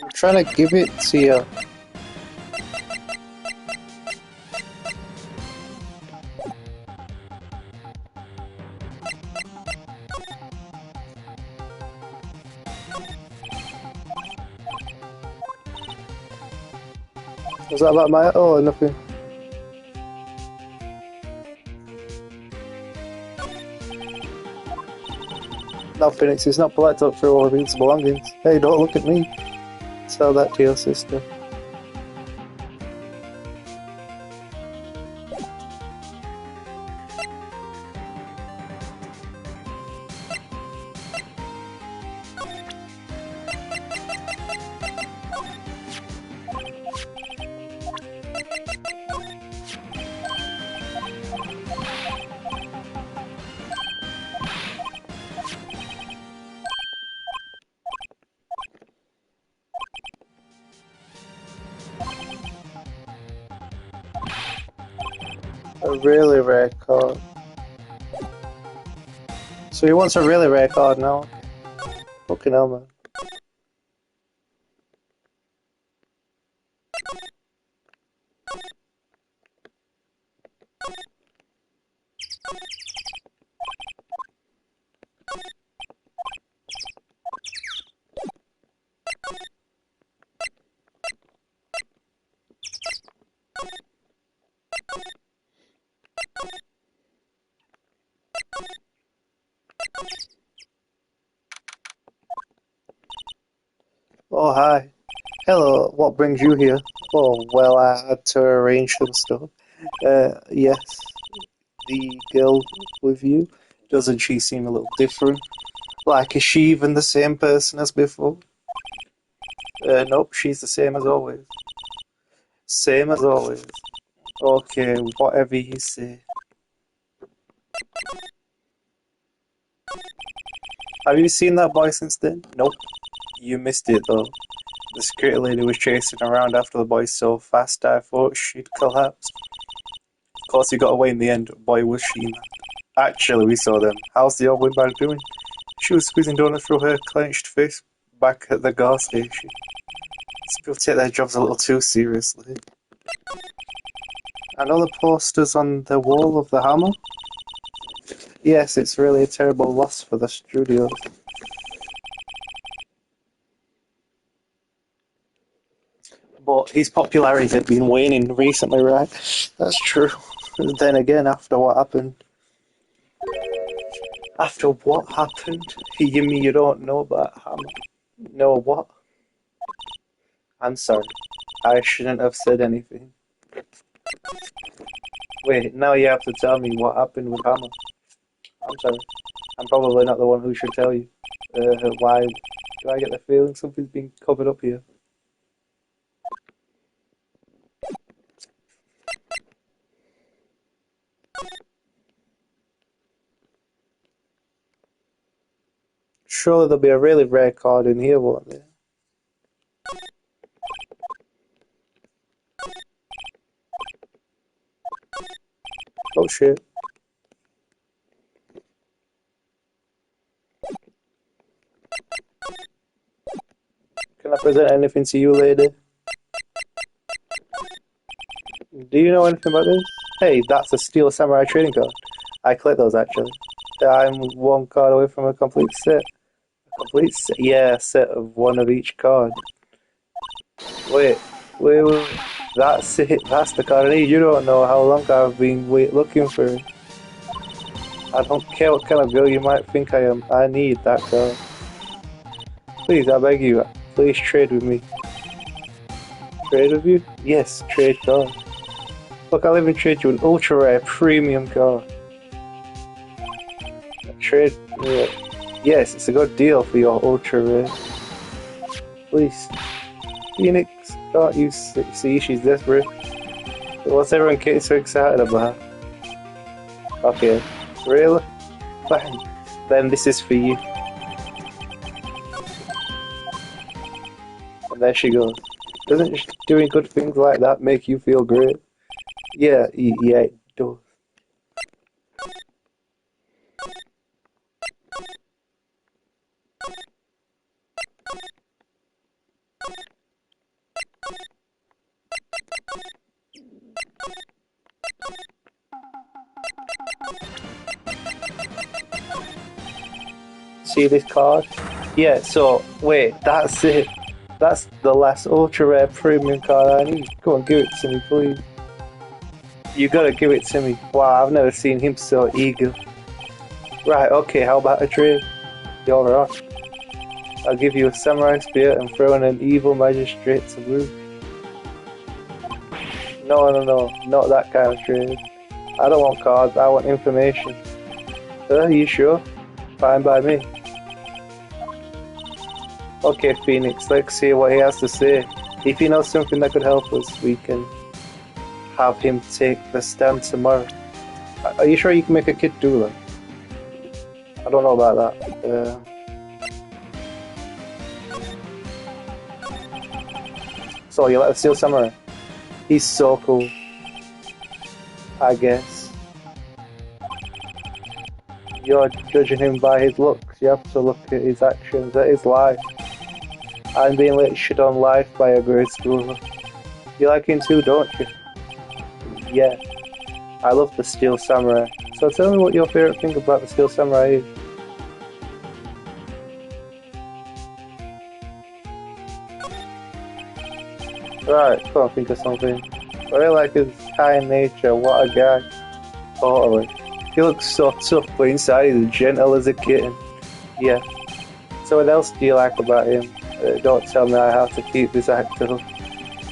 I'm trying to give it to you. Was that about my... Oh, nothing. No, Phoenix, it's not polite to look through all of his belongings. Hey, don't look at me. Tell that to your sister. A really rare card. So he wants a really rare card now. Fucking hell, man. Oh, hi. Hello, what brings you here? Oh, well, I had to arrange some stuff. Yes, the girl with you, doesn't she seem a little different? Like, is she even the same person as before? Nope, she's the same as always. Same as always. Okay, whatever you say. Have you seen that boy since then? Nope. You missed it, though. The security lady was chasing around after the boy so fast I thought she'd collapsed. Of course, he got away in the end. Boy, was she mad. Actually, we saw them. How's the old windbag doing? She was squeezing donuts through her clenched fist back at the gas station. These people take their jobs a little too seriously. And all the posters on the wall of the Hammer? Yes, it's really a terrible loss for the studios. But his popularity had been waning recently, right? That's true. Then again, after what happened... After what happened? You mean you don't know about Hammer? No, what? I'm sorry. I shouldn't have said anything. Wait, now you have to tell me what happened with Hammer. I'm sorry. I'm probably not the one who should tell you. Why do I get the feeling something's being covered up here? Surely there'll be a really rare card in here, won't there? Oh shit. Can I present anything to you, lady? Do you know anything about this? Hey, that's a Steel Samurai trading card. I collect those actually. I'm one card away from a complete set. A complete set? Yeah, a set of one of each card. Wait. That's it. That's the card I need. You don't know how long I've been looking for it. I don't care what kind of girl you might think I am. I need that card. Please, I beg you. Please trade with me. Trade with you? Yes, trade card. Look, I'll even trade you an ultra rare premium card. Trade. Yes, it's a good deal for your ultra rare. Please. Phoenix, can't you see she's desperate? What's everyone getting so excited about? Okay, really? Fine. Then this is for you. And there she goes. Doesn't doing good things like that make you feel great? Yeah, it does. See this card? Yeah, so, wait, that's it. That's the last ultra rare premium card I need. Go on, give it to me, please. You gotta give it to me. Wow, I've never seen him so eager. Right, okay, how about a trade? You're right. I'll give you a samurai spear and throw in an evil magistrate to lose. No, not that kind of trade. I don't want cards, I want information. You sure? Fine by me. Okay, Phoenix, let's see what he has to say. If he knows something that could help us, we can have him take the stand tomorrow. Are you sure you can make a kid do that? I don't know about that. So you like the Steel Samurai? He's so cool. I guess. You're judging him by his looks. You have to look at his actions, at his life. I'm being lectured on life by a grade schooler. You like him too, don't you? Yeah. I love the Steel Samurai. So tell me what your favorite thing about the Steel Samurai is. Right, can't think of something. What I like his kind nature, what a guy. Totally. He looks so tough, but inside he's gentle as a kitten. Yeah. So what else do you like about him? Don't tell me I have to keep this actor.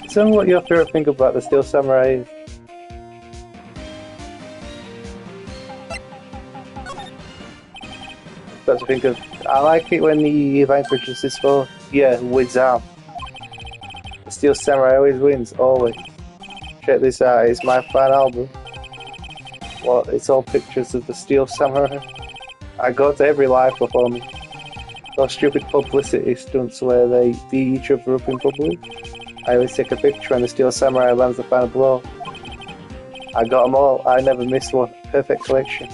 Tell me what your favorite thing about the Steel Samurai is. Got to think of. I like it when he vanquishes his foe. Yeah, with Zam. The Steel Samurai always wins, always. Check this out, it's my fan album. Well, it's all pictures of the Steel Samurai. I go to every live performance. Those stupid publicity stunts where they beat each other up in public. I always take a picture and the Steel Samurai lands the final blow. I got them all, I never missed one. Perfect collection.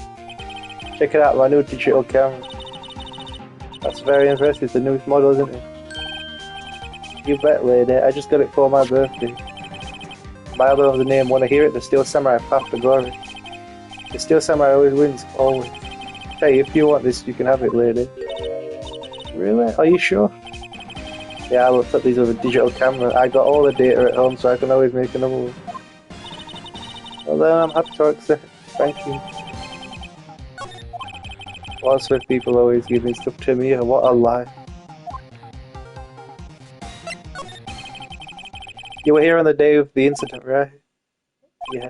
Check it out, my new digital camera. That's very impressive, the newest model, isn't it? You bet, lady, I just got it for my birthday. My album has a name, wanna hear it? The Steel Samurai Path to Glory. The Steel Samurai always wins, always. Hey, if you want this, you can have it, lady. Really? Are you sure? Yeah, I looked at these with a digital camera. I got all the data at home, so I can always make another one. Well then, I'm happy to accept. Thank you. Lots of people always giving stuff to me. What a lie. You were here on the day of the incident, right? Yeah.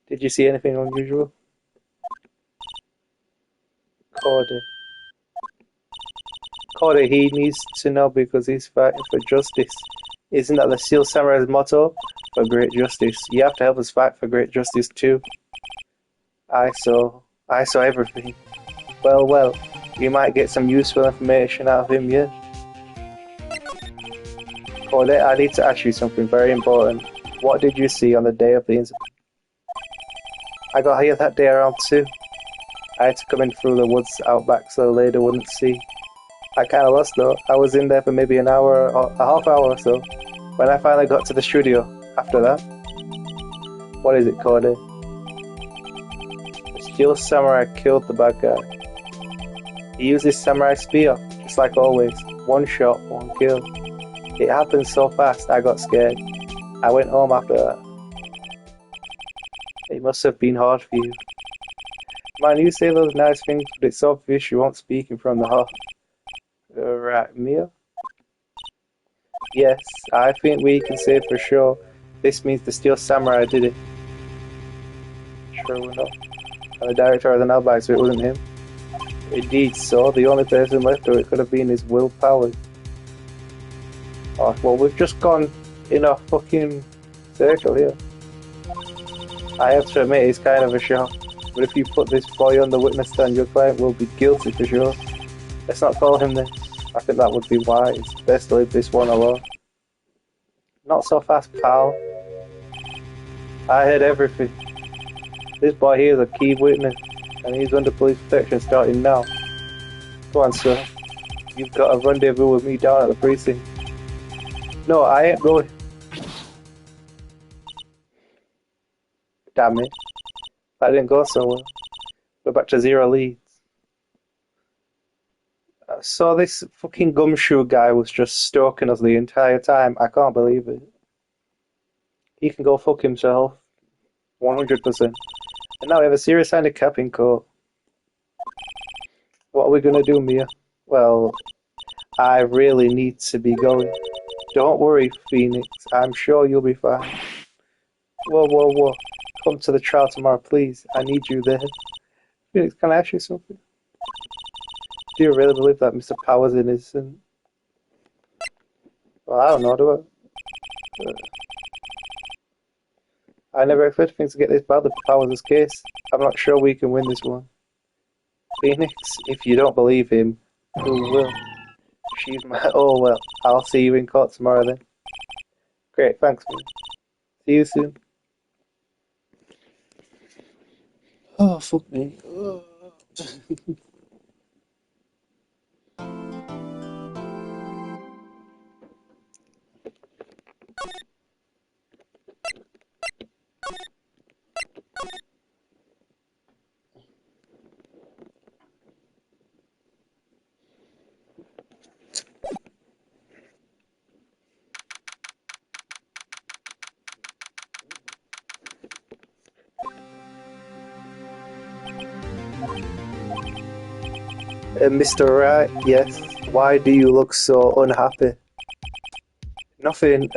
Did you see anything unusual? Cody, he needs to know because he's fighting for justice. Isn't that the Steel Samurai's motto? For great justice. You have to help us fight for great justice too. I saw everything. Well, you might get some useful information out of him, yeah? Cody, I need to ask you something very important. What did you see on the day of the incident? I got here that day around 2. I had to come in through the woods out back so the lady wouldn't see. I kinda lost though. I was in there for maybe an hour or a half hour or so. When I finally got to the studio, after that. What is it, Cody? The Steel Samurai killed the bad guy. He used his samurai spear, just like always. One shot, one kill. It happened so fast, I got scared. I went home after that. It must have been hard for you. Man, you say those nice things, but it's obvious you aren't speaking from the heart. Right, Mia? Yes, I think we can say for sure this means the Steel Samurai did it. Sure enough. And the director of the Nalbai, so it wasn't him. Indeed so, the only person left or it could have been his willpower. Oh, well, we've just gone in a fucking circle here. I have to admit, it's kind of a shock. But if you put this boy on the witness stand, your client will be guilty for sure. Let's not call him this. I think that would be wise. Best to leave this one alone. Not so fast, pal. I heard everything. This boy here is a key witness, and he's under police protection starting now. Go on, sir. You've got a rendezvous with me down at the precinct. No, I ain't going. Damn it. That didn't go so well. We're back to 0 leads. So this fucking gumshoe guy was just stalking us the entire time. I can't believe it. He can go fuck himself. 100%. And now we have a serious handicap in court. What are we gonna do, Mia? Well, I really need to be going. Don't worry, Phoenix. I'm sure you'll be fine. Whoa. Come to the trial tomorrow, please. I need you there. Phoenix, can I ask you something? Do you really believe that Mr. Powers is innocent? Well, I don't know, do I? I never expected things to get this bad with Powers' case. I'm not sure we can win this one. Phoenix, if you don't believe him, who will? She's my... Oh, well, I'll see you in court tomorrow then. Great, thanks, man. See you soon. Oh, fuck me. Mr. Wright, yes. Why do you look so unhappy? Nothing,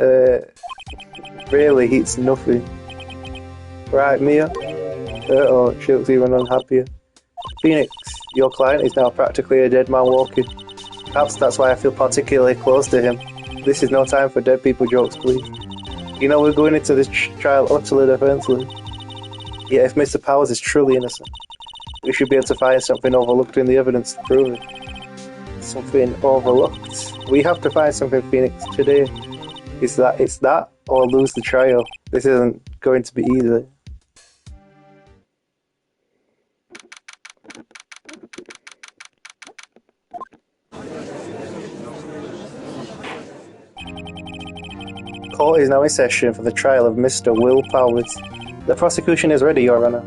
really, it's nothing. Right, Mia? Oh, she looks even unhappier. Phoenix, your client is now practically a dead man walking. Perhaps that's why I feel particularly close to him. This is no time for dead people jokes, please. You know, we're going into this trial utterly defenseless. Yet if Mr. Powers is truly innocent, we should be able to find something overlooked in the evidence to prove it. Something overlooked? We have to find something, Phoenix, today. It's that, or lose the trial. This isn't going to be easy. Court is now in session for the trial of Mr. Will Powers. The prosecution is ready, Your Honour.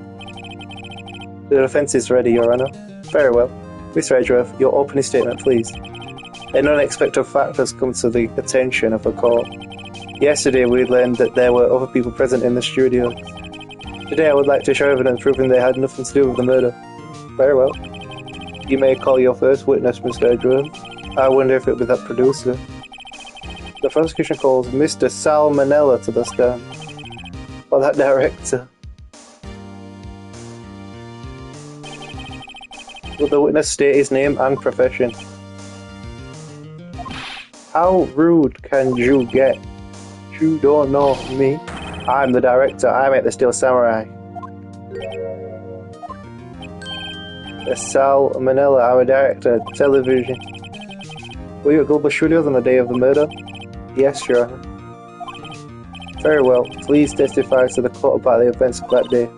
The defence is ready, Your Honour. Very well. Mr. Edgeworth, your opening statement, please. An unexpected fact has come to the attention of the court. Yesterday we learned that there were other people present in the studio. Today I would like to show evidence proving they had nothing to do with the murder. Very well. You may call your first witness, Mr. Edgeworth. I wonder if it will be that producer. The prosecution calls Mr. Sal Manella to the stand. Or that director. Will the witness state his name and profession? How rude can you get? You don't know me. I'm the director. I make the Steel Samurai. Sal Manella, I'm a director, television. Were you at Global Studios on the day of the murder? Yes, Your Honor. Very well. Please testify to the court about the events of that day.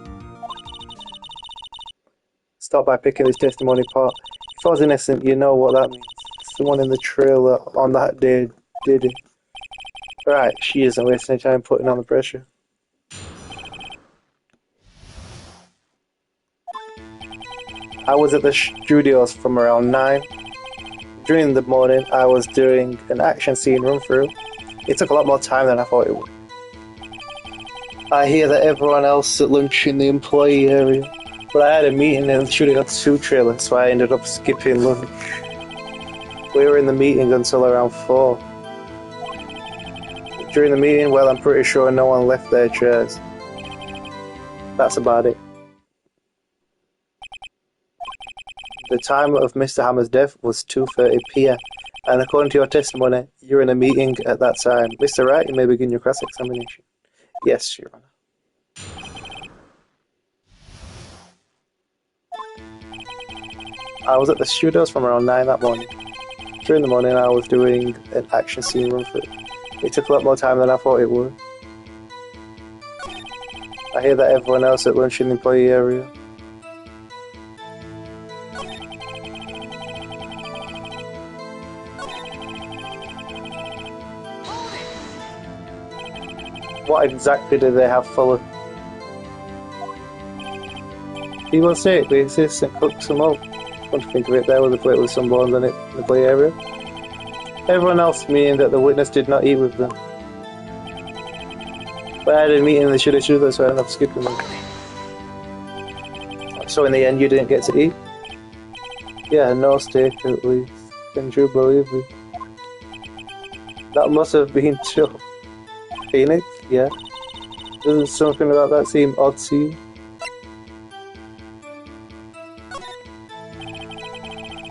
Start by picking this testimony apart. If I was innocent, you know what that means. Someone in the trailer on that day did it. Right, she isn't wasting any time putting on the pressure. I was at the studios from around 9. During the morning, I was doing an action scene run-through. It took a lot more time than I thought it would. I hear that everyone else at lunch in the employee area, but I had a meeting in the Studio 2 trailer, so I ended up skipping lunch. We were in the meeting until around 4. During the meeting, well, I'm pretty sure no one left their chairs. That's about it. The time of Mr. Hammer's death was 2:30 p.m. And according to your testimony, you're in a meeting at that time. Mr. Wright, you may begin your cross-examination. Yes, Your Honor. I was at the studios from around 9 that morning. During the morning, I was doing an action scene run-through. It took a lot more time than I thought it would. I hear that everyone else at lunch in the employee area. What exactly do they have followed? People say the assistant cooks them up. Come to think of it, there was a plate with some bones on it in the play area. Everyone else meaning that the witness did not eat with them. But I had a meeting in the Studio 2, so I ended up skipping them. So in the end, you didn't get to eat? Yeah, no steak at least. Can you believe me? That must have been tough. Phoenix? Yeah. Doesn't something about that seem odd to you?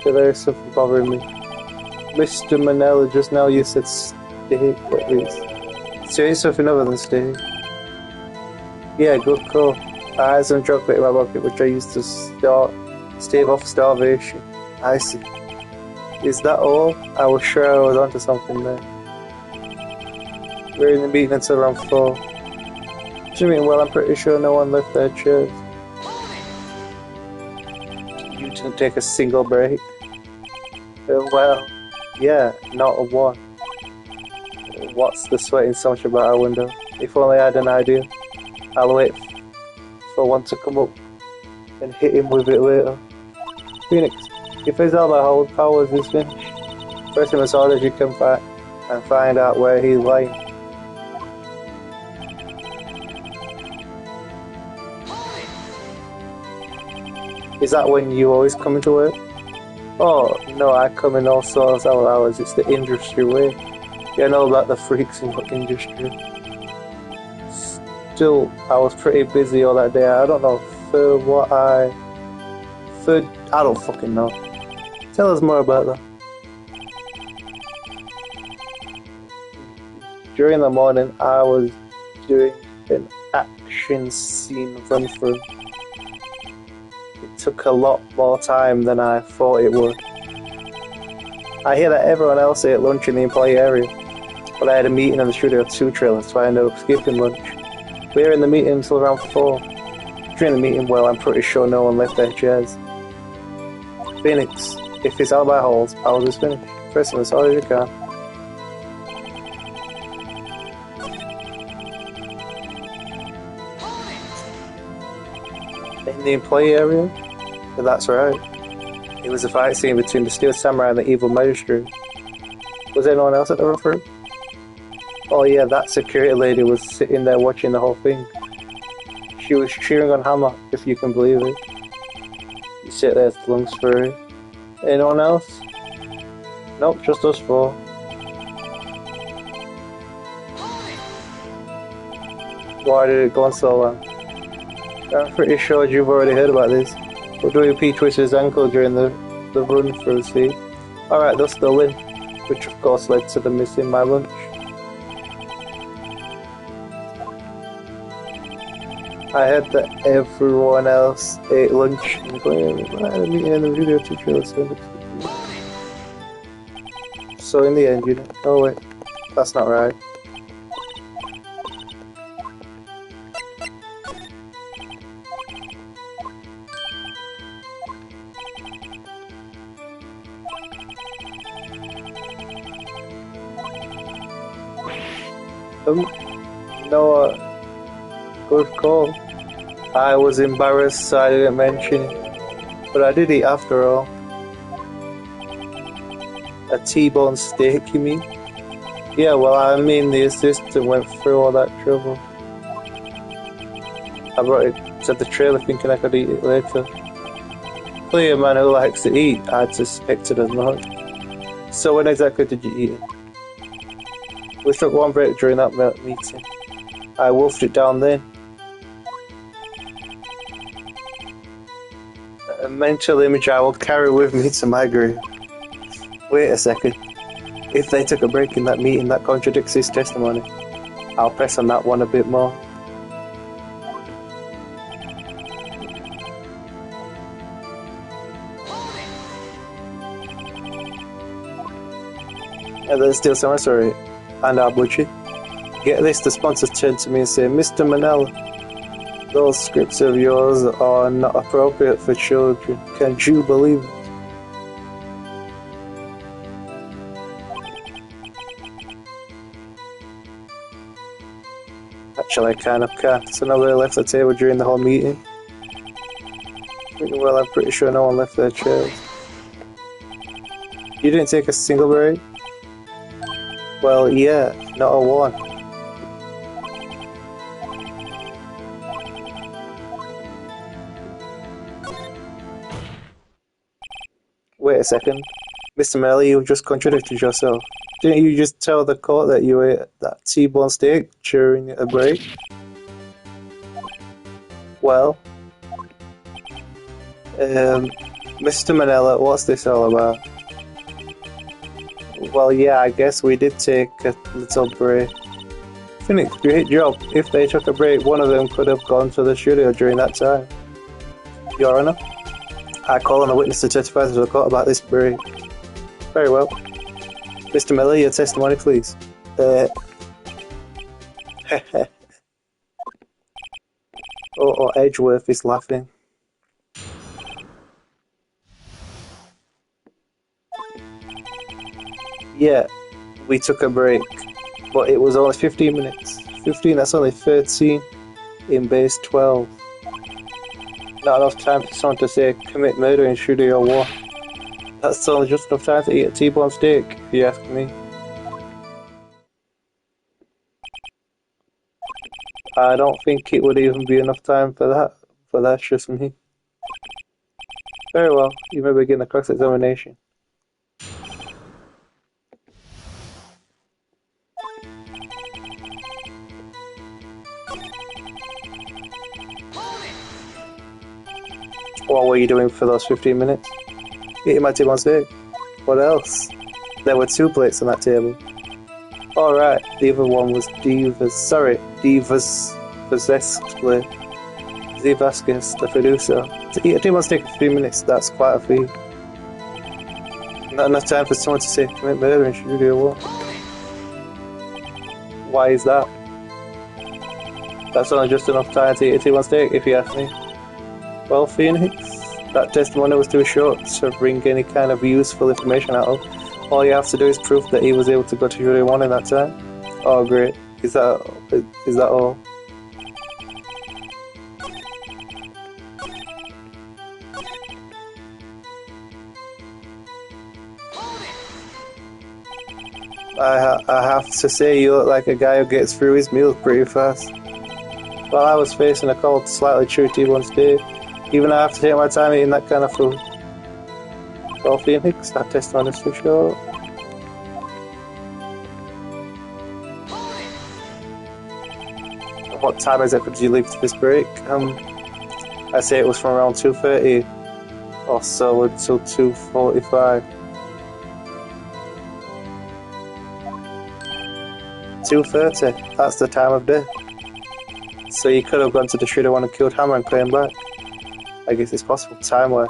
Yeah, there is something bothering me. Mr. Manella, just now you said steak at least. Say something other than steak. Yeah, good call. I had some chocolate in my pocket which I used to stave off starvation. I see. Is that all? I was sure I was onto something there. We're in the meeting until around 4. What do you mean? Well, I'm pretty sure no one left their chairs. You didn't take a single break? Well, yeah, not a one. What's the sweating so much about our window? If only I had an idea. I'll wait for one to come up and hit him with it later. Phoenix, if his Alba Powers is finished, press him as hard as you can back and find out where he's lying. Is that when you always come into work? Oh, no, I come in all sorts of hours. It's the industry way. You know about the freaks in the industry. Still, I was pretty busy all that day. I don't know I don't fucking know. Tell us more about that. During the morning, I was doing an action scene run through. It took a lot more time than I thought it would. I hear that everyone else ate lunch in the employee area, but I had a meeting in the Studio 2 trailer, so I ended up skipping lunch. We were in the meeting until around 4. During the meeting, well, I'm pretty sure no one left their chairs. Phoenix, if his alibi holds, I'll just finish. Press him as hard as you can. In the employee area? Yeah, that's right. It was a fight scene between the Steel Samurai and the evil magistrate. Was anyone else at the run-through? Oh yeah, that security lady was sitting there watching the whole thing. She was cheering on Hammer, if you can believe it. You sit there, lungs furry. Anyone else? Nope, just us 4. Why did it go on so long? I'm pretty sure you've already heard about this. But WP twisted his ankle during the run-through, see? Alright, they'll still win. Which of course led to them missing my lunch. I heard that everyone else ate lunch, including I had a meeting in the Studio 2 trailer. So in the end, you know. Oh wait, that's not right. No, good call. I was embarrassed, so I didn't mention it. But I did eat after all. A T-bone steak, you mean? Yeah, well, I mean the assistant went through all that trouble. I brought it to the trailer thinking I could eat it later. Clearly a man who likes to eat, I'd suspected as much. So when exactly did you eat it? We took one break during that meeting. I wolfed it down then. A mental image I will carry with me to my grave. Wait a second. If they took a break in that meeting, that contradicts his testimony. I'll press on that one a bit more. And then still some sorry. And our budget. Get this, the sponsors turn to me and say, Mr. Manella, those scripts of yours are not appropriate for children. Can you believe it? Actually, I kind of can't, so nobody left the table during the whole meeting. Well, I'm pretty sure no one left their chairs. You didn't take a single break? Well, yeah, not a one. Wait a second. Mr. Melly, you just contradicted yourself. Didn't you just tell the court that you ate that T-bone steak during a break? Well, Mr. Manella, what's this all about? Well, yeah, I guess we did take a little break. Phoenix, great job. If they took a break, one of them could have gone to the studio during that time. Your Honor, I call on the witness to testify to the court about this break. Very well. Mr. Miller, your testimony, please. Edgeworth is laughing. Yeah, we took a break, but it was only 15 minutes. 15, that's only 13 in base 12. Not enough time for someone to say commit murder in Studio 1. That's only just enough time to eat a T-bone steak, if you ask me. I don't think it would even be enough time for that, but that's just me. Very well. You may begin the cross-examination. What were you doing for those 15 minutes? Eating my tip on steak. What else? There were 2 plates on that table. Alright, the other one was Divas Possessively. Z Vasquez, the producer. To eat a tip on steak for 15 minutes, that's quite a feat. Not enough time for someone to say commit murder in Studio 1. Why is that? That's only just enough time to eat a tip on steak, if you ask me. Well, Phoenix, that testimony was too short to bring any kind of useful information out of. All you have to do is prove that he was able to go to Studio 1 in that time. Oh, great. Is that all? I have to say, you look like a guy who gets through his meals pretty fast. While I was facing a cold, slightly chewy T1 steak, even I have to take my time eating that kind of food. Well, Phoenix, that testimony is for sure. What time exactly did you leave to this break? I say it was from around 2:30 or so until 2:45. 2:30, that's the time of day. So you could have gone to the Studio 1 and killed Hammer and came back. I guess it's possible, time-wise.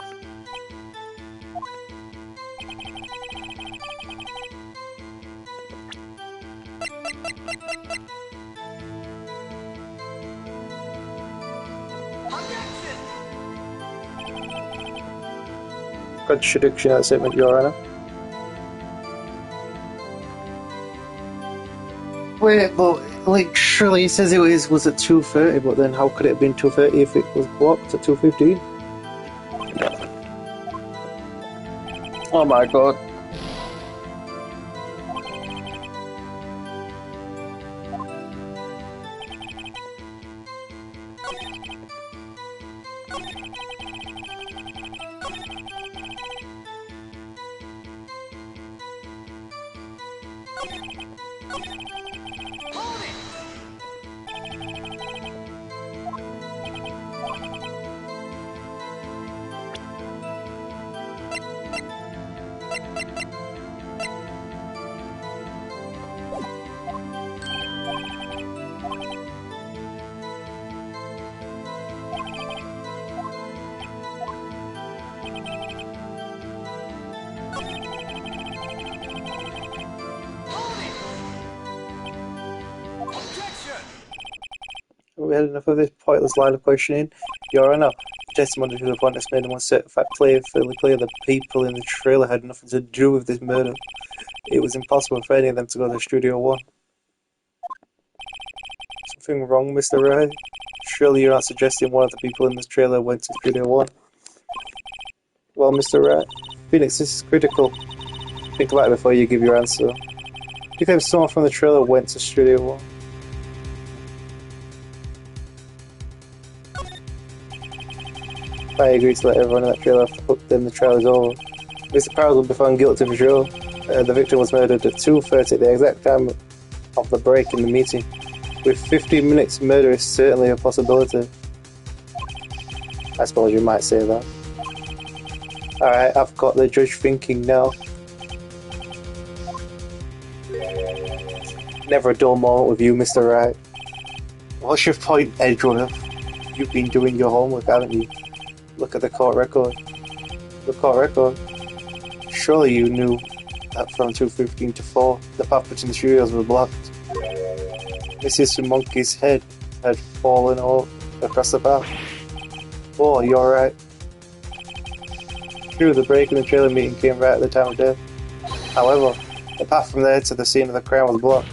Contradiction that statement, Your Honor. Wait, but like surely he says it was at 2:30, but then how could it have been 2:30 if it was blocked at 2:15? Oh my god. We had enough of this pointless line of questioning. Your Honor, the testimony to the point has made one certain fact fairly clear. The people in the trailer had nothing to do with this murder. It was impossible for any of them to go to Studio 1. Something wrong, Mr. Ray? Surely you're not suggesting one of the people in this trailer went to Studio 1? Well, Mr. Ray, Phoenix, this is critical. Think about it before you give your answer. Do you think someone from the trailer went to Studio 1? I agree to let everyone in that trailer off the hook, then the trial is over. Mr. Powers will be found guilty for sure. The victim was murdered at 2:30, the exact time of the break in the meeting. With 15 minutes, murder is certainly a possibility. I suppose you might say that. Alright, I've got the judge thinking now. Never a dull moment with you, Mr. Wright. What's your point, Edgeworth? You've been doing your homework, haven't you? Look at the court record. The court record? Surely you knew that from 2:15 to 4, the path between the studios was blocked. Mrs. Monkey's head had fallen all across the path. Oh, you're right. True, the break in the trailer meeting came right at the time of death. However, the path from there to the scene of the crime was blocked.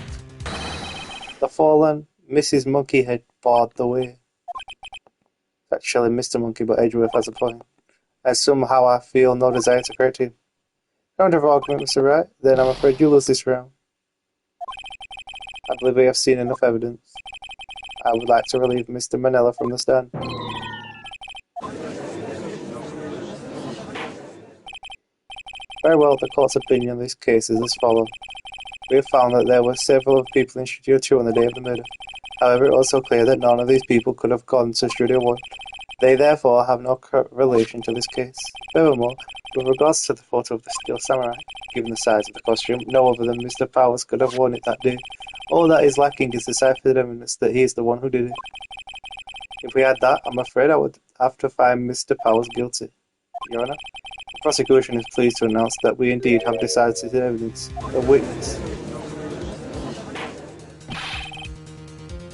The fallen Mrs. Monkey had barred the way. Actually, Mr. Monkey, but Edgeworth has a point. And somehow I feel no desire to correct him. Counter argument, Mr. Wright, then I'm afraid you lose this round. I believe we have seen enough evidence. I would like to relieve Mr. Manella from the stand. Very well, the court's opinion on this case is as follows. We have found that there were several people in Studio 2 on the day of the murder. However, it was also clear that none of these people could have gone to Studio 1. They therefore have no relation to this case. Furthermore, with regards to the photo of the Steel Samurai, given the size of the costume, no other than Mr. Powers could have worn it that day. All that is lacking is deciphered evidence that he is the one who did it. If we had that, I'm afraid I would have to find Mr. Powers guilty. Your Honor, the prosecution is pleased to announce that we indeed have decisive evidence. A witness.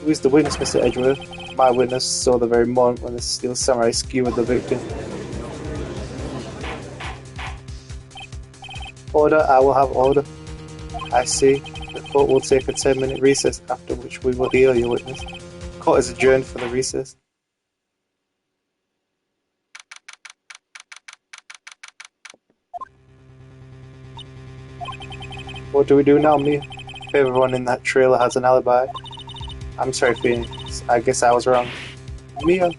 Who is the witness, Mr. Edgeworth? My witness saw the very moment when the Steel Samurai skewered the victim. Order, I will have order. I see. The court will take a 10-minute recess, after which we will hear your witness. Court is adjourned for the recess. What do we do now, Mia? If everyone in that trailer has an alibi. I'm sorry, Phoenix. I guess I was wrong. Mia,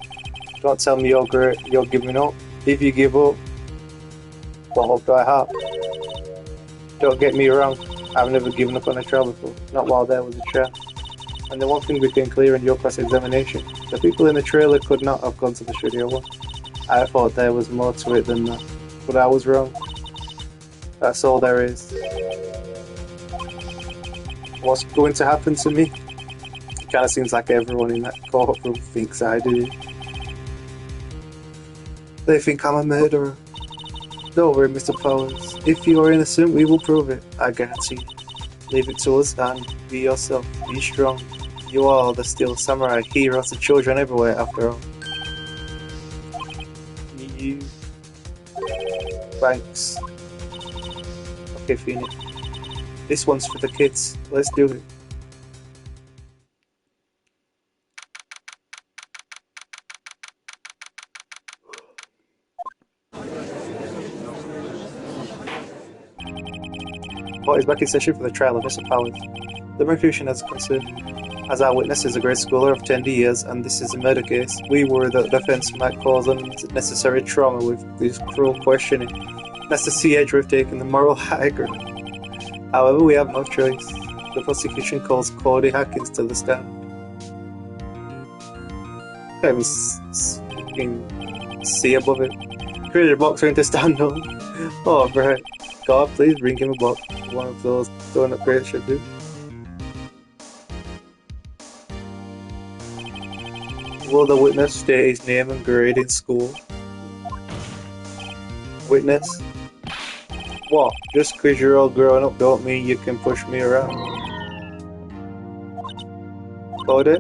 don't tell me you're giving up. If you give up, what hope do I have? Don't get me wrong. I've never given up on a trial before. Not while there was a trial. And the one thing became clear in your cross-examination, the people in the trailer could not have gone to the Studio 1. I thought there was more to it than that. But I was wrong. That's all there is. What's going to happen to me? It kind of seems like everyone in that courtroom thinks I did it. They think I'm a murderer. Don't worry, Mr. Powers. If you are innocent, we will prove it. I guarantee you. Leave it to us and be yourself. Be strong. You are the Steel Samurai, heroes to children everywhere, after all. You. Thanks. Okay, Phoenix. This one's for the kids. Let's do it. Court is back in session for the trial of Mr. Powers. The prosecution has concerned. As our witness is a grade schooler of 10 years and this is a murder case, we worry that the defense might cause unnecessary trauma with this cruel questioning. That's the C. Edgeworth taking the moral high ground. However, we have no choice. The prosecution calls Cody Hackins to the stand. I can see above it. Create a box for him to stand on. Oh, right. God, please bring him a box. One of those donut crates should do. Will the witness state his name and grade in school? Witness? What? Just because you're all grown up don't mean you can push me around. Cody?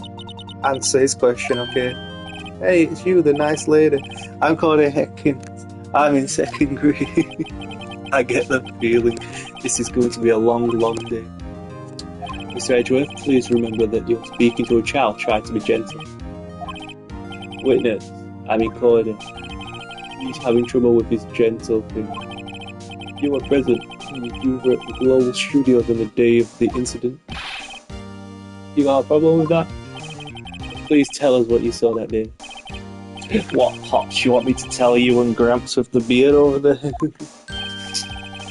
Answer his question, okay? Hey, it's you, the nice lady. I'm Cody Hackins. I'm in second grade. I get the feeling this is going to be a long, long day. Mr. Edgeworth, please remember that you're speaking to a child. Try to be gentle. Witness, I mean Cody. He's having trouble with his gentle thing. You were present. You were at the Global Studios on the day of the incident. You got a problem with that? Please tell us what you saw that day. What, Pops? You want me to tell you and Gramps with the beard over there?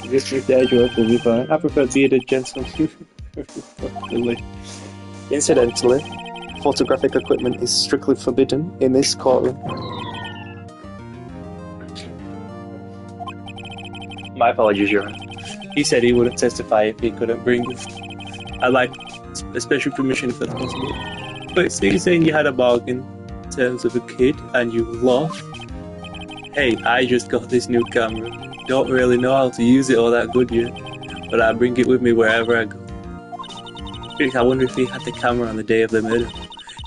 This Mr. Edgeworth will be fine. I prefer bearded gentlemen. Incidentally, photographic equipment is strictly forbidden in this courtroom. My apologies, Your Honor. He said he wouldn't testify if he couldn't bring it. I'd like a special permission if that's possible. But so you're saying you had a bargain in terms of a kid and you lost? Hey, I just got this new camera. Don't really know how to use it all that good yet, but I bring it with me wherever I go. I wonder if he had the camera on the day of the murder.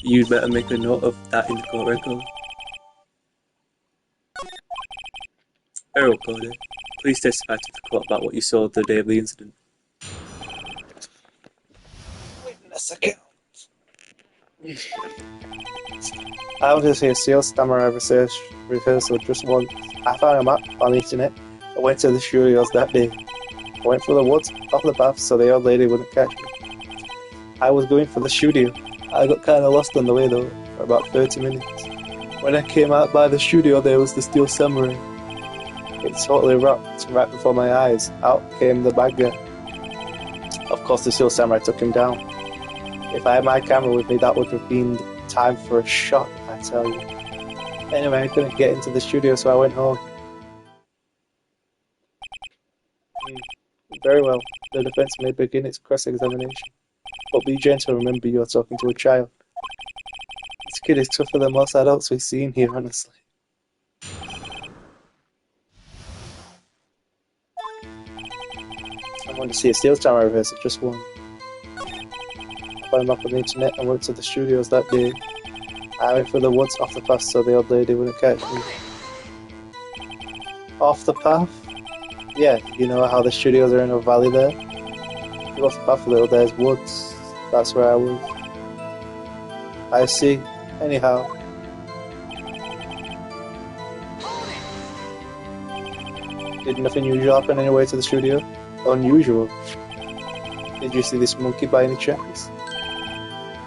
You'd better make a note of that in the court record. Very well, Cody. Please testify to the court about what you saw the day of the incident. Witness account. I was just here to see a Samurai rehearsal just once. I found a map on the internet. I went to the studios that day. I went through the woods, off the path, so the old lady wouldn't catch me. I was going for the studio. I got kind of lost on the way though, for about 30 minutes. When I came out by the studio, there was the Steel Samurai. It totally rocked right before my eyes. Out came the bad guy. Of course, the Steel Samurai took him down. If I had my camera with me, that would have been time for a shot, I tell you. Anyway, I couldn't get into the studio, so I went home. Very well. The defense may begin its cross-examination. But be gentle, remember you're talking to a child. This kid is tougher than most adults we've seen here, honestly. I wanted to see a Steel Samurai rehearsal, just one. I found him up on the internet and went to the studios that day. I went for the woods off the path so the old lady wouldn't catch me. Off the path? Yeah, you know how the studios are in a valley there? You go off the path a little, there's woods. That's where I was. I see. Anyhow. Did nothing unusual happen on your way to the studio? Unusual? Did you see this monkey by any chance?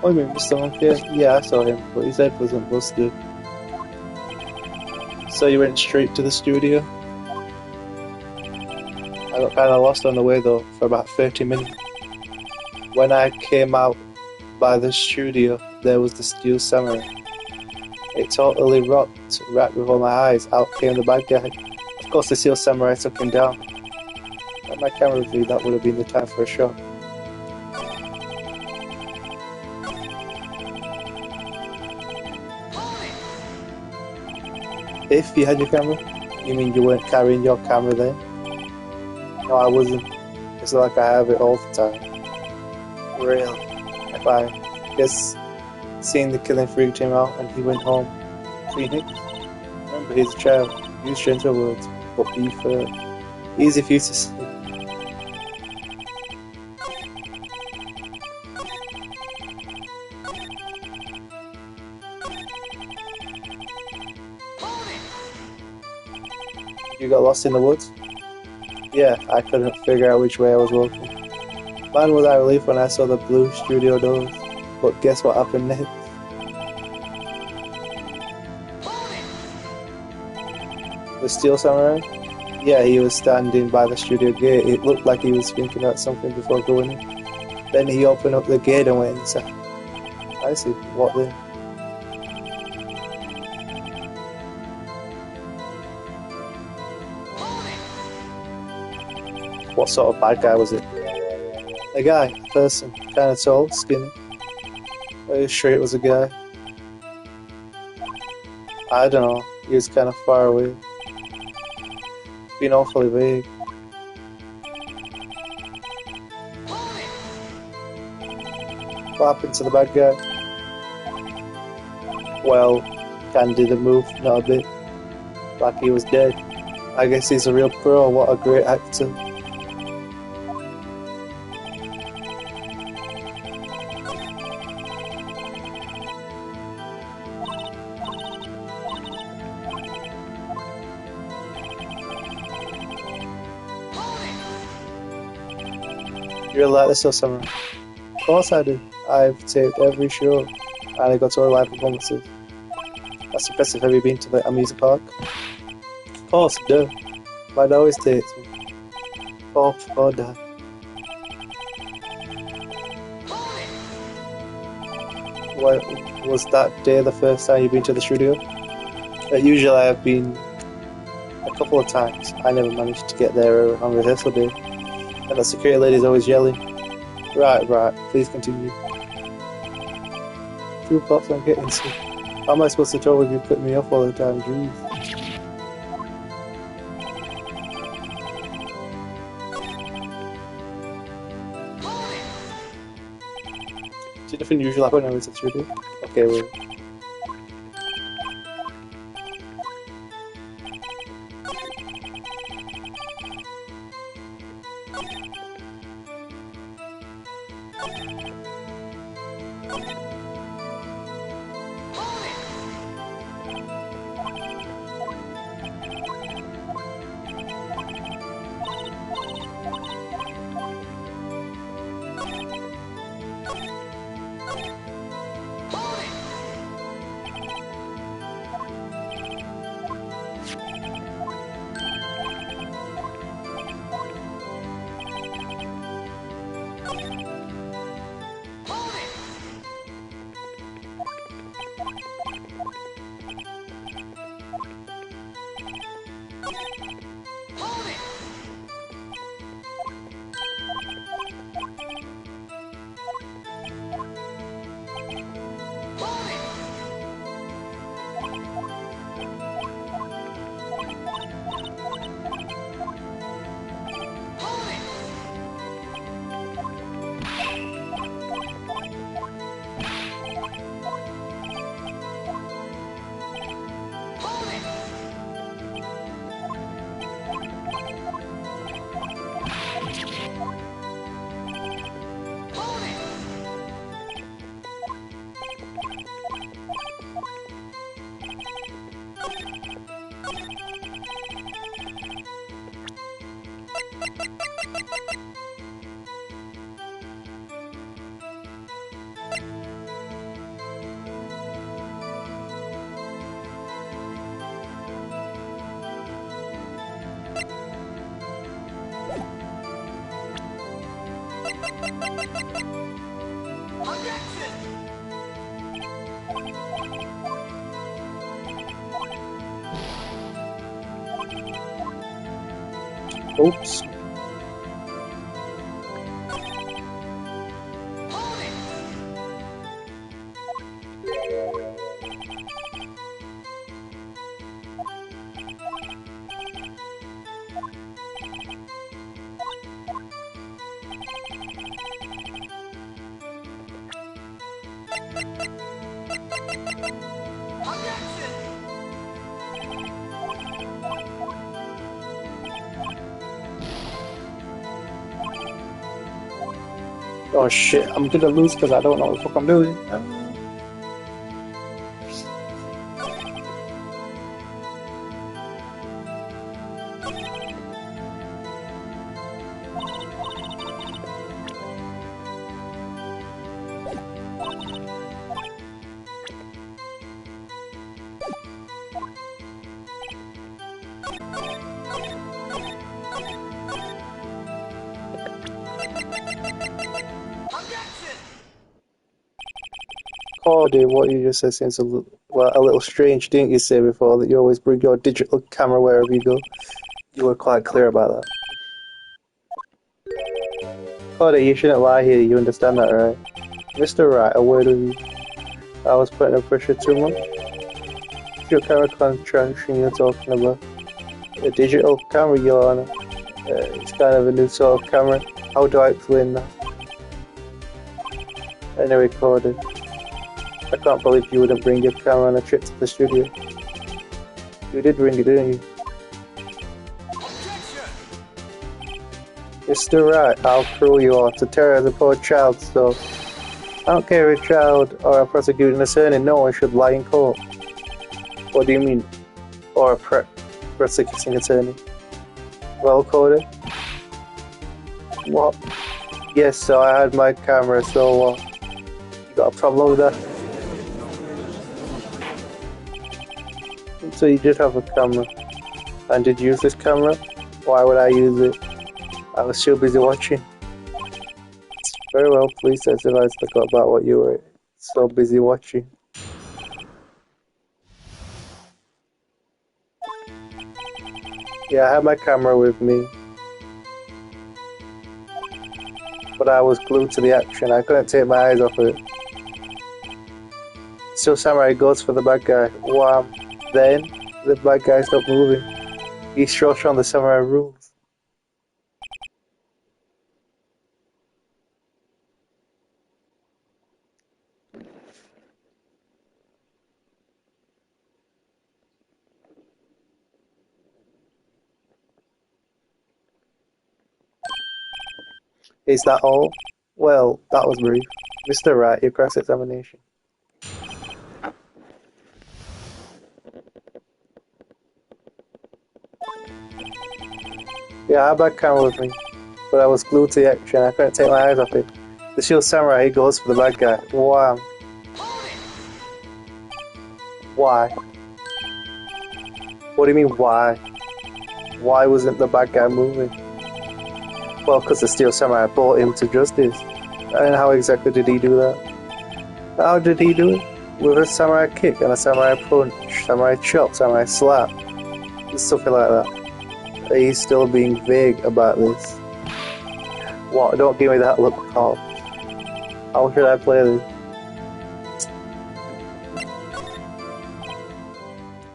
Oh, you mean Mr. Monkey? Yeah, I saw him, but his head wasn't busted. So you went straight to the studio? I got kinda lost on the way though, for about 30 minutes. When I came out by the studio, there was the Steel Samurai. It totally rocked right before my eyes. Out came the bad guy. Of course, the Steel Samurai took him down. At my camera view, that would have been the time for a shot. If you had your camera? You mean you weren't carrying your camera there? No, I wasn't. It's not like I have it all the time. Really? If I guess seeing the killing freaked him out and he went home. Phoenix? Remember, he's a child. Use gentle words, but be fair. Easy for you to say. You got lost in the woods? Yeah, I couldn't figure out which way I was walking. Man, was I relieved when I saw the blue studio doors. But guess what happened next? The Steel Samurai? Yeah, he was standing by the studio gate. It looked like he was thinking about something before going in. Then he opened up the gate and went inside. I see. What then? What sort of bad guy was it? A guy, a person, kinda tall, skinny. Are you sure it was a guy? I don't know, he was kinda far away. Being awfully vague. What happened to the bad guy? Well, kinda did a move, not a bit. Like he was dead. I guess he's a real pro, what a great actor. You really like this or something? Of course I do. I've taped every show and I got to all live performances. That's impressive. Have you been to the amusement park? Of course, duh. Mine always takes me. Oh, Dad. What, was that day the first time you've been to the studio? Usually I've been a couple of times. I never managed to get there on rehearsal day. And the security lady's always yelling. Right, please continue. 2 o'clock, I'm getting sick. How am I supposed to tell if you put me off all the time, jeez? Did nothing usual happen when I was at the studio? Okay, well. Oops. Oh shit, I'm gonna lose because I don't know what the fuck I'm doing. Cordy, what you just said seems a little strange, didn't you say before that you always bring your digital camera wherever you go? You were quite clear about that. Cordy, you shouldn't lie here, you understand that, right? Mr. Right, a word with you. I was putting up pressure too much. What's your camera contraction you're talking about? A digital camera, Your Honor. It's kind of a new sort of camera. How do I explain that? Anyway, Cordy. I can't believe you wouldn't bring your camera on a trip to the studio. You did bring it, didn't you? Mr. Right, how cruel you are to terrorize a poor child, so... I don't care if a child or a prosecuting attorney, no one should lie in court. What do you mean? Or a prosecuting attorney? Well, Cody? What? Yes, so I had my camera, so what? You got a problem with that? So you did have a camera. And did you use this camera? Why would I use it? I was too busy watching. Very well, please testify about what you were so busy watching. Yeah, I had my camera with me. But I was glued to the action. I couldn't take my eyes off it. Still Samurai goes for the bad guy. Wham. Then, the bad guy stopped moving. He stroked on the Samurai rules. Is that all? Well, that was brief. Mr. Wright, your cross-examination. Yeah, I had my camera with me, but I was glued to the action. I couldn't take my eyes off it. The Shield Samurai, he goes for the bad guy. Wham. Why? What do you mean, why? Why wasn't the bad guy moving? Well, because the Steel Samurai brought him to justice. And how exactly did he do that? How did he do it? With a samurai kick and a samurai punch, samurai chop, samurai slap. Something like that. He's still being vague about this. What? Don't give me that look, Carl. How should I play this?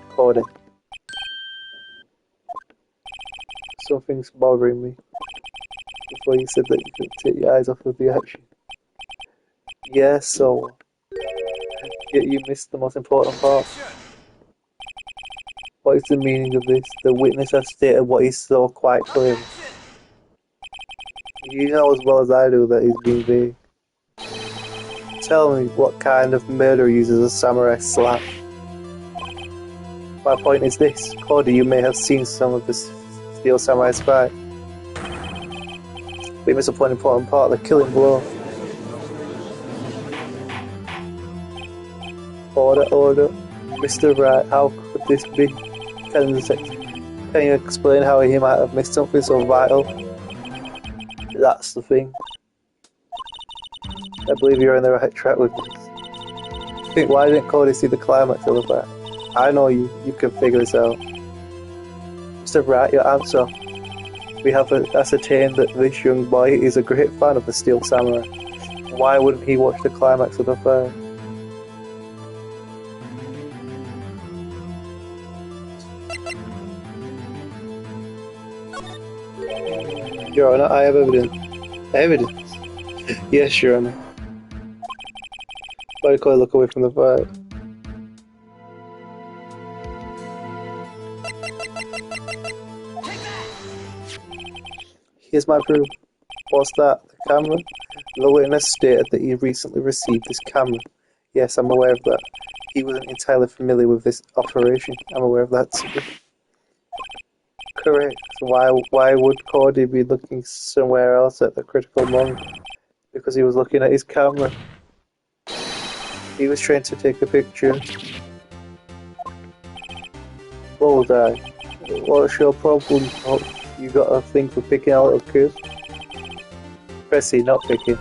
Cody. Something's bothering me. Before you said that you couldn't take your eyes off of the action. Yeah, so... Yet you missed the most important part. What is the meaning of this? The witness has stated what he saw quite clearly. You know as well as I do that he's being vague. Tell me what kind of murderer uses a samurai slap. My point is this, Cody, you may have seen some of the Steel Samurai's fight. We miss an important part, the killing blow. Order. Mr. Wright, how could this be? Can you explain how he might have missed something so vital? That's the thing. I believe you're on the right track with this. I think, why didn't Cody see the climax of the fight? I know you can figure this out. Mr. Wright, your answer. We have ascertained that this young boy is a great fan of the Steel Samurai. Why wouldn't he watch the climax of the fight? Your Honor, I have evidence. Evidence? Yes, Your Honor. Why do I look away from the fight? Here's my proof. What's that? The camera? The witness stated that he recently received this camera. Yes, I'm aware of that. He wasn't entirely familiar with this operation. I'm aware of that too. Correct. Why would Cody be looking somewhere else at the critical moment? Because he was looking at his camera. He was trying to take a picture. Bullseye. What's your problem? Oh, you got a thing for picking out a kid? Pressy, not picking.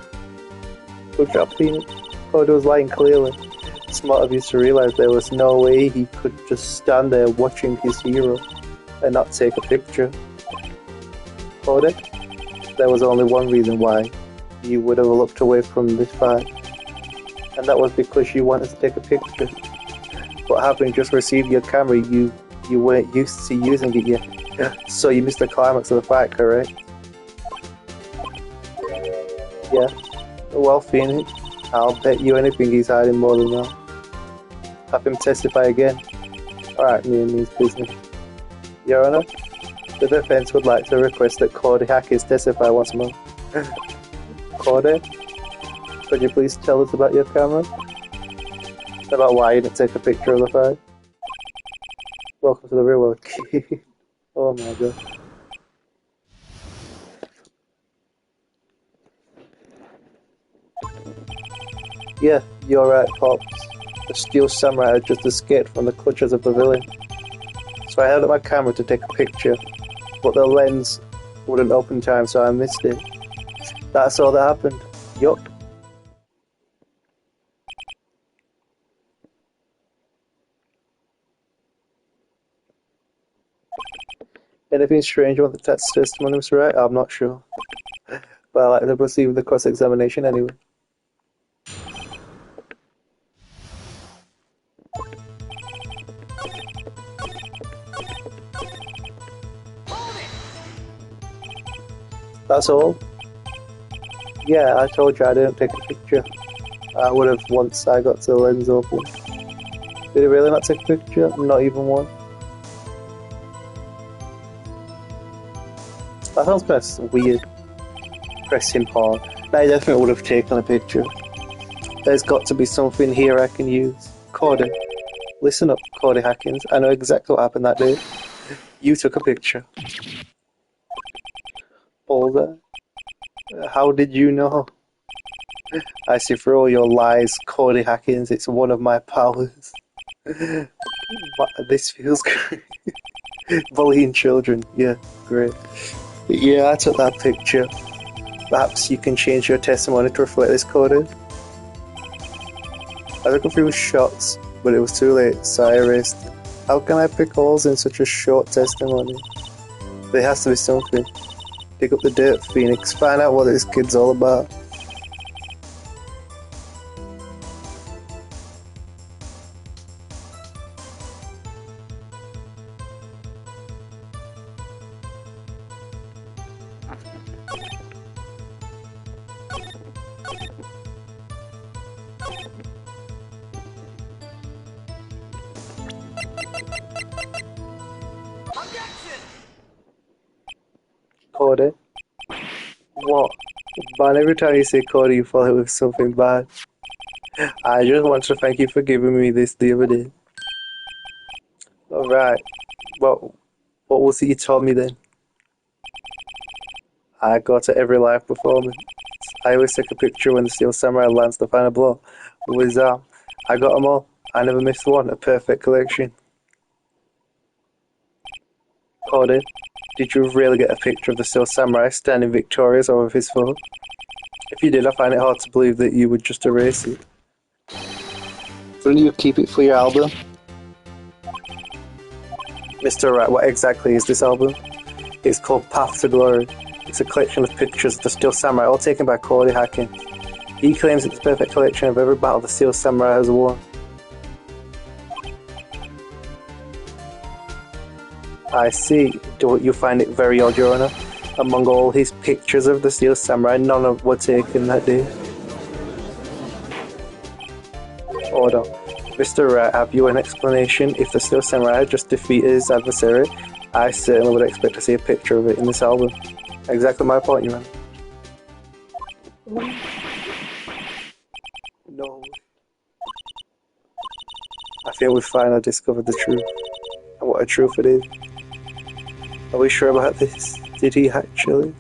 Good job, Phoenix. Cody was lying clearly. Smart of you to realize there was no way he could just stand there watching his hero and not take a picture. Cody, there was only one reason why you would have looked away from this fight, and that was because you wanted to take a picture. But having just received your camera, you weren't used to using it yet, so you missed the climax of the fight, correct? Yeah. Well, Phoenix, I'll bet you anything he's hiding more than that. Have him testify again. Alright, me and me's business. Your Honor, the defense would like to request that Cody Hackins testify once more. Cody, could you please tell us about your camera? About why you didn't take a picture of the fight? Welcome to the real world. Oh my god. Yeah, you're right, Pops. The Steel Samurai had just escaped from the clutches of the villain. So I held up my camera to take a picture, but the lens wouldn't open in time, so I missed it. That's all that happened. Yup. Anything strange about the test testimony, Mr. Wright? I'm not sure. But I'd like to proceed with the cross-examination anyway. That's all? Yeah, I told you I didn't take a picture. I would have once I got the lens open. Did he really not take a picture? Not even one? That sounds kind of weird. Press him hard. I definitely would have taken a picture. There's got to be something here I can use. Cody. Listen up, Cody Hackins. I know exactly what happened that day. You took a picture. Boulder. How did you know? I see through all your lies, Cody Hackins. It's one of my powers. This feels great. Bullying children. Yeah, great. Yeah, I took that picture. Perhaps you can change your testimony to reflect this, Cody. I took a few shots, but it was too late, so I erased it. How can I pick holes in such a short testimony? There has to be something. Dig up the dirt, Phoenix. Find out what this kid's all about. Cody? What? Man, every time you say Cody, you follow it with something bad. I just want to thank you for giving me this the other day. Alright. What was it you told me then? I go to every live performance. I always take a picture when the Steel Samurai lands the final blow. With I got them all. I never missed one. A perfect collection. Cody, did you really get a picture of the Steel Samurai standing victorious over his foe? If you did, I find it hard to believe that you would just erase it. Wouldn't you keep it for your album? Mr. Wright, what exactly is this album? It's called Path to Glory. It's a collection of pictures of the Steel Samurai, all taken by Cody Hacking. He claims it's a perfect collection of every battle the Steel Samurai has won. I see. Don't you find it very odd, Your Honor? Among all his pictures of the Steel Samurai, none of were taken that day. Order. Mr. Wright, have you an explanation? If the Steel Samurai had just defeated his adversary, I certainly would expect to see a picture of it in this album. Exactly my point, Your Honor. No. I think we finally discovered the truth. And what a truth it is. Are we sure about this? Did he actually?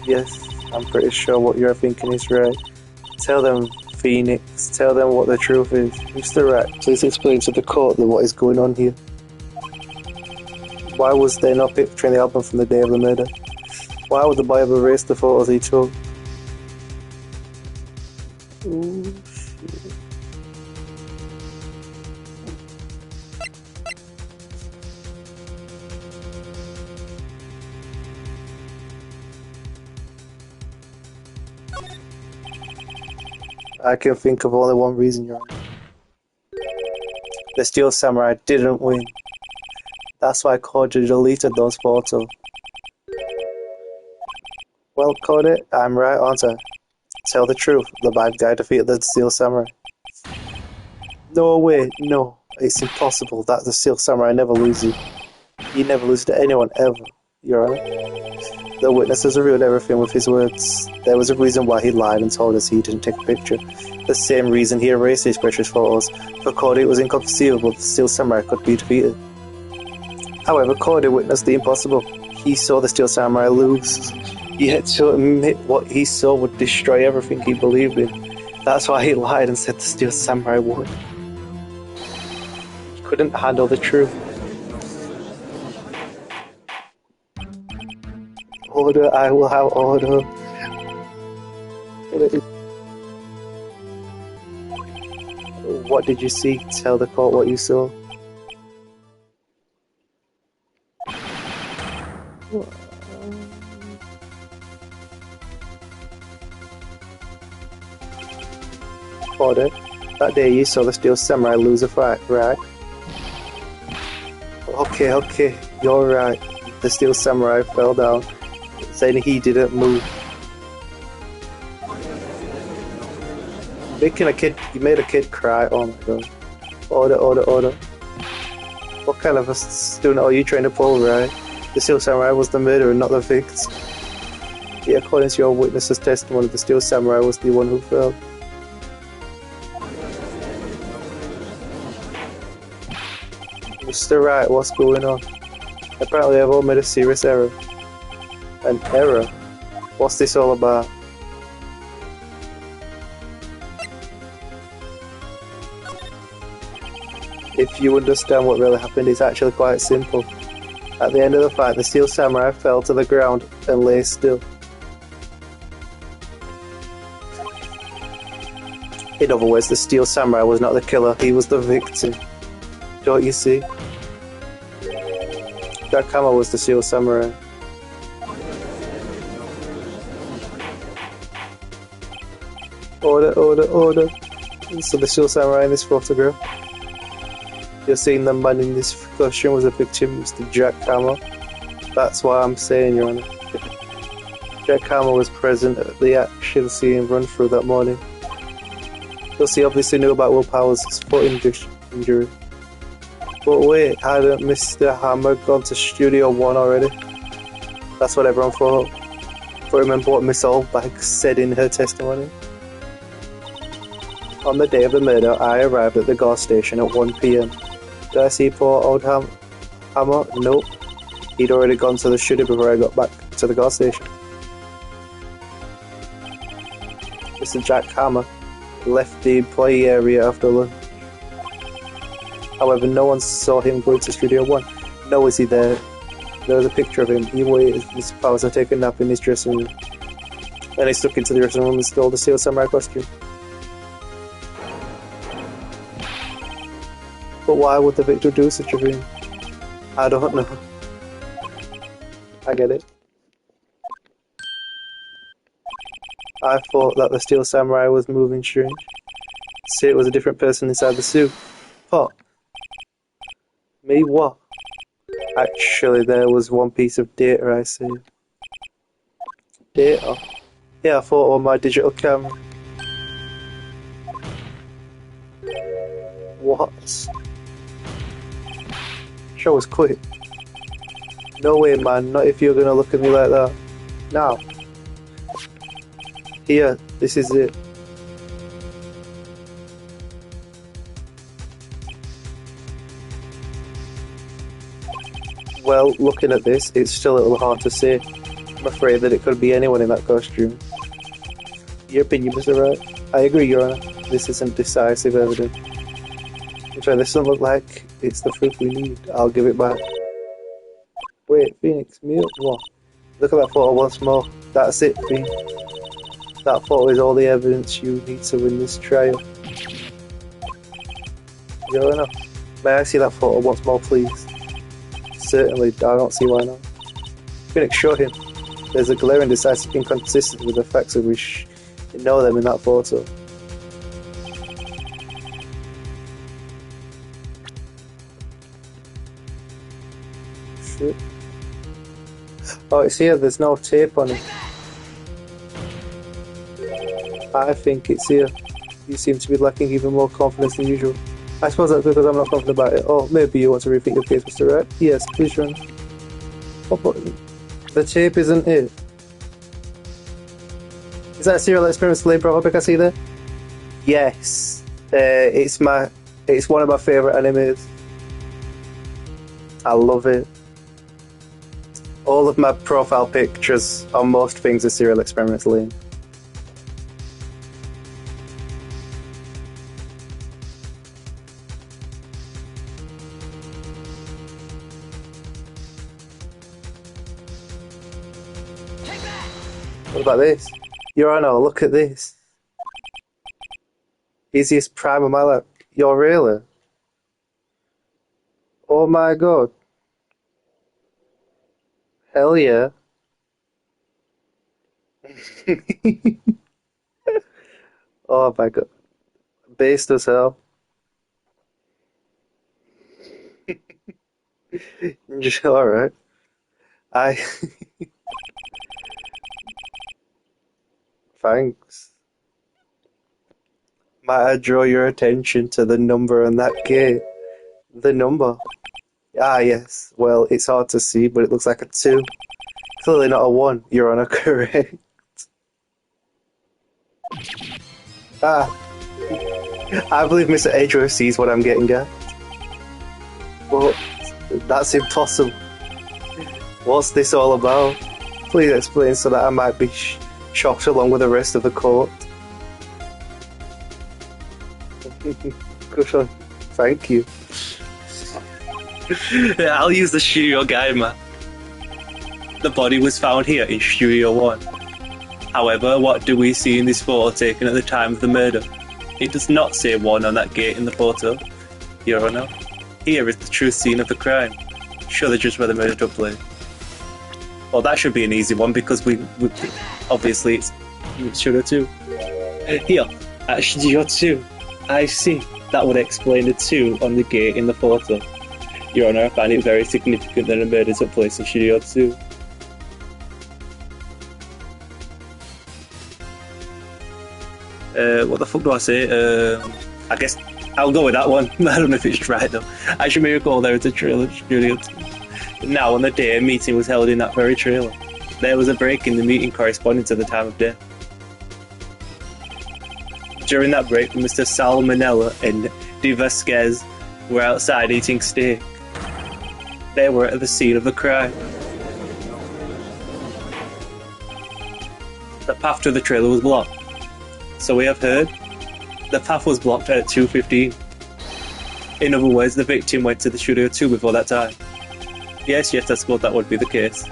Yes, I'm pretty sure what you're thinking is right. Tell them, Phoenix. Tell them what the truth is. Mr. Wright, please explain to the court what is going on here. Why was there no picture in the album from the day of the murder? Why would the boy have erased the photos he took? Ooh, shit. I can think of only one reason, Your Honor. The Steel Samurai didn't win. That's why Cody deleted those photos. Well, Cody, I'm right, aren't I? Tell the truth, the bad guy defeated the Steel Samurai. No way, no. It's impossible that the Steel Samurai never loses. He never loses to anyone, ever, Your Honor. The witnesses revealed everything with his words. There was a reason why he lied and told us he didn't take a picture. The same reason he erased his precious photos. For Cody, it was inconceivable the Steel Samurai could be defeated. However, Cody witnessed the impossible. He saw the Steel Samurai lose. He had to admit what he saw would destroy everything he believed in. That's why he lied and said the Steel Samurai won. He couldn't handle the truth. Order, I will have order. What did you see? Tell the court what you saw. Order. That day you saw the Steel Samurai lose a fight, right? Okay, you're right. The Steel Samurai fell down, saying he didn't move. You made a kid cry, oh my god. Order. What kind of a student are you trying to pull, right? The Steel Samurai was the murderer, not the victim. Yeah, according to your witness's testimony, the Steel Samurai was the one who fell. Mr. Wright, what's going on? Apparently I've all made a serious error. An error? What's this all about? If you understand what really happened, it's actually quite simple. At the end of the fight, the Steel Samurai fell to the ground and lay still. In other words, the Steel Samurai was not the killer, he was the victim. Don't you see? Jack Hammer was the Steel Samurai. Order. So the Steel Samurai in this photograph. You're seeing the man in this costume was a victim, Mr. Jack Hammer. That's why I'm saying, Your Honor. Jack Hammer was present at the action scene run through that morning. Plus, he obviously knew about Will Powers' foot injury. But wait, hadn't Mr. Hammer gone to Studio One already? That's what everyone thought. But remember what Miss Oldbag said in her testimony? On the day of the murder, I arrived at the gas station at 1 PM. Did I see poor old Hammer? Nope. He'd already gone to the studio before I got back to the gas station. Mr. Jack Hammer left the employee area after lunch. However, no one saw him go to Studio One. Nor was he there. There was a picture of him. He waited. His powers had taken a nap in his dressing room. Then he stuck into the dressing room and stole the Steel Samurai costume. But why would the victor do such a thing? I don't know. I get it. I thought that the Steel Samurai was moving strange. See, it was a different person inside the suit. What? Me what? Actually, there was one piece of data I saved. Data? Yeah, I thought on my digital camera. What? Show us quick. No way, man, not if you're gonna look at me like that. Now. Here, this is it. Well, looking at this, it's still a little hard to say. I'm afraid that it could be anyone in that costume. Your opinion was right. I agree, Your Honor. This isn't decisive evidence. In fact, this doesn't look like it's the proof we need. I'll give it back. Wait, Phoenix, me up? What? Look at that photo once more. That's it, Phoenix. That photo is all the evidence you need to win this trial. Your Honor, may I see that photo once more, please? Certainly, I don't see why not. Phoenix, show him. There's a glaring decisive inconsistency with the facts of which you know them in that photo. Shit. Oh, it's here, there's no tape on it. I think it's here. You seem to be lacking even more confidence than usual. I suppose that's because I'm not confident about it. Oh, maybe you want to rethink your case, Mr. Red? Yes, please run. Oh, but the tape isn't it. Is that a serial experiment Slave brought up? I can see there? Yes. It's one of my favourite animes. I love it. All of my profile pictures on most things are serial experiments Lane. What about this? Your Honor, look at this. Easiest prime of my life. You're really? Oh my god. Hell yeah. Oh my god. Based as hell. Alright. Thanks. Might I draw your attention to the number on that gate? The number? Ah, yes. Well, it's hard to see, but it looks like a 2. Clearly not a 1. Your Honor, correct. Ah. I believe Mr. Adro sees what I'm getting at. Well, that's impossible. What's this all about? Please explain so that I might be shocked along with the rest of the court. Good. Thank you. I'll use the Studio Guide map. The body was found here in Studio 1. However, what do we see in this photo taken at the time of the murder? It does not say 1 on that gate in the photo. Your Honor, here is the true scene of the crime. Show the judge where the murder took place. Well, that should be an easy one because we obviously it's Studio 2. Here, at Studio 2. I see. That would explain the 2 on the gate in the photo. Your Honor, I find it very significant that a murder took place in Studio 2. What the fuck do I say? I guess I'll go with that one. I don't know if it's right though. I should may recall there is a trailer at Studio 2. Now, on the day a meeting was held in that very trailer, there was a break in the meeting corresponding to the time of death. During that break, Mr. Salmonella and De Vasquez were outside eating steak. They were at the scene of the crime. The path to the trailer was blocked. So we have heard the path was blocked at 2:15. In other words, the victim went to the Studio 2 before that time. Yes, I suppose that would be the case.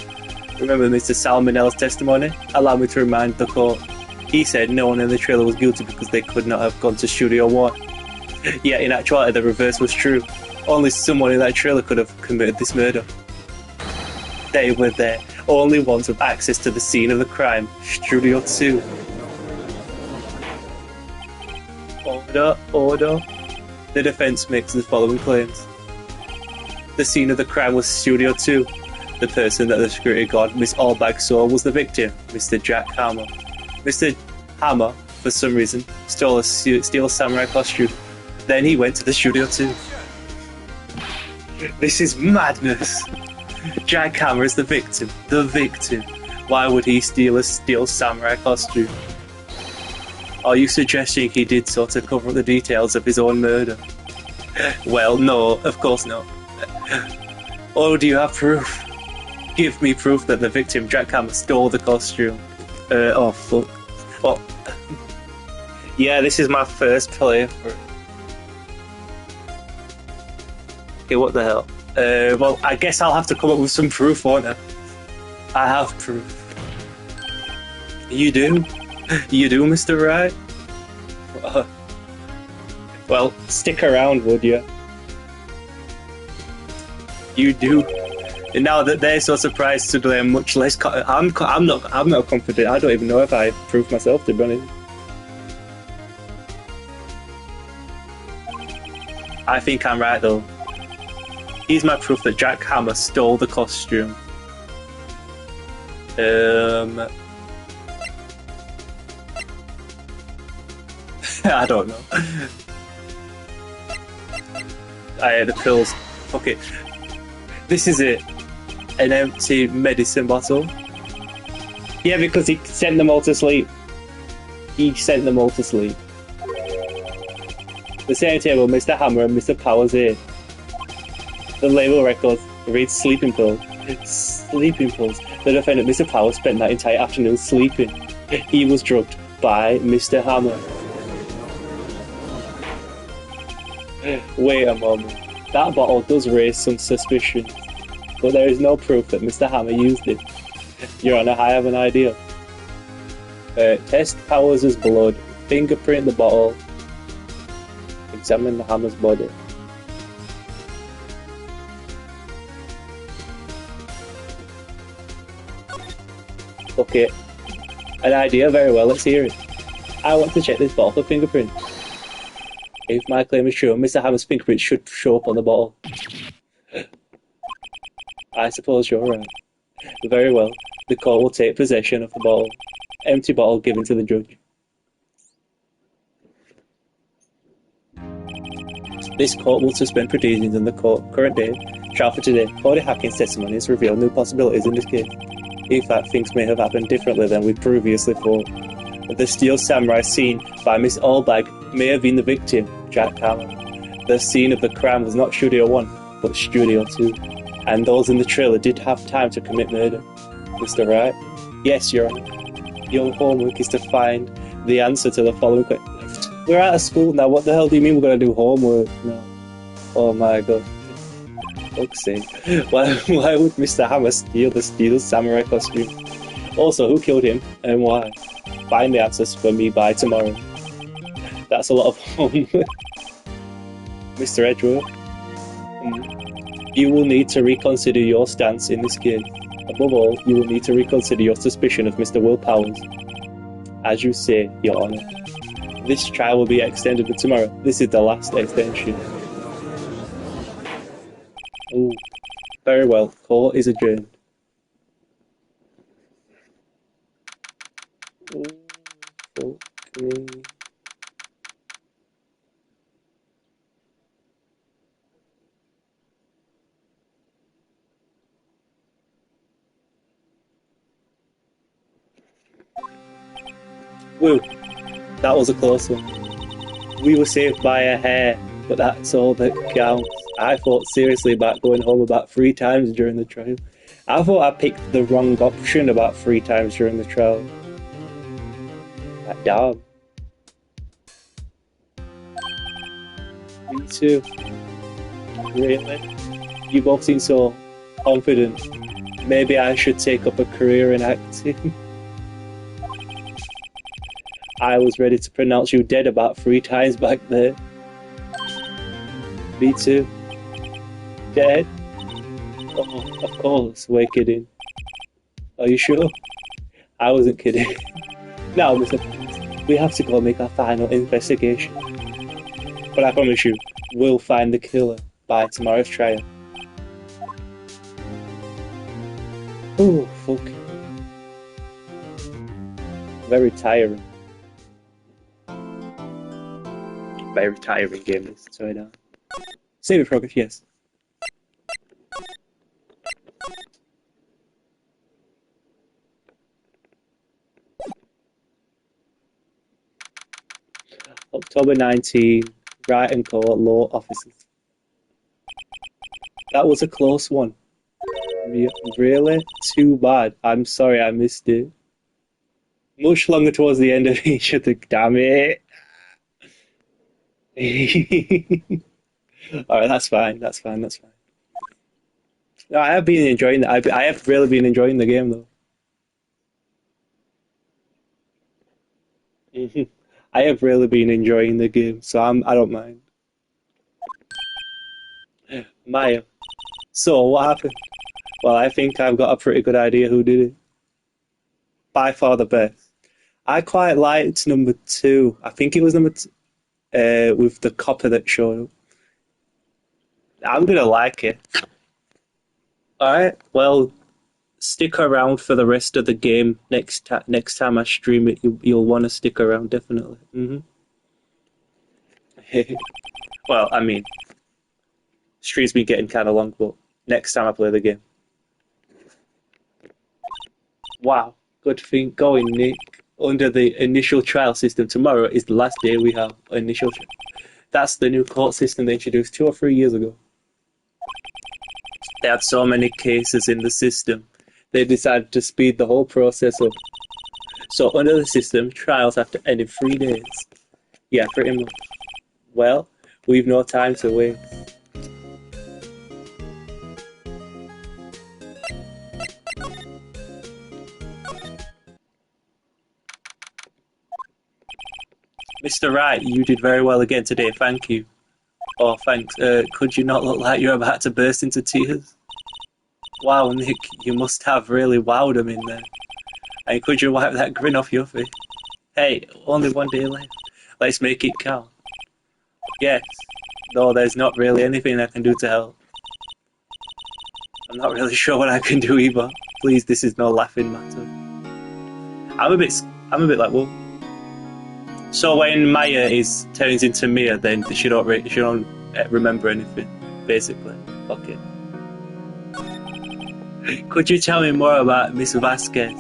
Remember Mr. Salmonella's testimony? Allow me to remind the court. He said no one in the trailer was guilty because they could not have gone to Studio 1. Yet in actuality the reverse was true. Only someone in that trailer could have committed this murder. They were there. only ones with access to the scene of the crime, Studio 2. Order. The defense makes the following claims. The scene of the crime was Studio 2. The person that the security guard, Miss Allbag, saw was the victim, Mr. Jack Hammer. Mr. Hammer, for some reason, stole a steel samurai costume. Then he went to the Studio 2. This is madness. Jack Hammer is the victim. The victim. Why would he steal a steel samurai costume? Are you suggesting he did so to cover up the details of his own murder? Well, no, of course not. Or do you have proof? Give me proof that the victim, Jack Hammer, stole the costume. Oh, fuck. Oh. Yeah, this is my first playthrough. Okay, what the hell? Well, I guess I'll have to come up with some proof, won't I? I have proof. You do? You do, Mr. Wright? Well, stick around, would you? You do. And now that they're so surprised today, I'm much less. I'm not confident. I don't even know if I proved myself, to be honest. I think I'm right though. Here's my proof that Jack Hammer stole the costume. I don't know. The pills. Fuck it. This is it. An empty medicine bottle. Yeah, because he sent them all to sleep. He sent them all to sleep. The same table, Mr. Hammer and Mr. Powers here. The label records reads sleeping pills. Sleeping pills. The defendant, Mr. Powers, spent that entire afternoon sleeping. He was drugged by Mr. Hammer. Wait a moment. That bottle does raise some suspicion, but there is no proof that Mr. Hammer used it. Your Honor, I have an idea. Test Powers' blood, fingerprint the bottle, examine the Hammer's body. Okay, an idea, very well, let's hear it. I want to check this bottle for fingerprints. If my claim is true, Mr. Hammer's fingerprints should show up on the bottle. I suppose you're right. Very well, the court will take possession of the bottle. Empty bottle given to the judge. This court will suspend proceedings in the current day. Trial for today. Cody Hackins' testimony has revealed new possibilities in this case. In fact, things may have happened differently than we previously thought. The steel samurai seen by Miss Allbag may have been the victim, Jack Hammer. The scene of the crime was not Studio 1, but Studio 2. And those in the trailer did have time to commit murder. Mr. Wright? Yes, Your Honor. Your homework is to find the answer to the following question. We're out of school now, what the hell do you mean we're going to do homework? No. Oh my god. Fuck's sake. Why would Mr. Hammer steal the steel samurai costume? Also, who killed him and why? Find the answers for me by tomorrow. That's a lot of homework. Mr. Edgeworth? You will need to reconsider your stance in this case. Above all, you will need to reconsider your suspicion of Mr. Will Powers. As you say, Your Honor. This trial will be extended to tomorrow. This is the last extension. Ooh. Very well. Court is adjourned. Ooh, fuck me. Woo, that was a close one. We were saved by a hair, but that's all that counts. I thought seriously about going home about 3 times during the trial. I thought I picked the wrong option about 3 times during the trial. That damn. Me too. Really? You both seem so confident. Maybe I should take up a career in acting. I was ready to pronounce you dead about 3 times back there. Me too. Dead? Oh, of course, we're kidding. Are you sure? I wasn't kidding. Now, Mr. We have to go make our final investigation. But I promise you, we'll find the killer by tomorrow's trial. Oh, fuck. Very tiring. Very tiring game this, so I know. Save it progress, yes. October 19, Brighton Court Law Officers. That was a close one. Really? Too bad. I'm sorry I missed it. Much longer towards the end of each of the... Damn it. Alright, that's fine. That's fine. No, I have been enjoying that. I have really been enjoying the game, though. I have really been enjoying the game, so I don't mind. Maya. So, what happened? Well, I think I've got a pretty good idea who did it. By far the best. I quite liked number 2. I think it was number 2, with the copper that showed up. I'm gonna like it. Alright, well, stick around for the rest of the game. Next time I stream it, you'll want to stick around, definitely. Well, I mean, stream's been getting kind of long, but next time I play the game. Wow, good thing going, Nick. Under the initial trial system, tomorrow is the last day we have initial trial. That's the new court system they introduced 2 or 3 years ago. They had so many cases in the system, they decided to speed the whole process up. So under the system, trials have to end in 3 days. Yeah, pretty much. Well, we've no time to waste. Mr. Wright, you did very well again today, thank you. Oh, thanks. Could you not look like you're about to burst into tears? Wow, Nick, you must have really wowed him in there. And could you wipe that grin off your face? Hey, only 1 day left. Let's make it count. Yes. No, there's not really anything I can do to help. I'm not really sure what I can do either. Please, this is no laughing matter. I'm a bit like, well. So when Maya turns into Mia, then she don't remember anything, basically. Okay. Could you tell me more about Miss Vasquez?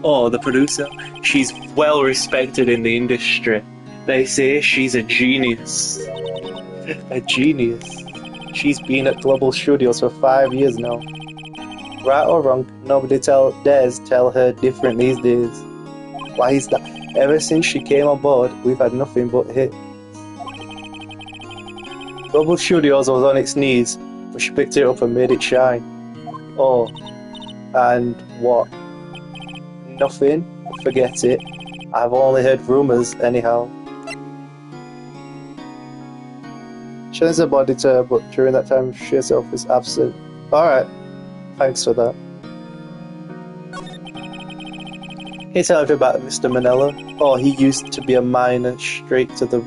Oh, the producer? She's well respected in the industry. They say she's a genius. A genius. She's been at Global Studios for 5 years now. Right or wrong, nobody dares tell her different these days. Why is that? Ever since she came on board, we've had nothing but hits. Global Studios was on its knees, but she picked it up and made it shine. Oh, and what? Nothing? Forget it. I've only heard rumours anyhow. She has a body to her, but during that time she herself is absent. Alright, thanks for that. Can you tell everything about Mr. Manella? Oh, he used to be a miner straight to the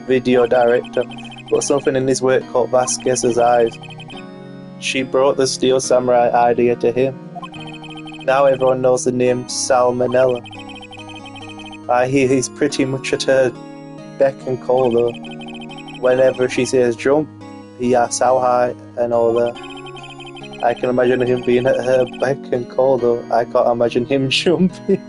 video director, but something in his work caught Vasquez's eyes. She brought the Steel Samurai idea to him. Now everyone knows the name Sal Manella. I hear he's pretty much at her beck and call though. Whenever she says jump, he asks how high and all that. I can imagine him being at her beck and call though. I can't imagine him jumping.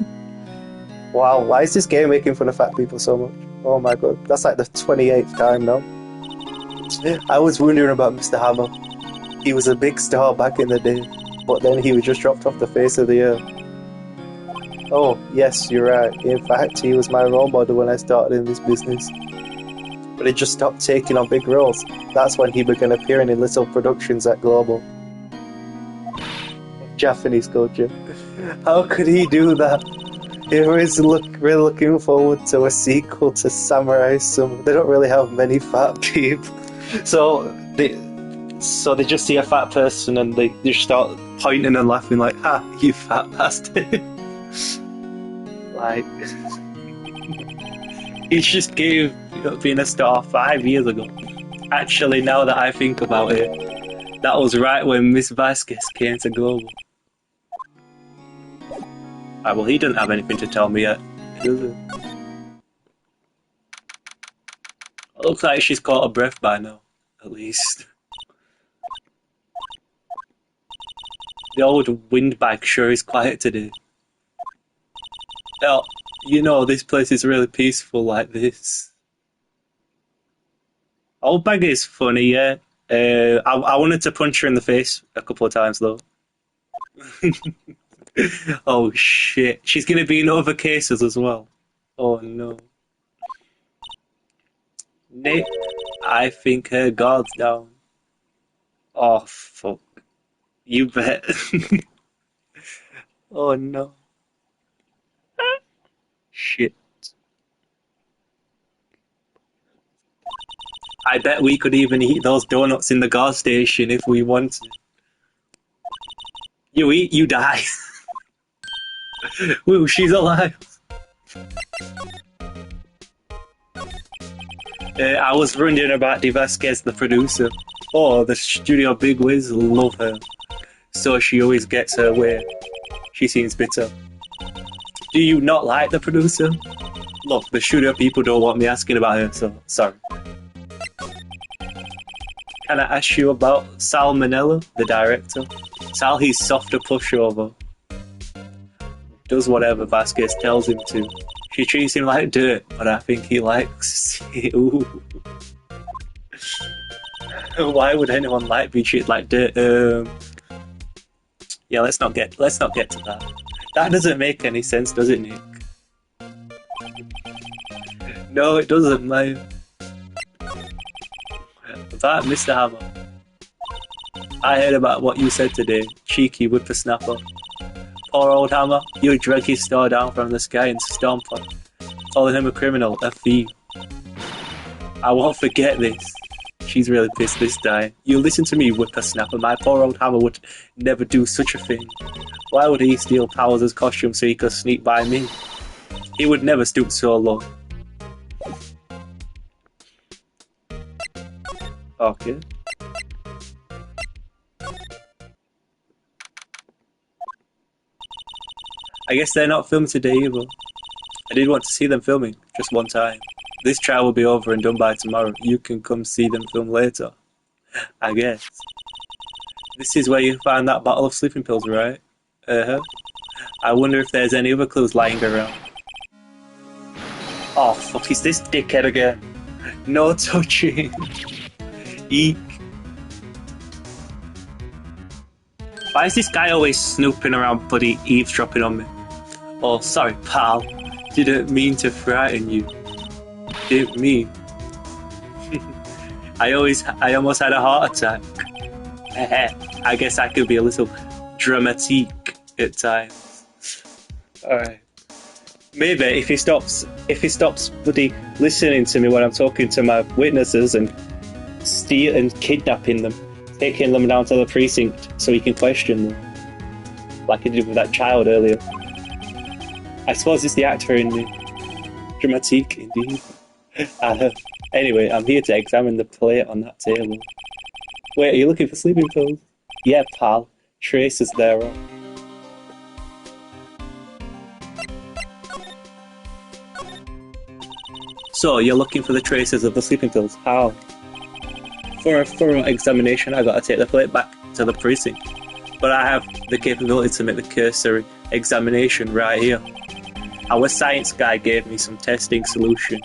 Wow, why is this game making fun of fat people so much? Oh my god, that's like the 28th time now. I was wondering about Mr. Hammer. He was a big star back in the day, but then he was just dropped off the face of the earth. Oh, yes, you're right. In fact, he was my role model when I started in this business. But he just stopped taking on big roles. That's when he began appearing in little productions at Global. Japanese culture. How could he do that? He was really looking forward to a sequel to Samurai Summer. They don't really have many fat people. So So they just see a fat person and they just start pointing and laughing like, "Ha, you fat bastard!" Like, he just gave being a star 5 years ago. Actually, now that I think about it, that was right when Miss Vasquez came to Global. Well, he didn't have anything to tell me yet, does he? Looks like she's caught her breath by now, at least. The old windbag sure is quiet today. Well, you know, this place is really peaceful like this. Old bag is funny, yeah. I wanted to punch her in the face a couple of times, though. Oh, shit. She's going to be in other cases as well. Oh, no. Nick, I think her guard's down. Oh, fuck. You bet. Oh, no. Shit. I bet we could even eat those donuts in the gas station if we wanted. You eat, you die. Woo, she's alive. I was wondering about De Vasquez, the producer. Oh, the studio bigwigs love her. So she always gets her way. She seems bitter. Do you not like the producer? Look, the studio people don't want me asking about her, so sorry. Can I ask you about Sal Manella, the director? Sal, he's soft a pushover. Does whatever Vasquez tells him to. She treats him like dirt, but I think he likes it. Ooh. Why would anyone like being treated like dirt? Yeah, let's not get to that. That doesn't make any sense, does it, Nick? No, it doesn't, mate. That, Mr. Hammer. I heard about what you said today, cheeky whippersnapper. Poor old Hammer, you would drag his star down from the sky and stomp on, calling him a criminal, a thief. I won't forget this. She's really pissed this time. You listen to me, whippersnapper. My poor old Hammer would never do such a thing. Why would he steal Powers' costume so he could sneak by me? He would never stoop so low. Okay. I guess they're not filming today either. I did want to see them filming, just one time. This trial will be over and done by tomorrow. You can come see them film later. I guess. This is where you found that bottle of sleeping pills, right? Uh-huh. I wonder if there's any other clues lying around. Oh, fuck, is this dickhead again? No touching. Eek. Why is this guy always snooping around bloody eavesdropping on me? Oh, sorry, pal. Didn't mean to frighten you. Didn't mean. I almost had a heart attack. I guess I could be a little dramatique at times. Alright. Maybe if he stops bloody listening to me when I'm talking to my witnesses and kidnapping them, taking them down to the precinct so he can question them. Like he did with that child earlier. I suppose it's the actor in me. Dramatique, indeed. Anyway, I'm here to examine the plate on that table. Wait, are you looking for sleeping pills? Yeah, pal. Traces thereof. So, you're looking for the traces of the sleeping pills. How? For a thorough examination, I gotta take the plate back to the precinct. But I have the capability to make the cursory examination right here. Our science guy gave me some testing solution.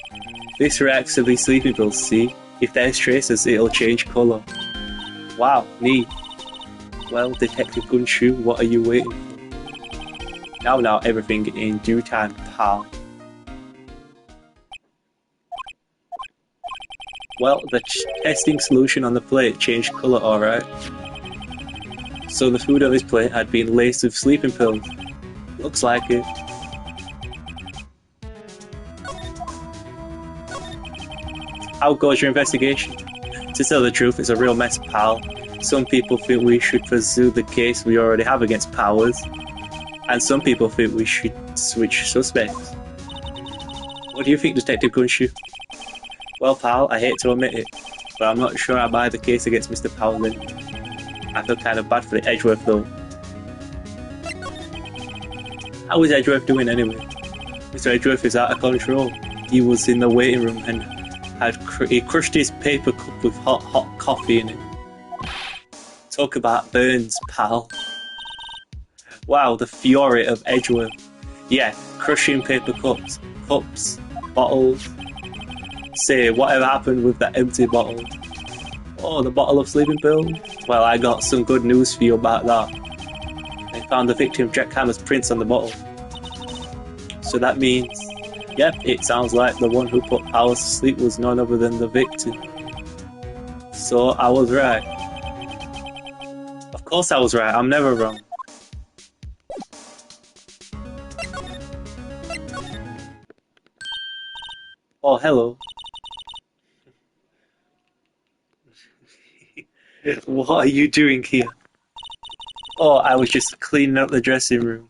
This reacts to these sleeping pills, see? If there's traces, it'll change colour. Wow, neat. Well, Detective Gunshoe, what are you waiting for? Now, everything in due time, pal. Well, the testing solution on the plate changed colour, alright. So the food on this plate had been laced with sleeping pills. Looks like it. How goes your investigation? To tell the truth, it's a real mess, pal. Some people think we should pursue the case we already have against Powers, and some people think we should switch suspects. What do you think, Detective Gunshoe? Well, pal, I hate to admit it, but I'm not sure I buy the case against Mr. Powers anymore. I feel kind of bad for the Edgeworth, though. How is Edgeworth doing anyway? Mr. Edgeworth is out of control. He was in the waiting room and he crushed his paper cup with hot coffee in it. Talk about burns, pal. Wow, the fury of Edgeworth. Yeah, crushing paper cups, bottles. Say, whatever happened with that empty bottle? Oh, the bottle of sleeping pills? Well, I got some good news for you about that. They found the victim Jack Hammer's prints on the bottle. So that means, yep, it sounds like the one who put Powers to sleep was none other than the victim. So I was right. Of course I was right, I'm never wrong. Oh, hello. What are you doing here? Oh, I was just cleaning up the dressing room.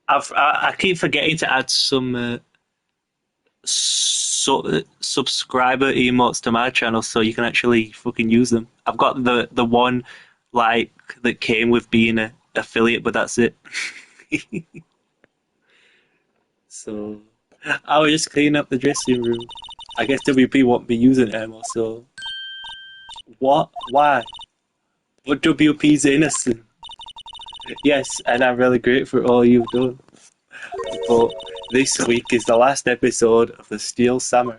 I keep forgetting to add some subscriber emotes to my channel so you can actually fucking use them. I've got the one like that came with being an affiliate, but that's it. So I was just cleaning up the dressing room. I guess WP won't be using it anymore, so what? Why? But WP's innocent. Yes, and I'm really grateful for all you've done. But this week is the last episode of The Steel Samurai.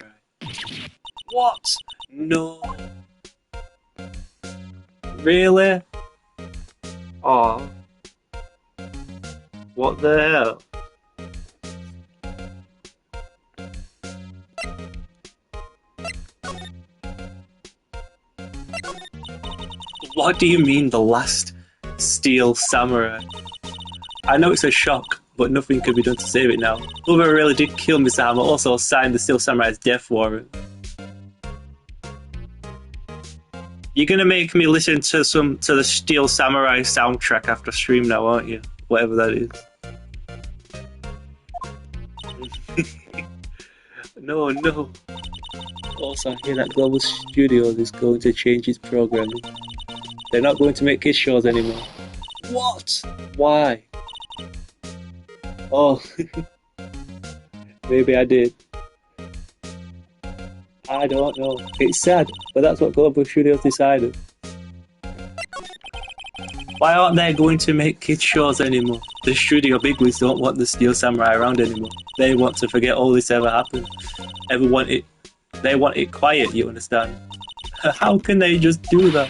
What? No. Really? Oh. What the hell? What do you mean, the last Steel Samurai? I know it's a shock, but nothing can be done to save it now. Whoever really did kill Mr. Hammer also signed the Steel Samurai's death warrant. You're gonna make me listen to the Steel Samurai soundtrack after stream now, aren't you? Whatever that is. No. Also, I hear that Global Studios is going to change its programming. They're not going to make kids shows anymore. What? Why? Oh, maybe I did. I don't know. It's sad, but that's what Global Studios decided. Why aren't they going to make kids shows anymore? The studio bigwigs don't want the Steel Samurai around anymore. They want to forget all this ever happened. They want it quiet, you understand? How can they just do that?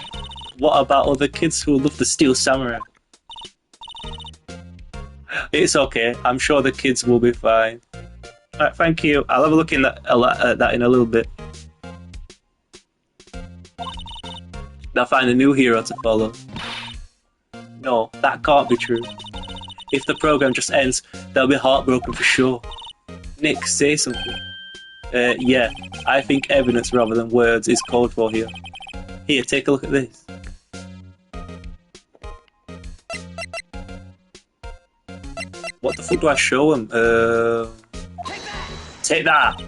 What about all the kids who love the Steel Samurai? It's okay. I'm sure the kids will be fine. Alright, thank you. I'll have a look at that in a little bit. They'll find a new hero to follow. No, that can't be true. If the program just ends, they'll be heartbroken for sure. Nick, say something. Yeah, I think evidence rather than words is called for here. Here, take a look at this. What the fuck do I show him? Take that!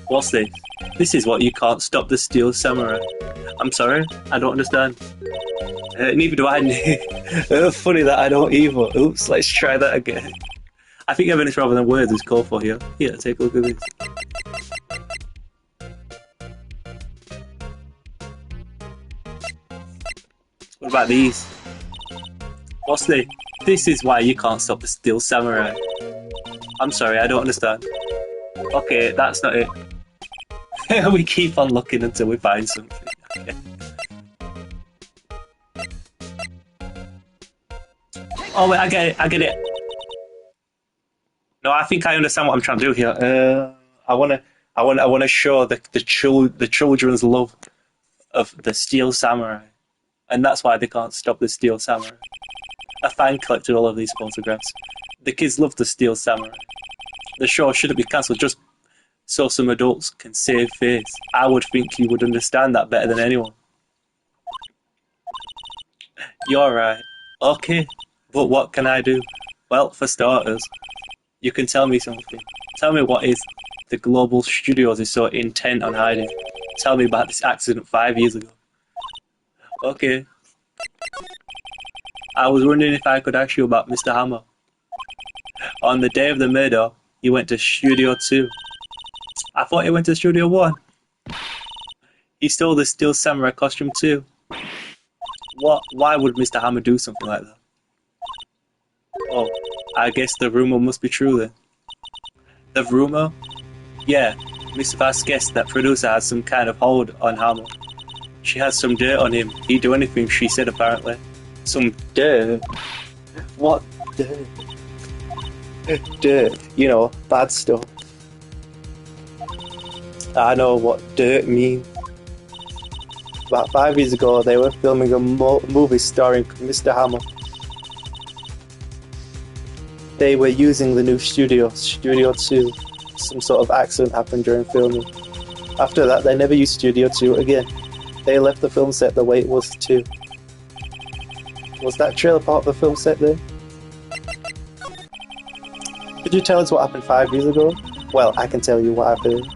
What's this? This is what you can't stop the Steel Samurai. I'm sorry, I don't understand. Neither do I. Funny that I don't either. Oops, let's try that again. I think evidence rather than words is called for here. Here, take a look at this. What about these? What's this? This is why you can't stop the Steel Samurai. I'm sorry, I don't understand. Okay, that's not it. We keep on looking until we find something. Okay. Oh wait, I get it. No, I think I understand what I'm trying to do here. I wanna show the children's love of the Steel Samurai, and that's why they can't stop the Steel Samurai. A fan collected all of these photographs. The kids love the Steel Samurai. The show shouldn't be cancelled just so some adults can save face. I would think you would understand that better than anyone. You're right. Okay, but what can I do? Well, for starters, you can tell me something. Tell me what is the Global Studios is so intent on hiding. Tell me about this accident 5 years ago. Okay, I was wondering if I could ask you about Mr. Hammer. On the day of the murder, he went to Studio 2. I thought he went to Studio 1. He stole the Steel Samurai costume too. What? Why would Mr. Hammer do something like that? Oh, I guess the rumor must be true then. The rumor? Yeah, Miss Vasquez, that producer, has some kind of hold on Hammer. She has some dirt on him. He'd do anything she said, apparently. Some dirt? What dirt? Dirt, you know, bad stuff. I know what dirt means. About 5 years ago, they were filming a movie starring Mr. Hammer. They were using the new studio, Studio 2. Some sort of accident happened during filming. After that, they never used Studio 2 again. They left the film set the way it was too. Was that trailer part of the film set then? Could you tell us what happened 5 years ago? Well, I can tell you what happened.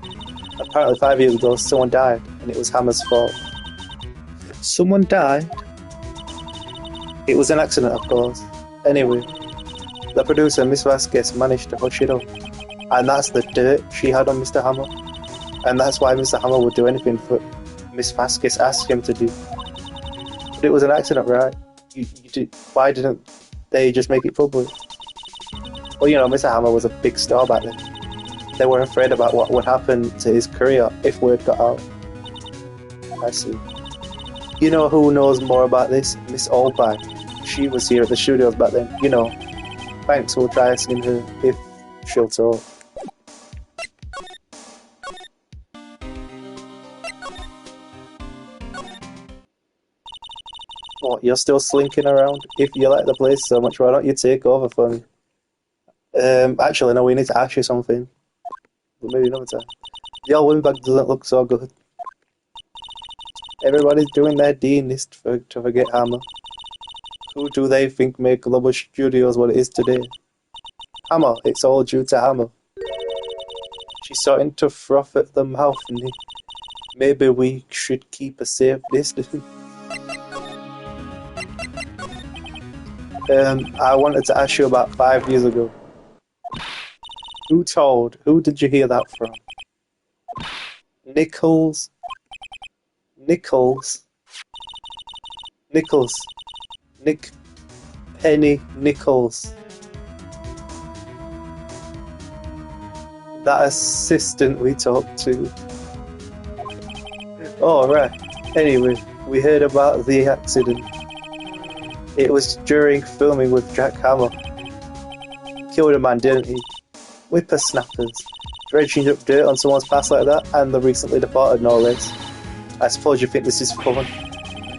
Apparently 5 years ago, someone died, and it was Hammer's fault. Someone died? It was an accident, of course. Anyway, the producer, Miss Vasquez, managed to hush it up. And that's the dirt she had on Mr. Hammer. And that's why Mr. Hammer would do anything for Miss Vasquez asked him to do. But it was an accident, right? Why didn't they just make it public? Well, you know, Mr. Hammer was a big star back then. They were afraid about what would happen to his career if word got out. I see. You know who knows more about this? Miss Oldbag. She was here at the studios back then. You know. Thanks, we'll try asking her if she'll talk. What, you're still slinking around? If you like the place so much, why don't you take over for me? Actually, no, we need to ask you something. But maybe another time. Your windbag doesn't look so good. Everybody's doing their D-list to forget Hammer. Who do they think made Global Studios what it is today? Hammer, it's all due to Hammer. She's starting to froth at the mouth, and maybe we should keep a safe distance. I wanted to ask you about 5 years ago. Who told? Who did you hear that from? Nichols? Nick Penny Nichols. That assistant we talked to. Oh, right. Anyway, we heard about the accident. It was during filming with Jack Hammer. Killed a man, didn't he? Whippersnappers. Dredging up dirt on someone's past like that, and the recently departed, no less. I suppose you think this is fun.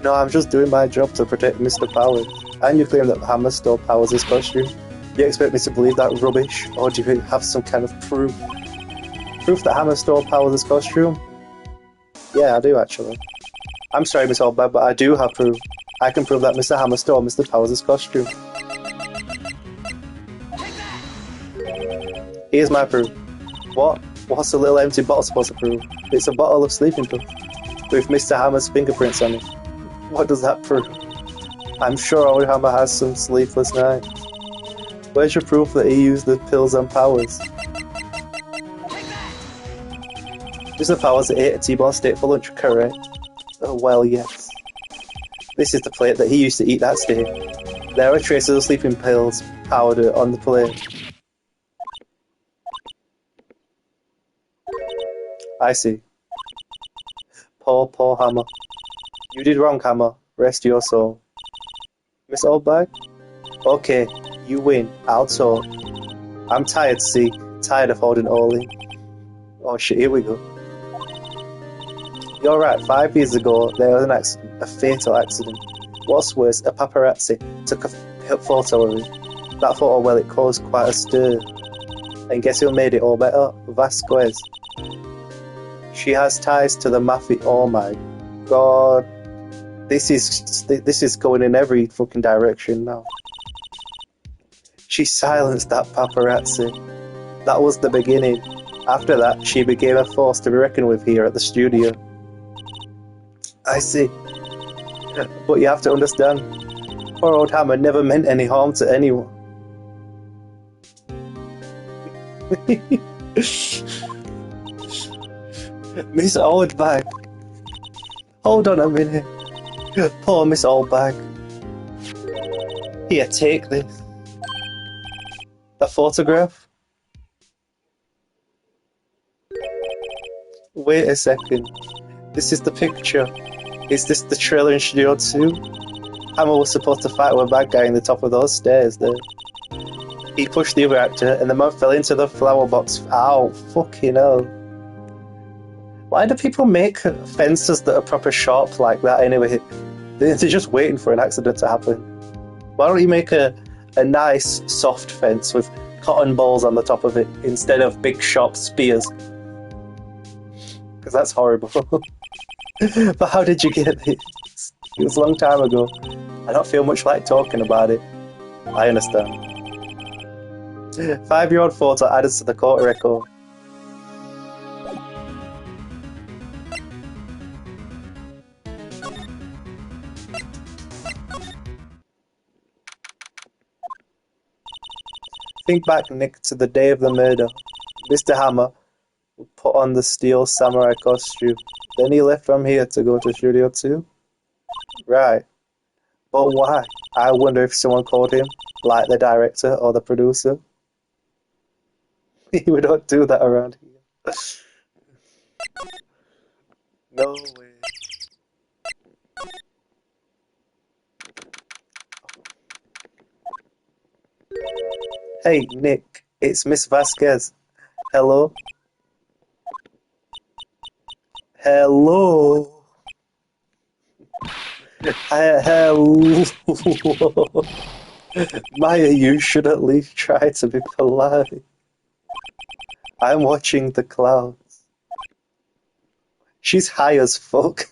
No, I'm just doing my job to protect Mr. Powers. And you claim that Hammer stole Powers' costume. You expect me to believe that rubbish, or do you have some kind of proof? Proof that Hammer stole Powers' costume? Yeah, I do actually. I'm sorry, Miss Oldbag, but I do have proof. I can prove that Mr. Hammer stole Mr. Powers' costume. Here's my proof. What? What's the little empty bottle supposed to prove? It's a bottle of sleeping pills with Mr. Hammer's fingerprints on it. What does that prove? I'm sure old Hammer has some sleepless nights. Where's your proof that he used the pills on Powers? Mr. Powers ate a T-bone steak for lunch, correct? Oh, well, yes. This is the plate that he used to eat that steak. There are traces of sleeping pills powder on the plate. I see. Poor Hammer. You did wrong, Hammer. Rest your soul. Miss Oldbag? Okay, you win. I'll talk. I'm tired, see? Tired of holding all in. Oh shit, here we go. You're right, 5 years ago, there was an accident. A fatal accident. What's worse, a paparazzi took a photo of it. That photo, well, it caused quite a stir. And guess who made it all better? Vasquez. She has ties to the mafia. Oh my god. This is going in every fucking direction now. She silenced that paparazzi. That was the beginning. After that, she became a force to be reckoned with here at the studio. I see. But you have to understand, poor old Hammer never meant any harm to anyone. Miss Oldbag. Hold on a minute. Poor Miss Oldbag. Here, take this. The photograph? Wait a second. This is the picture. Is this the trailer in Studio 2? Hammer was supposed to fight with a bad guy in the top of those stairs there. He pushed the other actor and the man fell into the flower box. Ow, fucking hell. Why do people make fences that are proper sharp like that anyway? They're just waiting for an accident to happen. Why don't you make a nice soft fence with cotton balls on the top of it instead of big sharp spears? Because that's horrible. But how did you get this? It was a long time ago. I don't feel much like talking about it. I understand. 5-year-old photo added to the court record. Think back, Nick, to the day of the murder. Mr. Hammer put on the steel samurai costume. Then he left from here to go to Studio 2? Right. But why? I wonder if someone called him, like the director or the producer. We don't do that around here. No way. Hey, Nick, it's Miss Vasquez. Hello? Hello? Hello? Maya, you should at least try to be polite. I'm watching the clouds. She's high as fuck.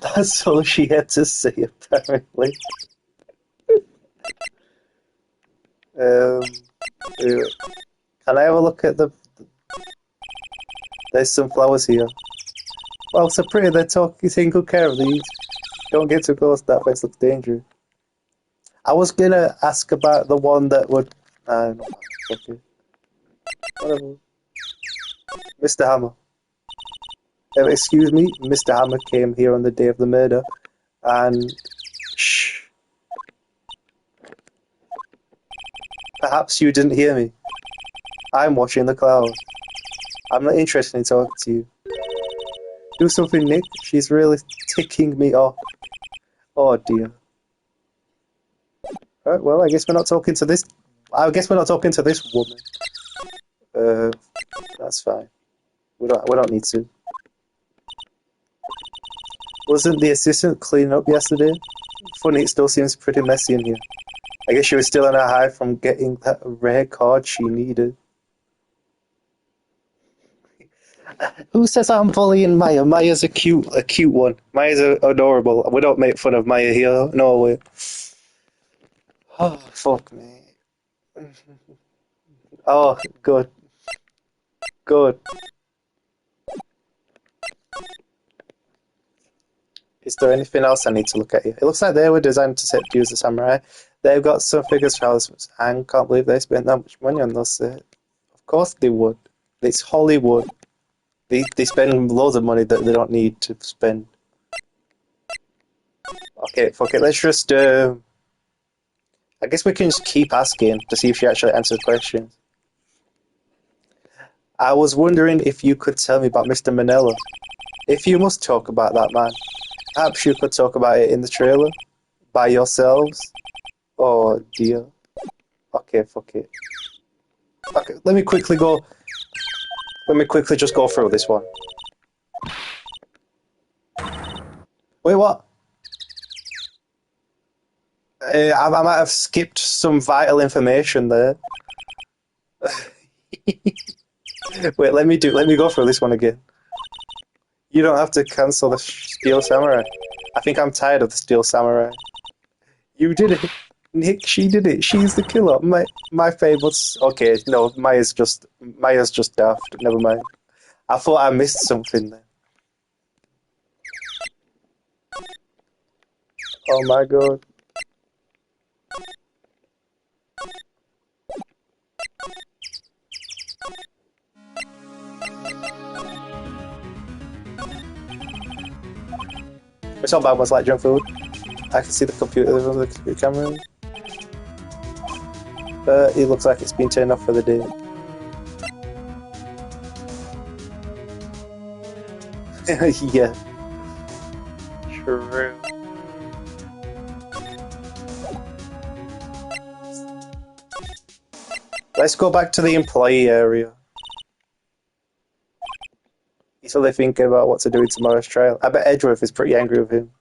That's all she had to say, apparently. Can I have a look at the... There's some flowers here. Well, so pretty, they're taking good care of these. Don't get too close, that place looks dangerous. I was gonna ask about the one that would... no, okay. Whatever. Mr. Hammer. Excuse me, Mr. Hammer came here on the day of the murder, and... Shh. Perhaps you didn't hear me. I'm watching the clouds. I'm not interested in talking to you. Do something, Nick. She's really ticking me off. Oh dear. Alright, well, I guess we're not talking to this... I guess we're not talking to this woman. That's fine. We don't need to. Wasn't the assistant cleaning up yesterday? Funny, it still seems pretty messy in here. I guess she was still on her high from getting that rare card she needed. Who says I'm bullying Maya? Maya's a cute one. Maya's adorable. We don't make fun of Maya here. No way. Oh, fuck me. Oh, good. Good. Is there anything else I need to look at here? It looks like they were designed to use the samurai. They've got some figures for Hollywood. I can't believe they spent that much money on those. Of course they would. It's Hollywood. They spend loads of money that they don't need to spend. Okay, fuck it. Let's just... I guess we can just keep asking to see if she actually answers questions. I was wondering if you could tell me about Mr. Manella. If you must talk about that man, perhaps you could talk about it in the trailer? By yourselves? Oh dear. Okay, fuck it. Okay, let me quickly just go through this one. Wait, what? I might have skipped some vital information there. Wait, let me go through this one again. You don't have to cancel the Steel Samurai. I think I'm tired of the Steel Samurai. You did it, Nick. She did it. She's the killer. My famous. Okay, no, Maya's just daft. Never mind. I thought I missed something there. Oh my god. It's not bad. Was like junk food. I can see the computer with the camera. It looks like it's been turned off for the day. Yeah. True. Let's go back to the employee area. He's still thinking about what to do in tomorrow's trial. I bet Edgeworth is pretty angry with him.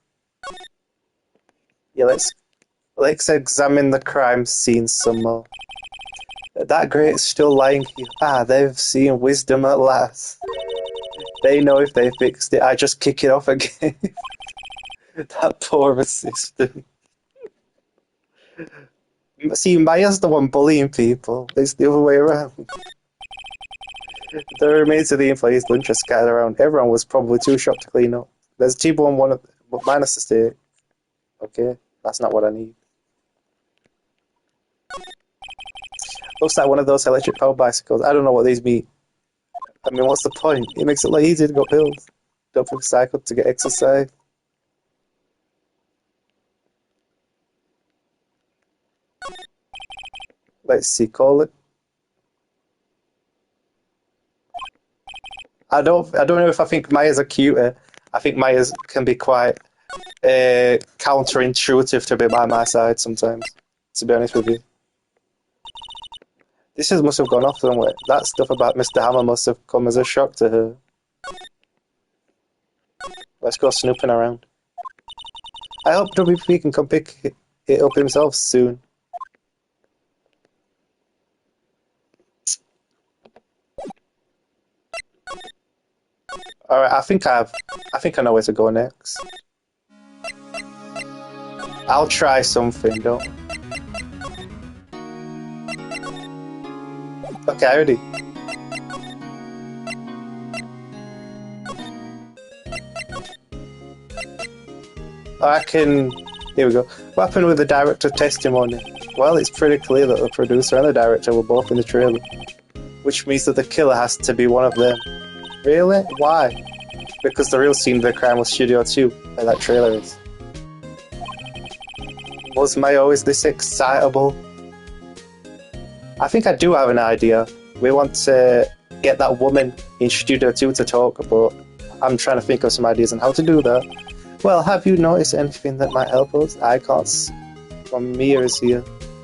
Yeah, let's examine the crime scene some more. That grate's still lying here. Ah, they've seen wisdom at last. They know if they fixed it, I just kick it off again. That poor assistant. See, Maya's the one bullying people. It's the other way around. The remains of the employees' lunch are scattered around. Everyone was probably too shocked to clean up. There's a T-bone one, minus the steak. Okay, that's not what I need. Looks like one of those electric powered bicycles. I don't know what these mean. I mean, what's the point? It makes it like easier to go pills. Don't think cycle to get exercise. Let's see, call it. I don't know if I think Maya's a cuter. I think Maya's can be quite counterintuitive to be by my side sometimes, to be honest with you. This must have gone off somewhere. That stuff about Mr. Hammer must have come as a shock to her. Let's go snooping around. I hope WP can come pick it up himself soon. Alright, I think I know where to go next. I'll try something, don't. Okay, I already. I can. Here we go. What happened with the director testimony? Well, it's pretty clear that the producer and the director were both in the trailer, which means that the killer has to be one of them. Really? Why? Because the real scene of the crime was Studio 2, where that trailer is. Was Maya always this excitable? I think I do have an idea. We want to get that woman in Studio 2 to talk, but I'm trying to think of some ideas on how to do that. Well, have you noticed anything that might help us? I can't from Mia's here.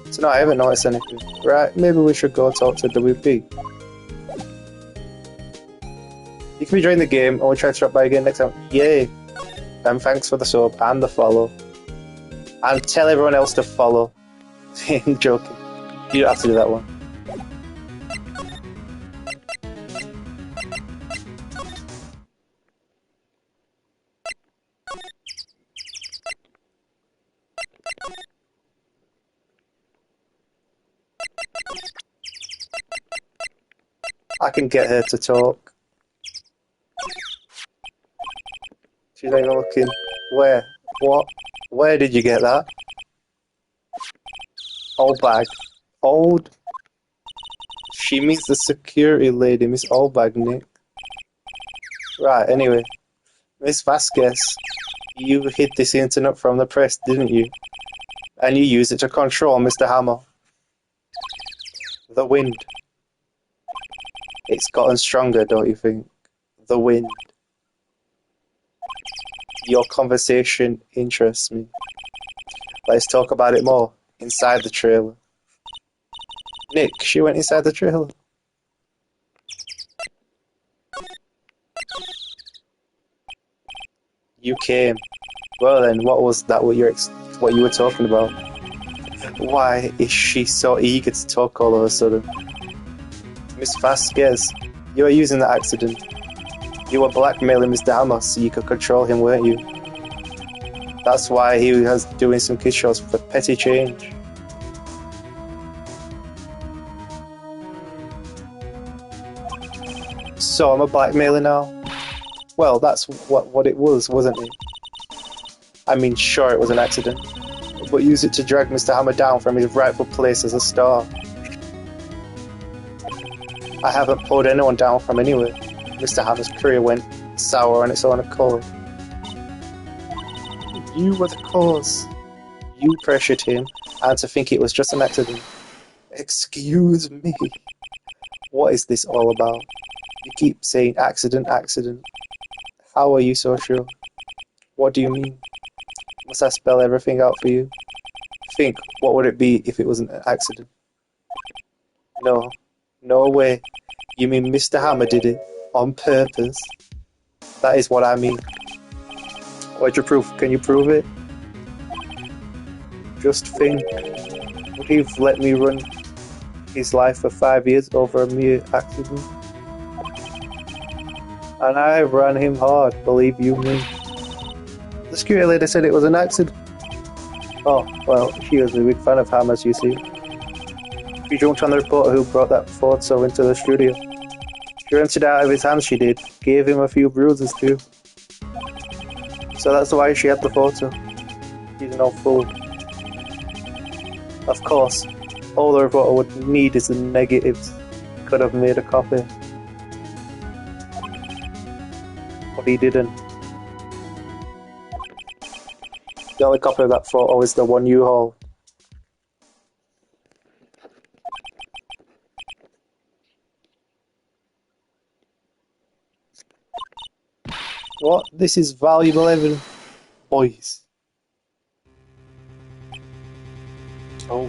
So no, I haven't noticed anything. Right, maybe we should go talk to WP. You can rejoin the game and we'll try to drop by again next time. Yay! And thanks for the sub and the follow. And tell everyone else to follow. I'm joking. You don't have to do that one. I can get her to talk. She's not even looking. Where? What? Where did you get that? Old bag. Old. She means the security lady, Miss Oldbag, Nick. Right, anyway. Miss Vasquez, you hid this internet from the press, didn't you? And you used it to control Mr. Hammer. The wind. It's gotten stronger, don't you think? The wind. Your conversation interests me. Let's talk about it more. Inside the trailer. Nick, she went inside the trailer. You came. Well then, what was that? What you were talking about? Why is she so eager to talk all of a sudden? Miss Vasquez, you were using the accident. You were blackmailing Mr. Hammer so you could control him, weren't you? That's why he was doing some kid shows for petty change. So I'm a blackmailer now? Well, that's what it was, wasn't it? I mean, sure, it was an accident, but use it to drag Mr. Hammer down from his rightful place as a star. I haven't pulled anyone down from anywhere. Mr. Hammer's career went sour on its own accord. You were the cause. You pressured him, and to think it was just an accident. Excuse me. What is this all about? You keep saying accident, accident. How are you so sure? What do you mean? Must I spell everything out for you? Think, what would it be if it wasn't an accident? No. No way. You mean Mr. Hammer did it? On purpose? That is what I mean. What'd you prove? Can you prove it? Just think. Would he have let me run his life for 5 years over a mere accident? And I ran him hard, believe you me. The security lady said it was an accident. Oh, well, she was a big fan of Hammers, you see. She jumped on the reporter who brought that photo into the studio. She ripped it out of his hands, she did. Gave him a few bruises too. So that's why she had the photo. He's no fool. Of course, all the reporter would need is the negatives. Could have made a copy. But he didn't. The only copy of that photo is the one you hold. What? This is valuable evidence. Boys. Oh.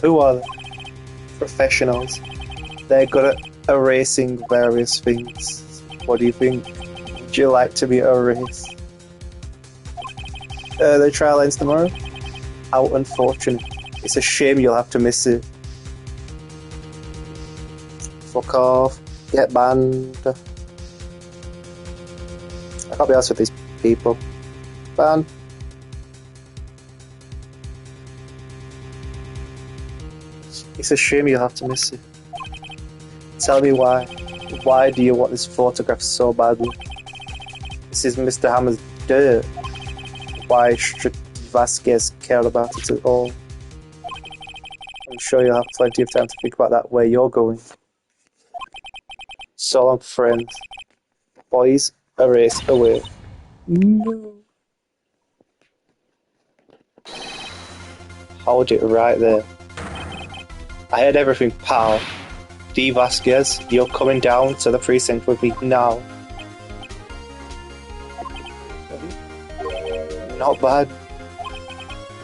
Who are they? Professionals. They're good at erasing various things. What do you think? Would you like to be erased? The trial ends tomorrow? How unfortunate. It's a shame you'll have to miss it. Fuck off. Get banned. I can't be asked with these people. Ban. It's a shame you'll have to miss it. Tell me why. Why do you want this photograph so badly? This is Mr. Hammer's dirt. Why should Vasquez care about it at all? I'm sure you'll have plenty of time to think about that where you're going. So long, friends. Boys, erase away. No. Hold it right there. I heard everything, pal. D. Vasquez, you're coming down to the precinct with me now. Not bad.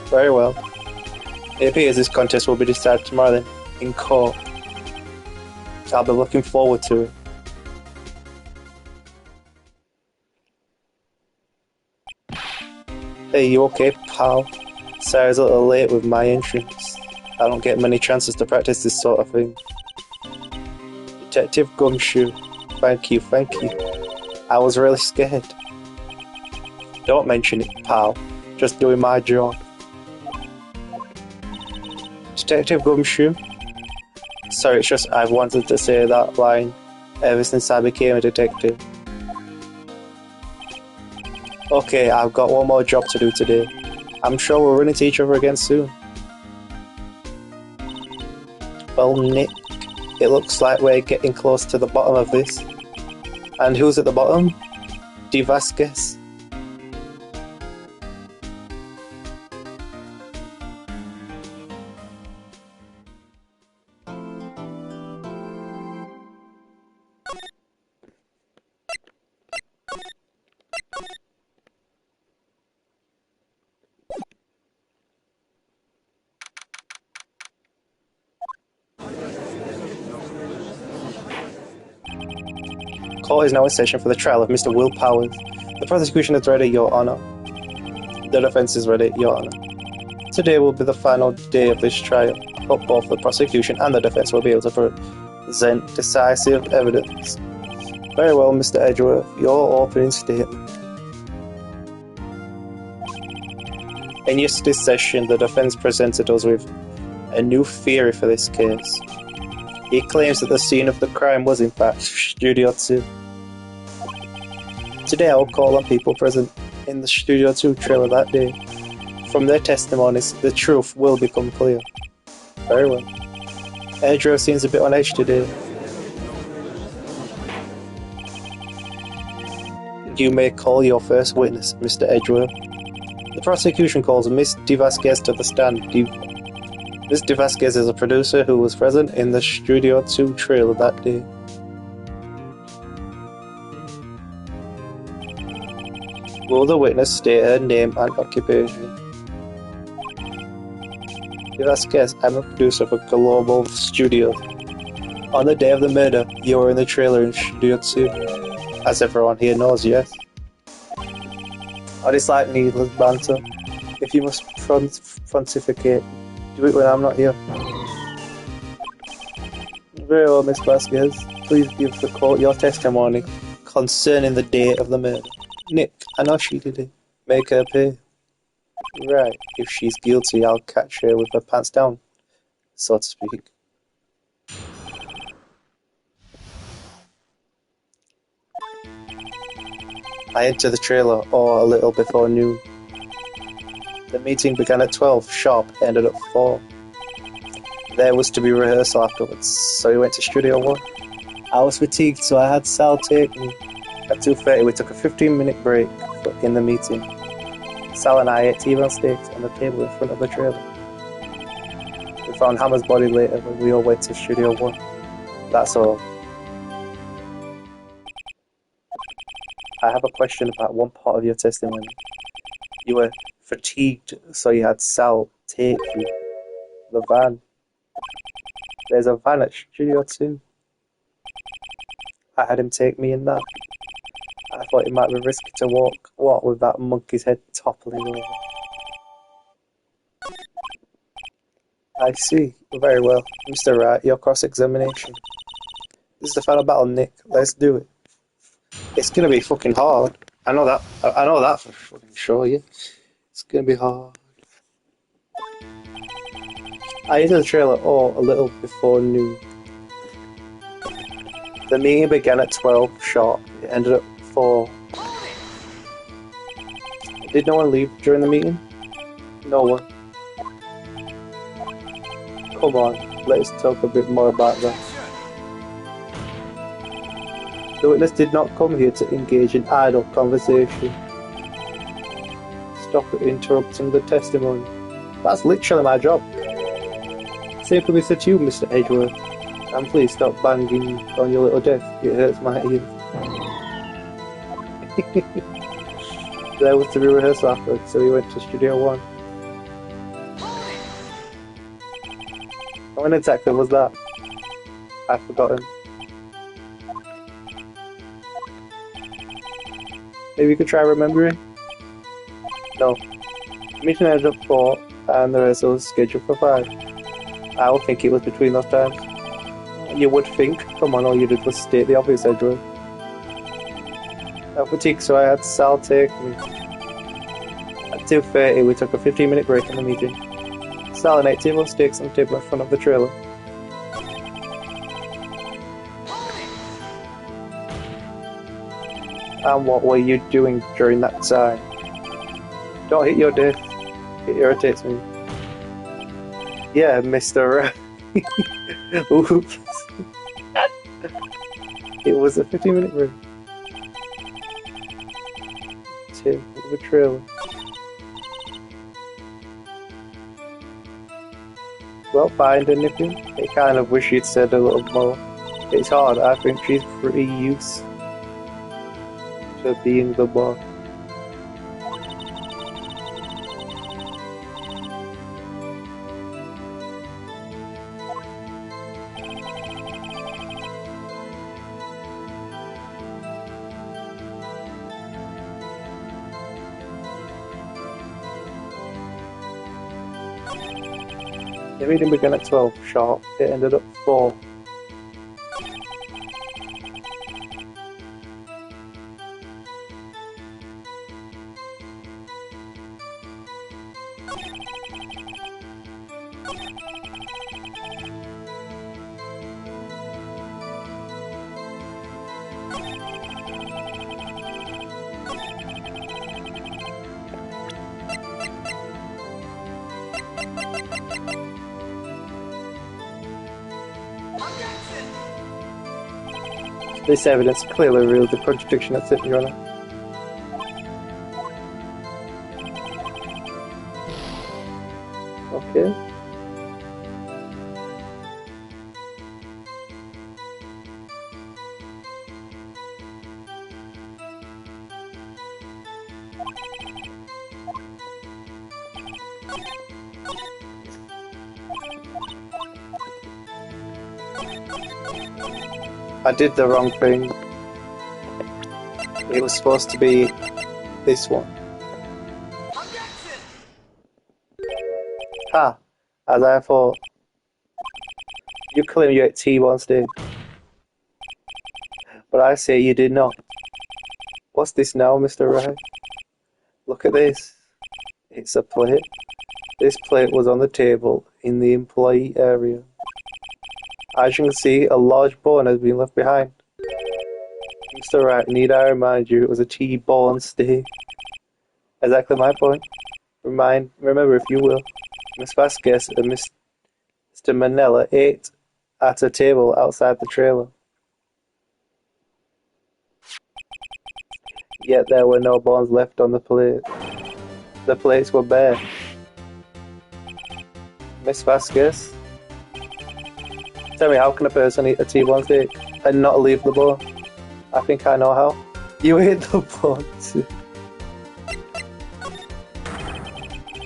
Very well. It appears this contest will be decided tomorrow then, in court. I'll be looking forward to it. Hey, you okay, pal? Sorry I was a little late with my entrance. I don't get many chances to practice this sort of thing. Detective Gumshoe, thank you. I was really scared. Don't mention it, pal. Just doing my job. Detective Gumshoe? Sorry, it's just I've wanted to say that line ever since I became a detective. Okay, I've got one more job to do today. I'm sure we'll run into each other again soon. Well, Nick, it looks like we're getting close to the bottom of this. And who's at the bottom? D. Vasquez. Court is now in session for the trial of Mr. Will Powers. The prosecution is ready, Your Honor. The defense is ready, Your Honor. Today will be the final day of this trial. Hope both the prosecution and the defense will be able to Then decisive evidence. Very well, Mr. Edgeworth, your opening statement. In yesterday's session, the defense presented us with a new theory for this case. He claims that the scene of the crime was in fact Studio 2. Today I will call on people present in the Studio 2 trailer that day. From their testimonies, the truth will become clear. Very well. Edgeworth seems a bit on edge today. You may call your first witness, Mr. Edgeworth. The prosecution calls Miss De Vasquez to the stand. Miss De Vasquez is a producer who was present in the Studio 2 trailer that day. Will the witness state her name and occupation? De Vasquez, I'm a producer for Global Studios. On the day of the murder, you were in the trailer in Studio 2. As everyone here knows, yes? I dislike needless banter. If you must pontificate, do it when I'm not here. Very well, Miss Vasquez. Please give the court your testimony concerning the date of the murder. Nick, I know she did it. Make her pay. Right, if she's guilty, I'll catch her with her pants down, so to speak. I entered the trailer, or a little before noon. The meeting began at 12 sharp, ended at 4. There was to be rehearsal afterwards, so we went to Studio 1. I was fatigued, so I had Sal take me. At 2:30 we took a 15-minute break in the meeting. Sal and I ate T-bone steaks on the table in front of the trailer. We found Hammer's body later when we all went to Studio 1. That's all. I have a question about one part of your testimony. You were fatigued, so you had Sal take you. The van. There's a van at Studio 2. I had him take me in that. I thought it might be risky to walk with that monkey's head toppling over. I see. Very well. Mr. Wright, your cross-examination. This is the final battle, Nick. Let's do it. It's gonna be fucking hard. I know that for fucking sure, yeah. It's gonna be hard. I entered the trailer a little before noon. The meeting began at 12 sharp. It ended at 4. Did no one leave during the meeting? No one. Come on, let's talk a bit more about that. The witness did not come here to engage in idle conversation. Stop interrupting the testimony. That's literally my job. Same can be said to you, Mr. Edgeworth. And please stop banging on your little desk. It hurts my ears. There was to be rehearsal afterwards, so we went to Studio 1. When exactly was that? I've forgotten. Maybe you could try remembering? No. The meeting ended up 4, and the rehearsal was scheduled for 5. I would think it was between those times. You would think. Come on, all you did was state the obvious, Edgeworth. I'm fatigued, so I had Sal take me. At 2:30 we took a 15-minute break in the meeting. Sal and ate T-bone steaks on the table in front of the trailer. And what were you doing during that time? Don't hit your desk. It irritates me. Yeah, Mr. Oops. It was a 15-minute break. Tim, the trailer. Well, find anything? I kind of wish you'd said a little more. It's hard, I think she's pretty used to being the boss. The meeting began at 12 sharp. It ended at 4. This evidence clearly reveals the contradiction that's it, Your Honor. Okay. I did the wrong thing. It was supposed to be this one. Ha! As I thought. You claim you ate T1 steak. But I say you did not. What's this now, Mr. Wright? Look at this. It's a plate. This plate was on the table in the employee area. As you can see, a large bone has been left behind. Mr. Wright, need I remind you, it was a T-bone steak. Exactly my point. Remember, if you will, Miss Vasquez and Mr. Manella ate at a table outside the trailer. Yet there were no bones left on the plate. The plates were bare. Miss Vasquez? Tell me, how can a person eat a T-bone steak and not leave the bone? I think I know how. You ate the bone too.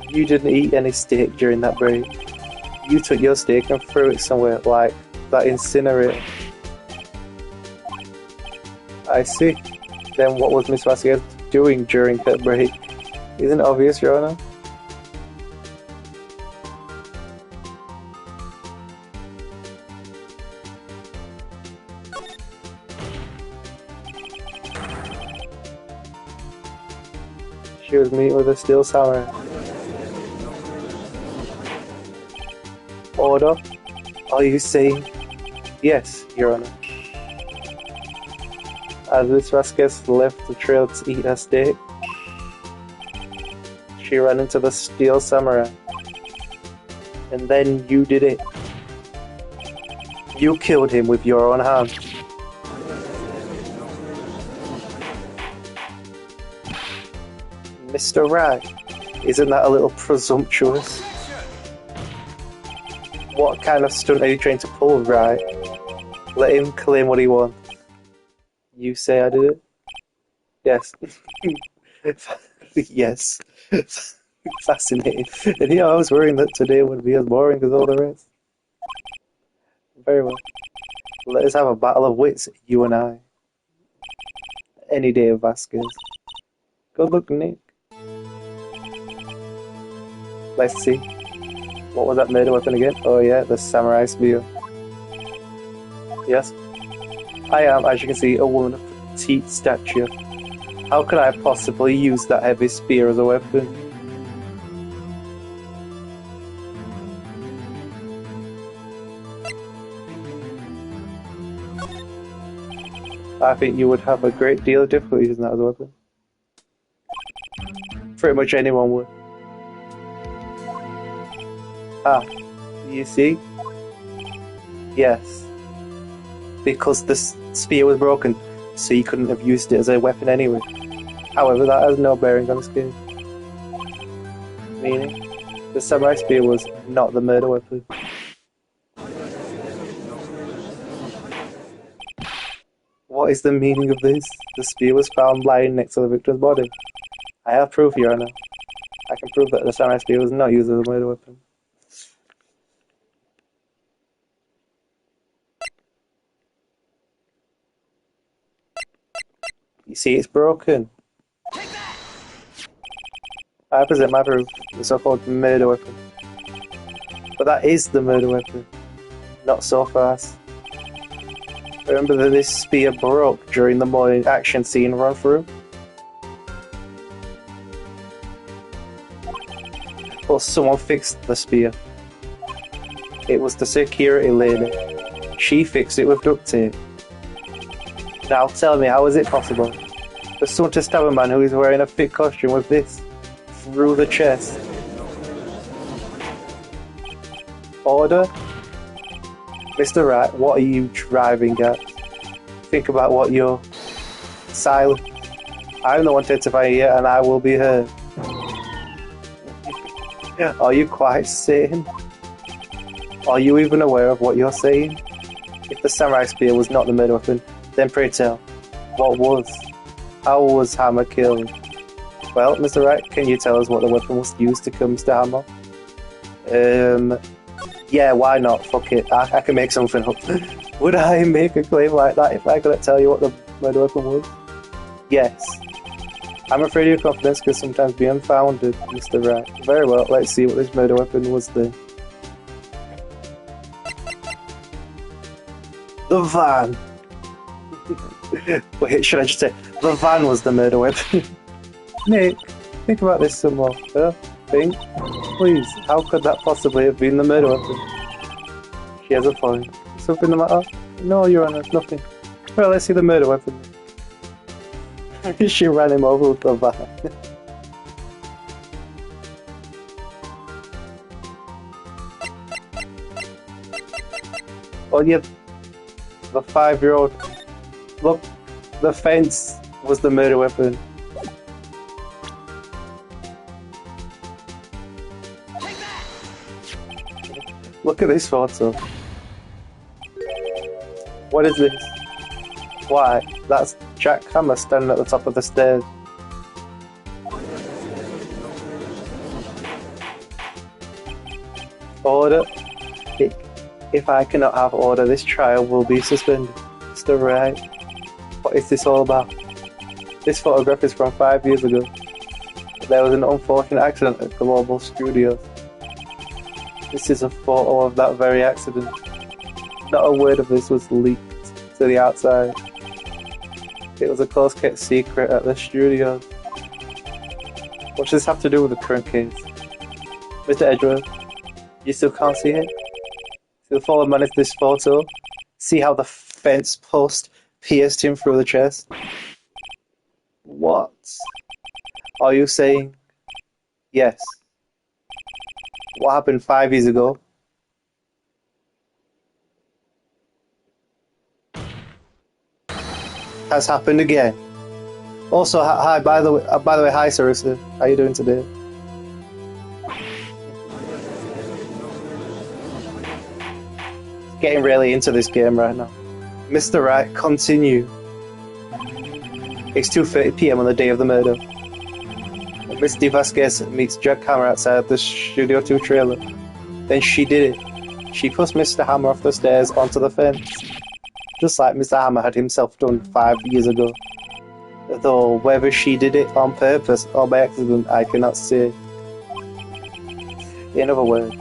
You didn't eat any steak during that break. You took your steak and threw it somewhere, like that incinerator. I see. Then what was Miss Vasquez doing during her break? Isn't it obvious, Your Honor? She was meeting with a steel samurai. Order? Are you saying? Yes, Your Honor. As Miss Vasquez left the trail to eat her steak, she ran into the steel samurai. And then you did it. You killed him with your own hand. Mr. Wright, isn't that a little presumptuous? What kind of stunt are you trying to pull, Wright? Let him claim what he wants. You say I did it? Yes. Yes. Fascinating. And yeah, I was worrying that today would be as boring as all the rest. Very well. Let us have a battle of wits, you and I. Any day, Vasquez. Good luck, Nick. Let's see. What was that murder weapon again? Oh yeah, the samurai spear. Yes. I am, as you can see, a woman of petite stature. How could I possibly use that heavy spear as a weapon? I think you would have a great deal of difficulty using that as a weapon. Pretty much anyone would. Ah, you see? Yes. Because the spear was broken, so you couldn't have used it as a weapon anyway. However, that has no bearing on this game. Meaning, the samurai spear was not the murder weapon. What is the meaning of this? The spear was found lying next to the victim's body. I have proof, Your Honor. I can prove that the samurai spear was not used as a murder weapon. You see, it's broken. I present my proof, the so-called murder weapon. But that is the murder weapon. Not so fast. Remember that this spear broke during the morning action scene run-through? But someone fixed the spear. It was the security lady. She fixed it with duct tape. Now tell me, how is it possible for someone to stab a man who is wearing a fit costume with this through the chest? Order? Mr. Rat, what are you driving at? Think about what you're... Silent. I'm the one testifying here and I will be heard. Are you quite sane? Are you even aware of what you're saying? If the samurai spear was not the murder weapon, then pray tell, what was? How was Hammer killed? Well, Mr. Wright, can you tell us what the weapon was used to kill Mr. Hammer? Yeah, why not? Fuck it, I can make something up. Would I make a claim like that if I couldn't tell you what the murder weapon was? Yes. I'm afraid your confidence can sometimes be unfounded, Mr. Wright. Very well, let's see what this murder weapon was then. The van! Wait, should I just say, the van was the murder weapon? Nick, think about this some more. Think? Please, how could that possibly have been the murder weapon? She has a point. Something the matter? No, Your Honor, nothing. Well, let's see the murder weapon. She ran him over with the van. Oh yeah, the 5-year-old. Look, the fence was the murder weapon. Look at this photo. What is this? Why, that's Jack Hammer standing at the top of the stairs. Order. If I cannot have order, this trial will be suspended. Mr. Wright, what is this all about? This photograph is from 5 years ago. There was an unfortunate accident at Global Studios. This is a photo of that very accident. Not a word of this was leaked to the outside. It was a close-kept secret at the studios. What does this have to do with the current case? Mr. Edgeworth, you still can't see it? See the fallen man in this photo? See how the fence post pierced him through the chest? What? Are you saying? Yes. What happened 5 years ago? Has happened again. Also, hi. By the way, hi, Sarissa. How you doing today? Getting really into this game right now. Mr. Wright, continue. It's 2:30 PM on the day of the murder. Miss Vasquez meets Jack Hammer outside the Studio 2 trailer. Then she did it. She pushed Mr. Hammer off the stairs onto the fence. Just like Mr. Hammer had himself done 5 years ago. Though whether she did it on purpose or by accident, I cannot say. In other words,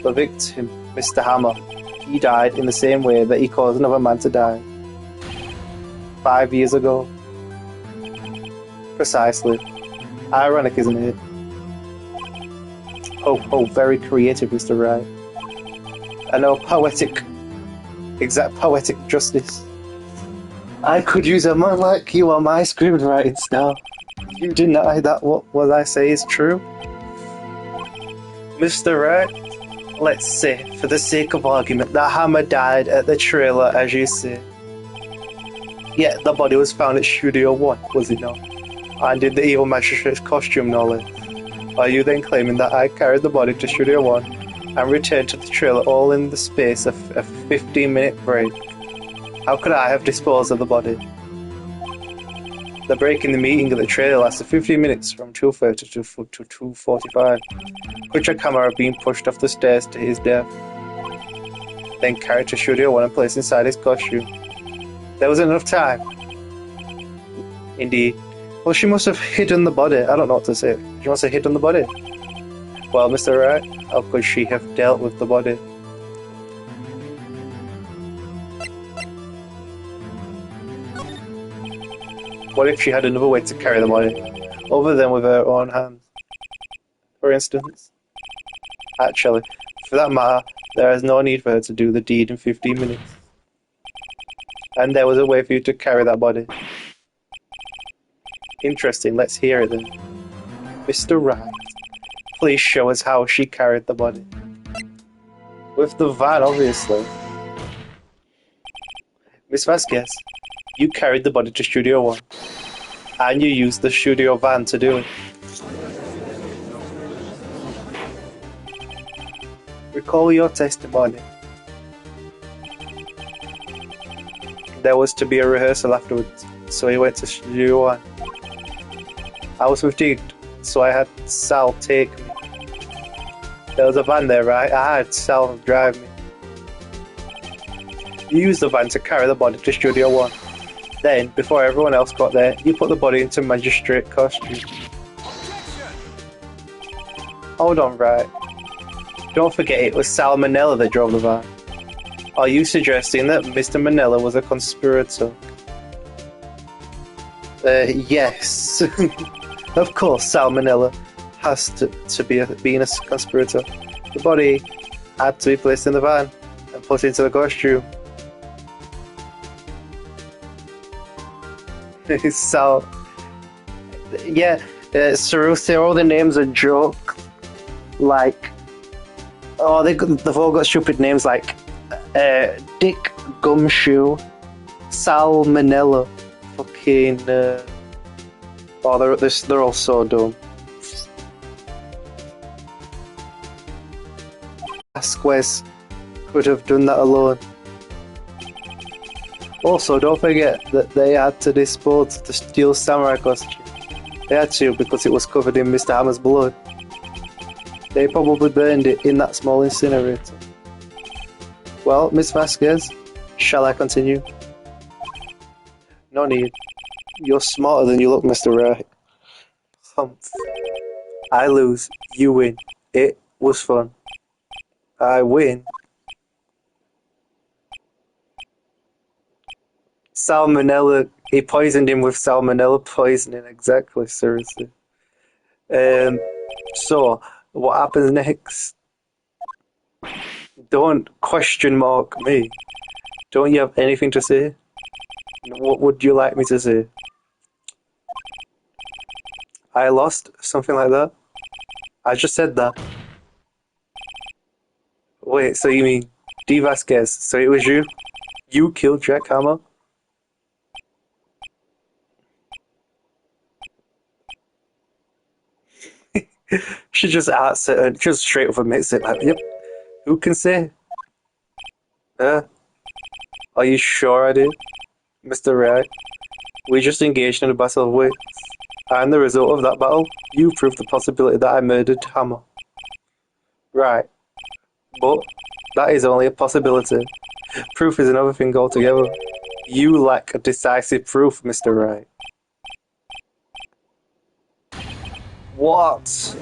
the victim, Mr. Hammer, he died in the same way that he caused another man to die. 5 years ago. Precisely. Ironic, isn't it? Oh, very creative, Mr. Wright. I know, poetic. Exact poetic justice. I could use a man like you on my scriptwriting style. You deny that what I say is true? Mr. Wright, let's say, for the sake of argument, that Hammer died at the trailer, as you say. Yet the body was found at Studio 1, was it not? And in the evil magistrate's costume, no less. Are you then claiming that I carried the body to Studio 1 and returned to the trailer all in the space of a 15-minute break? How could I have disposed of the body? The break in the meeting at the trailer lasted 15 minutes, from 2:30 to 2:45. Could Jack Hammer have been pushed off the stairs to his death, then carried to Studio 1 and placed inside his costume? There was enough time. Indeed. Well, she must have hidden the body. I don't know what to say. She must have hidden the body. Well, Mr. Wright, how could she have dealt with the body? What if she had another way to carry the body, other than with her own hands? For instance, Actually, for that matter, there is no need for her to do the deed in 15 minutes. And there was a way for you to carry that body. Interesting, let's hear it then. Mr. Wright, please show us how she carried the body. With the van, obviously. Miss Vasquez, you carried the body to Studio One. And you used the studio van to do it. Recall your testimony. There was to be a rehearsal afterwards, so he went to Studio One. I was fatigued, so I had Sal take me. There was a van there, right? I had Sal drive me. You used the van to carry the body to Studio One. Then, before everyone else got there, you put the body into magistrate costume. Hold on, right. Don't forget it was Sal Manella that drove the van. Are you suggesting that Mr. Manella was a conspirator? Yes. Of course, Sal Manella has to be being a conspirator. The body had to be placed in the van and put into the costume. Sal. Yeah, Cerusio, all the names are joke. Like, oh, they've all got stupid names like Dick Gumshoe, Sal Manella, fucking. Oh, they're all so dumb. Vasquez could have done that alone. Also, don't forget that they had to dispose of the steel samurai costume. They had to because it was covered in Mr. Hammer's blood. They probably burned it in that small incinerator. Well, Miss Vasquez, shall I continue? No need. You're smarter than you look, Mr. Wright. Humph. I lose. You win. It was fun. I win. Salmonella. He poisoned him with salmonella poisoning. Exactly, seriously. So, what happens next? Don't question mark me. Don't you have anything to say? What would you like me to say? I lost? Something like that? I just said that. Wait, so you mean D. Vasquez? So it was you? You killed Jack Hammer? She just asks it and just straight up admits it. Like, yep. Who can say? Are you sure I did? Mr. Wright? We just engaged in a battle of wits. And the result of that battle, you proved the possibility that I murdered Hammer. Right. But that is only a possibility. Proof is another thing altogether. You lack a decisive proof, Mr. Wright. What?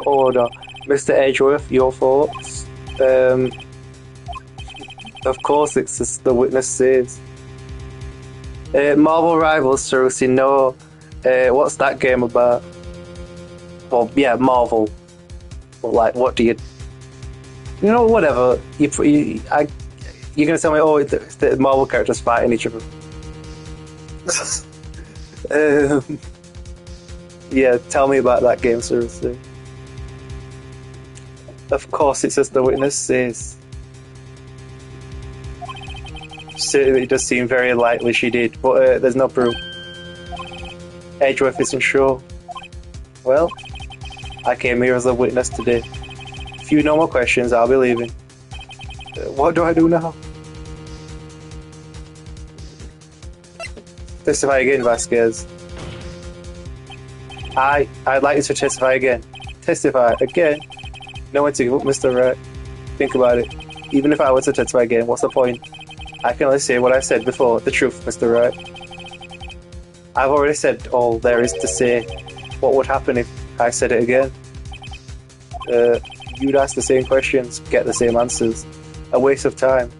Order. Mr. Edgeworth, your thoughts? Of course it's as the witness says. Marvel Rivals, Cerusi, no. What's that game about? Well, yeah, Marvel. Well, like, what do you... You know, whatever. You're going to tell me, oh, the Marvel characters fighting each other. Yeah, tell me about that game, seriously. Of course, it's as the witness says. Certainly, it does seem very likely she did, but there's no proof. Edgeworth isn't sure. Well, I came here as a witness today. If you no more questions, I'll be leaving. What do I do now? Testify again, Vasquez. I'd like you to testify again. Testify again? No one to give up, Mr. Wright. Think about it. Even if I were to testify again, what's the point? I can only say what I said before, the truth, Mr. Wright. I've already said all there is to say. What would happen if I said it again? You'd ask the same questions, get the same answers. A waste of time.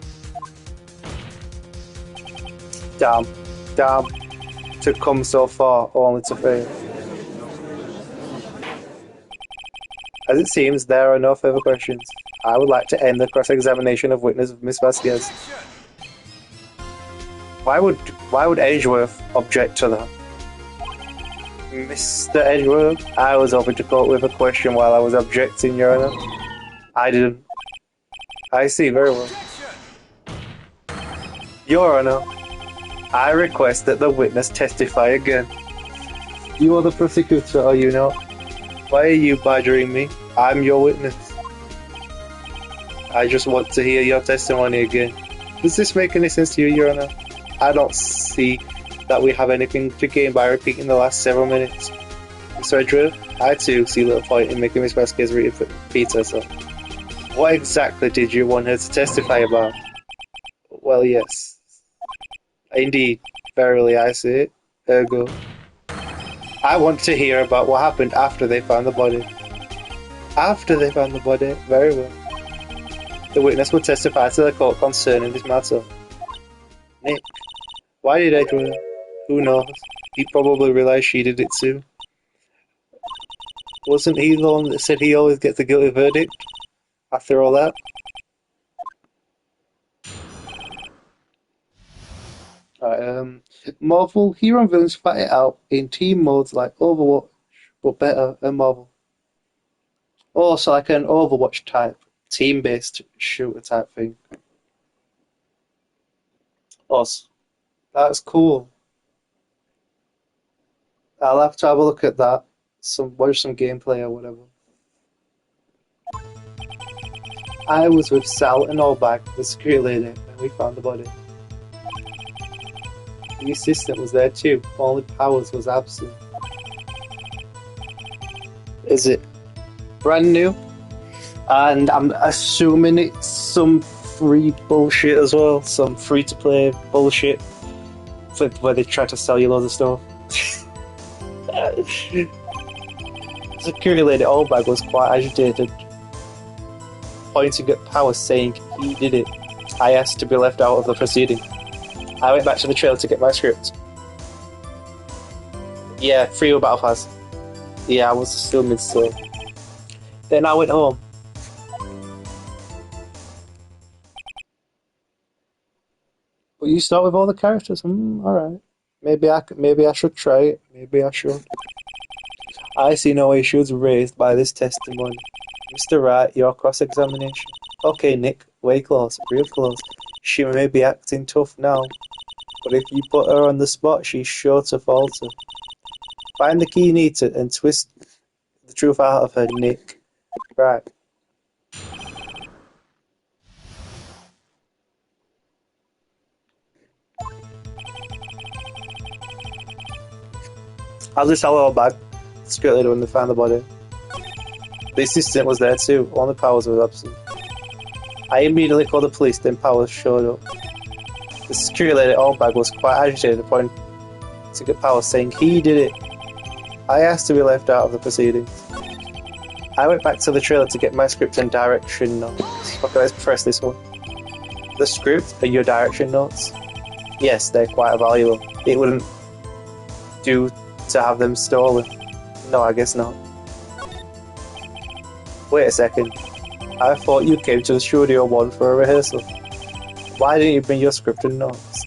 Damn. To come so far, only to fail. As it seems, there are no further questions. I would like to end the cross-examination of witness Miss Vasquez. Why would Edgeworth object to that? Mr. Edgeworth, I was hoping to come up with a question while I was objecting, Your Honor. I didn't. I see, very well. Your Honor, I request that the witness testify again. You are the prosecutor, are you not? Why are you badgering me? I'm your witness. I just want to hear your testimony again. Does this make any sense to you, Your Honor? I don't see that we have anything to gain by repeating the last several minutes. Mr. Edgeworth, I too see little point in making Miss Vasquez repeat herself. What exactly did you want her to testify about? Well, yes. Indeed, verily I say it. Ergo. I want to hear about what happened after they found the body. After they found the body? Very well. The witness will testify to the court concerning this matter. Nick, why did Edgeworth? Who knows? He probably realised she did it too. Wasn't he the one that said he always gets a guilty verdict? After all that? Marvel, hero and villains fight it out in team modes like Overwatch, but better than Marvel. Also like an Overwatch type, team-based shooter type thing. Awesome. That's cool. I'll have to have a look at that. Watch some gameplay or whatever. I was with Sal and Allback, the security lady, and we found the body. The assistant was there too, only Powers was absent. Is it brand new? And I'm assuming it's some free bullshit as well, some free-to-play bullshit where they try to sell you loads of stuff. Security lady Allbag was quite agitated, pointing at Powers saying he did it. I asked to be left out of the proceeding. I went back to the trailer to get my script. Yeah, free with Battle Pass. Yeah, I was still mid-story. Then I went home. Well, you start with all the characters. Alright. Maybe I should try it. Maybe I should. I see no issues raised by this testimony. Mr. Wright, your cross-examination. Okay, Nick, way close, real close. She may be acting tough now, but if you put her on the spot, she's sure to falter. Find the key you need to and twist the truth out of her, Nick. Right. I'll just tell her all back. Straight later when they found the body. The assistant was there too, only Powers was absent. I immediately called the police, then Powers showed up. The security lady at Allbag was quite agitated, pointing to get Powers, saying he did it. I asked to be left out of the proceedings. I went back to the trailer to get my script and direction notes. Okay, let's press this one. The script and your direction notes? Yes, they're quite valuable. It wouldn't do to have them stolen. No, I guess not. Wait a second. I thought you came to the Studio One for a rehearsal. Why didn't you bring your script and notes?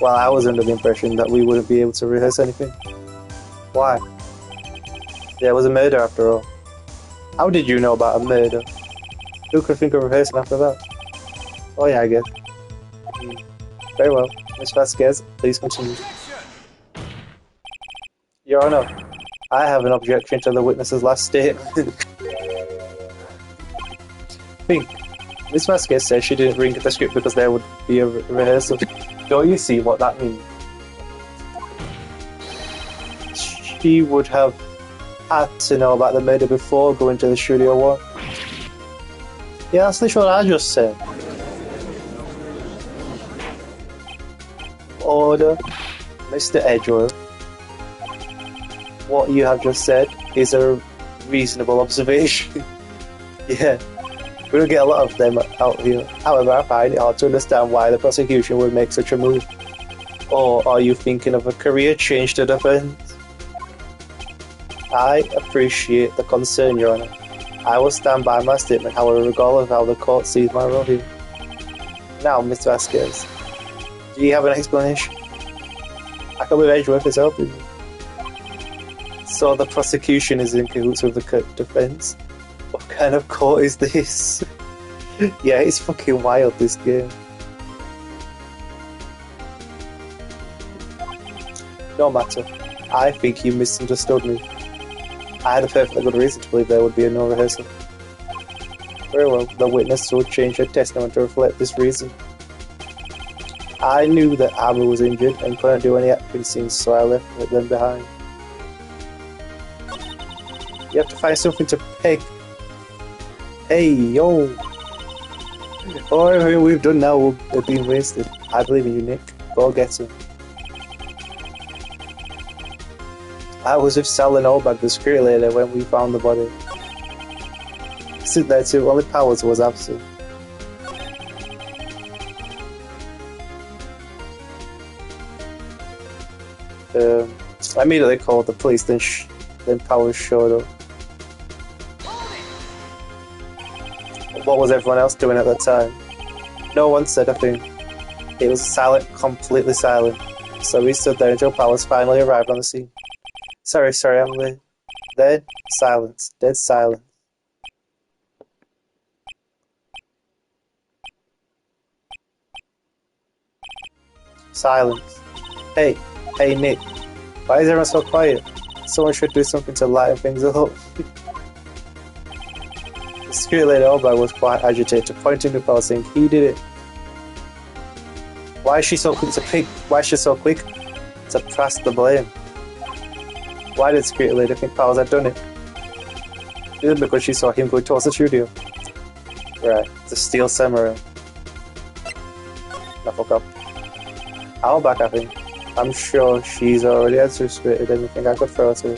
Well, I was under the impression that we wouldn't be able to rehearse anything. Why? There was a murder after all. How did you know about a murder? Who could think of rehearsing after that? Oh yeah, I guess. Very well. Miss Vasquez, please continue. Your Honor, I have an objection to the witness's last statement. Think. Miss Vasquez says she didn't bring the script because there would be a rehearsal. Don't you see what that means? She would have had to know about the murder before going to the Studio One. Yeah, that's literally what I just said. Order, Mr. Edgeworth. What you have just said is a reasonable observation. Yeah, we don't get a lot of them out here. However, I find it hard to understand why the prosecution would make such a move. Or are you thinking of a career change to defense? I appreciate the concern, Your Honor. I will stand by my statement, however, regardless of how the court sees my role here. Now, Mr. Vasquez, do you have an explanation? I can believe Edgeworth is helping me. So the prosecution is in cahoots with the defense? What kind of court is this? Yeah, it's fucking wild, this game. No matter. I think you misunderstood me. I had a perfectly good reason to believe there would be a no rehearsal. Very well, the witness would change her testimony to reflect this reason. I knew that Hammer was injured and couldn't do any acting scenes, so I left them behind. You have to find something to peg. Hey, yo! Oh, everything we've done now will have been wasted. I believe in you, Nick. Go get him. I was with Sal and Obag, the security lady, when we found the body. Sitting there too, only Powers was absent. I immediately called the police, then Powers showed up. What was everyone else doing at that time? No one said a thing. It was silent, completely silent. So we stood there until Powers finally arrived on the scene. Sorry, I'm late. Then, silence. Dead silence. Silence. Hey, Nick. Why is everyone so quiet? Someone should do something to lighten things up. The security lady Obag was quite agitated, pointing to Powers saying he did it. Why is she so quick to pick? Why is she so quick to press the blame? Why did security lady think Powers had done it? Is it because she saw him going towards the studio? Right, the Steel Samurai. I fuck up. I'll back, I think. I'm sure she's already anticipated anything I could throw at her.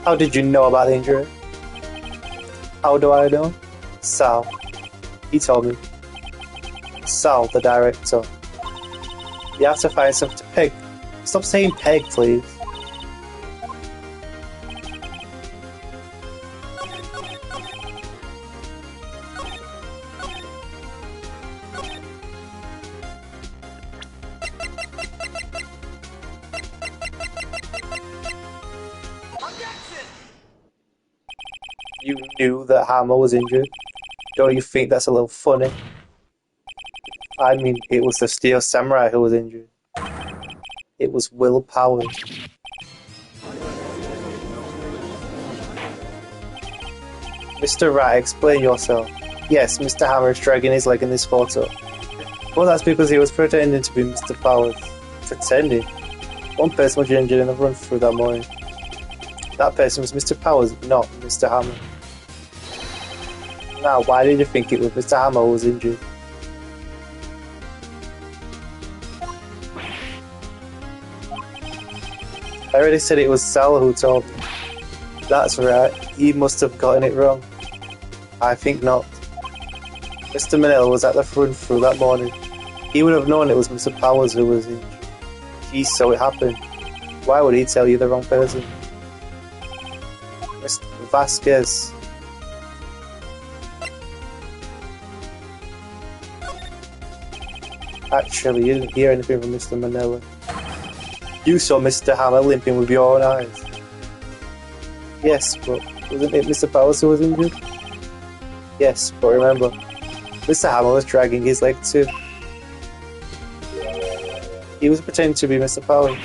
How did you know about the injury? How do I know? Sal. He told me. Sal, the director. You have to find something to peg. Stop saying peg, please. You knew that Hammer was injured? Don't you think that's a little funny? I mean, it was the Steel Samurai who was injured. It was Will Powers. Mr. Wright, explain yourself. Yes, Mr. Hammer is dragging his leg in this photo. Well, that's because he was pretending to be Mr. Powers. Pretending? One person was injured in the run-through that morning. That person was Mr. Powers, not Mr. Hammer. Now, why did you think it was Mr. Hammer who was injured? I already said it was Sal who told me. That's right, he must have gotten it wrong. I think not. Mr. Manila was at the front through that morning. He would have known it was Mr. Powers who was injured. He saw it happen. Why would he tell you the wrong person? Mr. Vasquez. Actually, you didn't hear anything from Mr. Manila. You saw Mr. Hammer limping with your own eyes. Yes, but wasn't it Mr. Powers who was injured? Yes, but remember, Mr. Hammer was dragging his leg too. He was pretending to be Mr. Powers.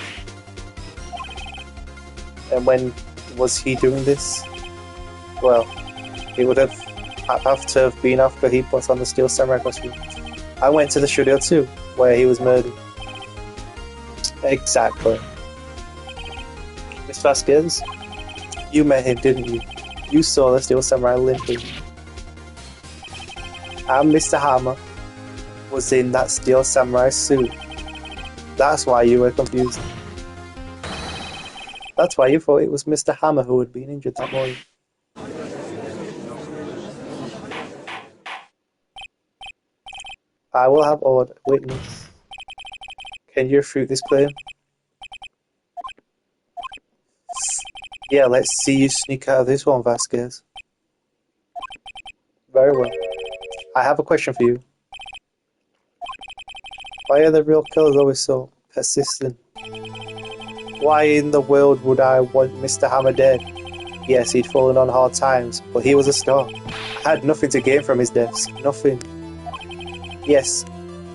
And when was he doing this? Well, he would have to have been after he put on the Steel Samurai costume. I went to the studio too, where he was murdered. Exactly. Miss Vasquez, you met him, didn't you? You saw the Steel Samurai limping. And Mr. Hammer was in that Steel Samurai suit. That's why you were confused. That's why you thought it was Mr. Hammer who had been injured that morning. I will have order. Witness. Can you refute this claim? Yeah, let's see you sneak out of this one, Vasquez. Very well. I have a question for you. Why are the real killers always so persistent? Why in the world would I want Mr. Hammer dead? Yes, he'd fallen on hard times, but he was a star. I had nothing to gain from his deaths. Nothing. Yes,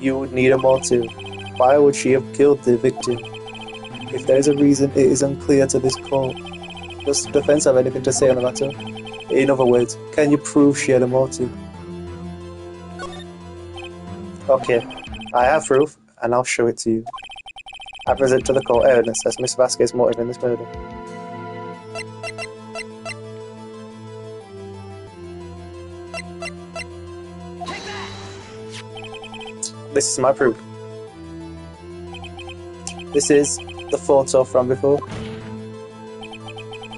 you would need a motive. Why would she have killed the victim? If there is a reason, it is unclear to this court. Does the defense have anything to say on the matter? In other words, can you prove she had a motive? Okay, I have proof, and I'll show it to you. I present to the court evidence as Miss Vasquez's motive in this murder. This is my proof. This is the photo from before.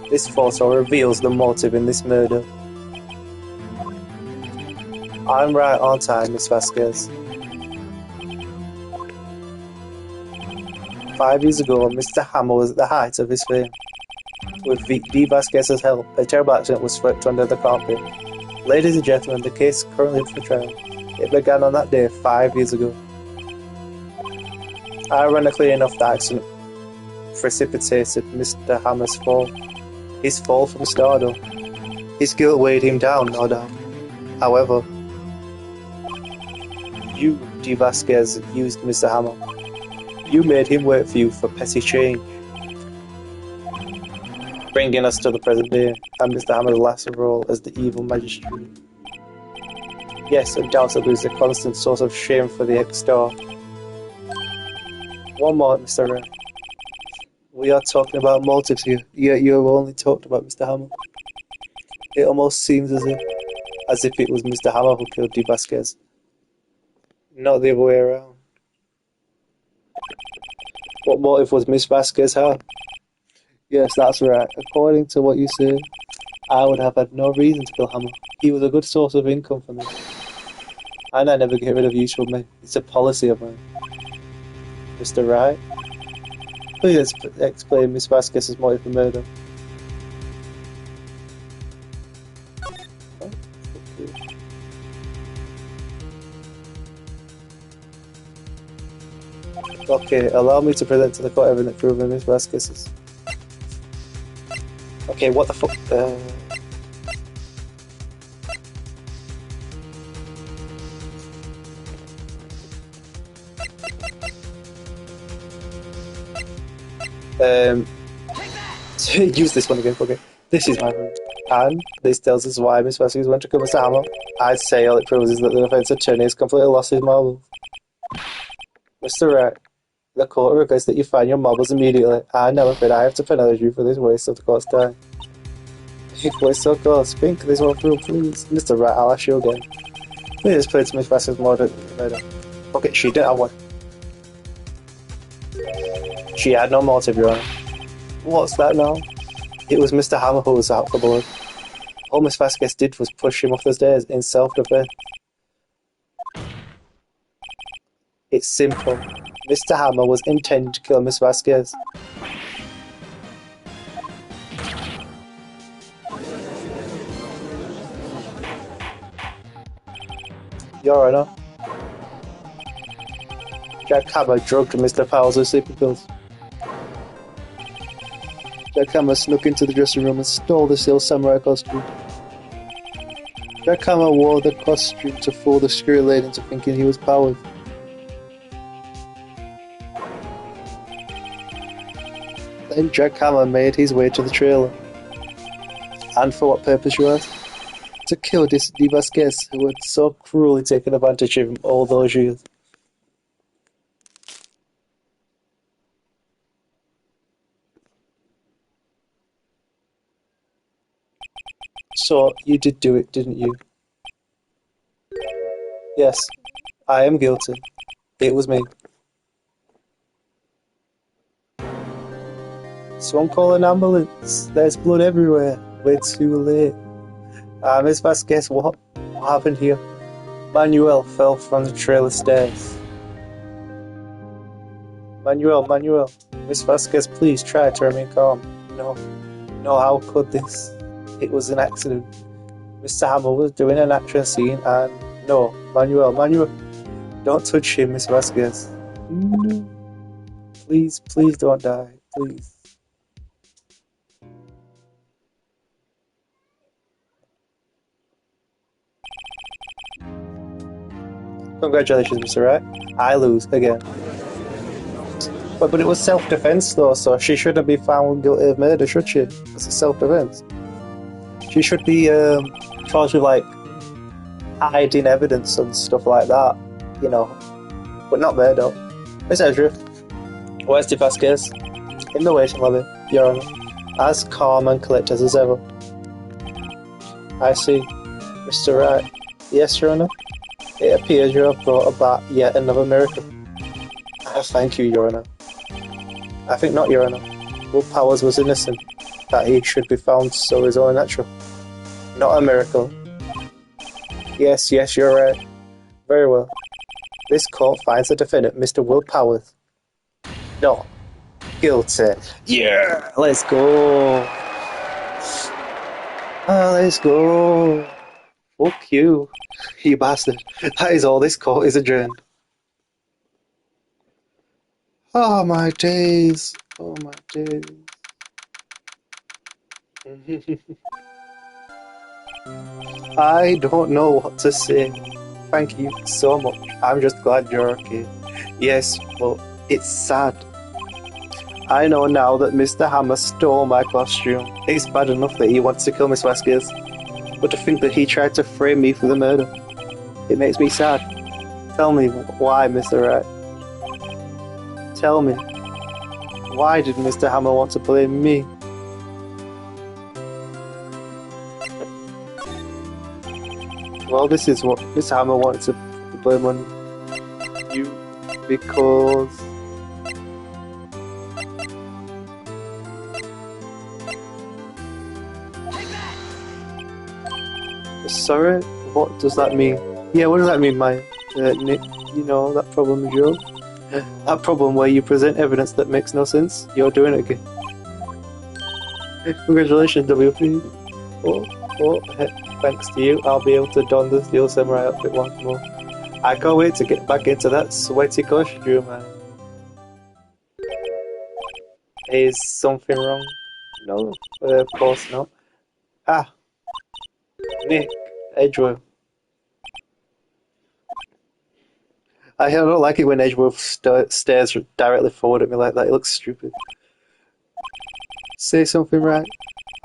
This photo reveals the motive in this murder. I'm right, aren't I, Miss Vasquez? 5 years ago, Mr. Hammer was at the height of his fame. With D. Vasquez's help, a terrible accident was swept under the carpet. Ladies and gentlemen, the case is currently up for trial. It began on that day 5 years ago. Ironically enough, the accident precipitated Mr. Hammer's fall. His fall from stardom. His guilt weighed him down, no doubt. However, you, D. Vasquez, used Mr. Hammer. You made him work for you for petty change. Bringing us to the present day, and Mr. Hammer's last role as the evil magistrate. Yes, undoubtedly is a constant source of shame for the ex-star. One more, Mr. Ray. We are talking about motives here, yet you have only talked about Mr. Hammer. It almost seems as if it was Mr. Hammer who killed D. Vasquez. Not the other way around. What motive was Miss Vasquez have? Yes, that's right. According to what you say, I would have had no reason to kill Hammer. He was a good source of income for me. And I never get rid of useful men. It's a policy of mine. Mr. Wright? Please explain Miss Vasquez's motive for murder. Okay, allow me to present to the court evidence proving Miss Vasquez's. Okay, what the fuck? Use this one again, okay. This is my room. And this tells us why Miss Vasquez went to kill Mr. Hammer. I'd say all it proves is that the defense attorney has completely lost his marbles. Mr. Wright, the court requests that you find your marbles immediately. I'm afraid I have to penalize you for this waste of the court's time. It was so close. Think this one through, please. Mr. Wright, I'll ask you again. Please explain to Miss Vasquez's murder. Okay, she didn't have one. She had no motive, Your Honor. What's that now? It was Mr. Hammer who was out for blood. All Miss Vasquez did was push him off the stairs in self-defense. It's simple. Mr. Hammer was intending to kill Miss Vasquez. Your Honor. Jack Hammer drugged Mr. Powers with sleeping pills. Jack Hammer snuck into the dressing room and stole the Steel Samurai costume. Jack Hammer wore the costume to fool the screw lady into thinking he was Powers. Then Jack Hammer made his way to the trailer. And for what purpose, you ask? To kill D. Vasquez, who had so cruelly taken advantage of him all those years. So, you did do it, didn't you? Yes, I am guilty. It was me. Someone call an ambulance. There's blood everywhere. We're too late. Miss Vasquez, what happened here? Manuel fell from the trailer stairs. Manuel. Miss Vasquez, please try to remain calm. No, how could this? It was an accident. Mr. Hammer was doing an action scene and... No, Manuel. Don't touch him, Miss Vasquez. No. Please don't die. Please. Congratulations, Mr. Wright. I lose again. But it was self-defense though, so she shouldn't be found guilty of murder, should she? It's self-defense. She should be charged with like hiding evidence and stuff like that, you know, but not murder. Miss Edgeworth, where's the Vasquez? In the waiting lobby, Your Honor, as calm and collected as ever. I see, Mr. Wright. Yes, Your Honor. It appears you have brought about yet another miracle. Thank you, Your Honor. I think not, Your Honor. Will Powers was innocent. That he should be found so is only natural. Not a miracle. Yes, you're right. Very well. This court finds the defendant, Mr. Will Powers, not guilty. Yeah! Let's go! Let's go! Fuck you, you bastard. That is all. This court is adjourned. Oh my days. I don't know what to say. Thank you so much. I'm just glad you're okay. Yes, but it's sad. I know now that Mr. Hammer stole my costume. It's bad enough that he wants to kill Miss Vasquez, but to think that he tried to frame me for the murder, it makes me sad. Tell me why, Mr. Wright. Tell me, why did Mr. Hammer want to blame me? Well, this is what Mr. Hammer wanted to blame on you, because... Sorry? What does that mean? Yeah, what does that mean, Nick? You know, that problem is yours? That problem where you present evidence that makes no sense? You're doing it again. Congratulations, WP. Thanks to you, I'll be able to don the Steel Samurai outfit once more. I can't wait to get back into that sweaty costume, man. Is something wrong? No, of course not. Nick, Edgeworth. I don't like it when Edgeworth stares directly forward at me like that. It looks stupid. Say something, right?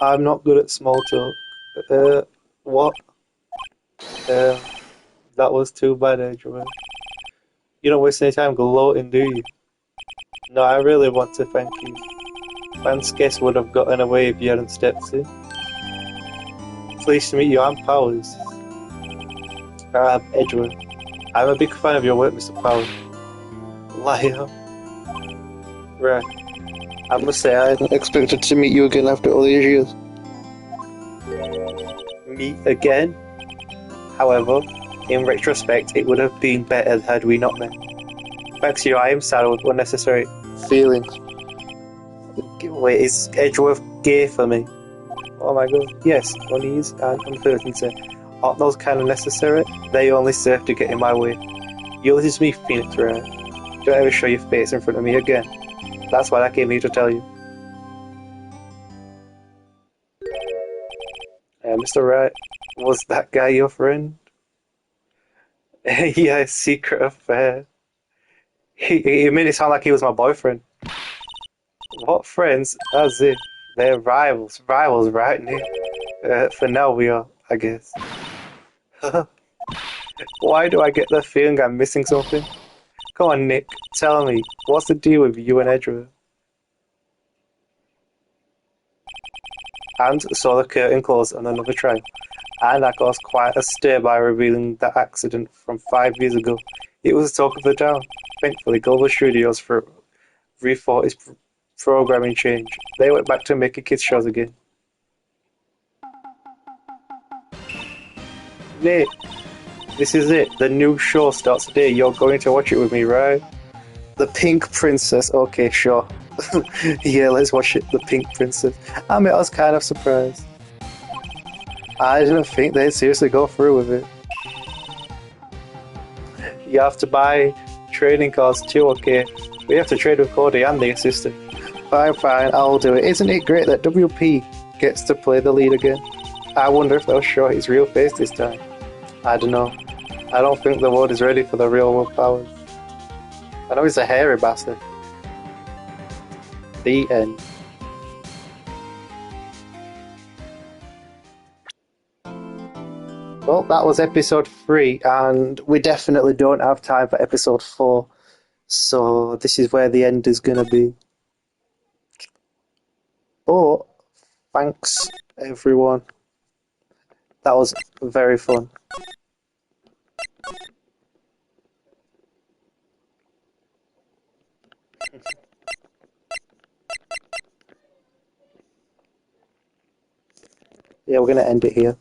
I'm not good at small talk. What? That was too bad, Edgeworth. You don't waste any time gloating, do you? No, I really want to thank you. Vasquez would have gotten away if you hadn't stepped in. Pleased to meet you, I'm Powers. Edgeworth. I'm a big fan of your work, Mr. Powers. Liar. Right. I must say, I hadn't expected to meet you again after all these years. Meet again? However, in retrospect, it would have been better had we not met. Thanks to you, I am saddled with unnecessary feelings. Wait, is Edgeworth gay for me? Oh my god. Yes, unease and uncertainty. Aren't those kind of necessary? They only serve to get in my way. You listen to me, Phoenix Wright. Don't ever show your face in front of me again. That's what I came here to tell you. Mr. Wright, was that guy your friend? Yeah, secret affair. He made it sound like he was my boyfriend. What friends? As if they're rivals. Rivals, right, Nick? For now we are, I guess. Why do I get the feeling I'm missing something? Come on, Nick, tell me, what's the deal with you and Edgeworth? And saw the curtain close on another trial, and I caused quite a stir by revealing that accident from 5 years ago. It was the talk of the town. Thankfully, Global Studios rethought his programming change. They went back to making kids shows again. Nate, this is it. The new show starts today. You're going to watch it with me, right? The Pink Princess. Okay, sure. Yeah, let's watch it. The Pink Princess. I mean, I was kind of surprised. I didn't think they'd seriously go through with it. You have to buy trading cards too, okay? We have to trade with Cody and the assistant. Fine, I'll do it. Isn't it great that WP gets to play the lead again? I wonder if they'll show his real face this time. I don't know. I don't think the world is ready for the real world powers. I know he's a hairy bastard. The end. Well, that was episode 3, and we definitely don't have time for episode 4. So this is where the end is gonna be. But thanks everyone. That was very fun. Yeah, we're gonna end it here.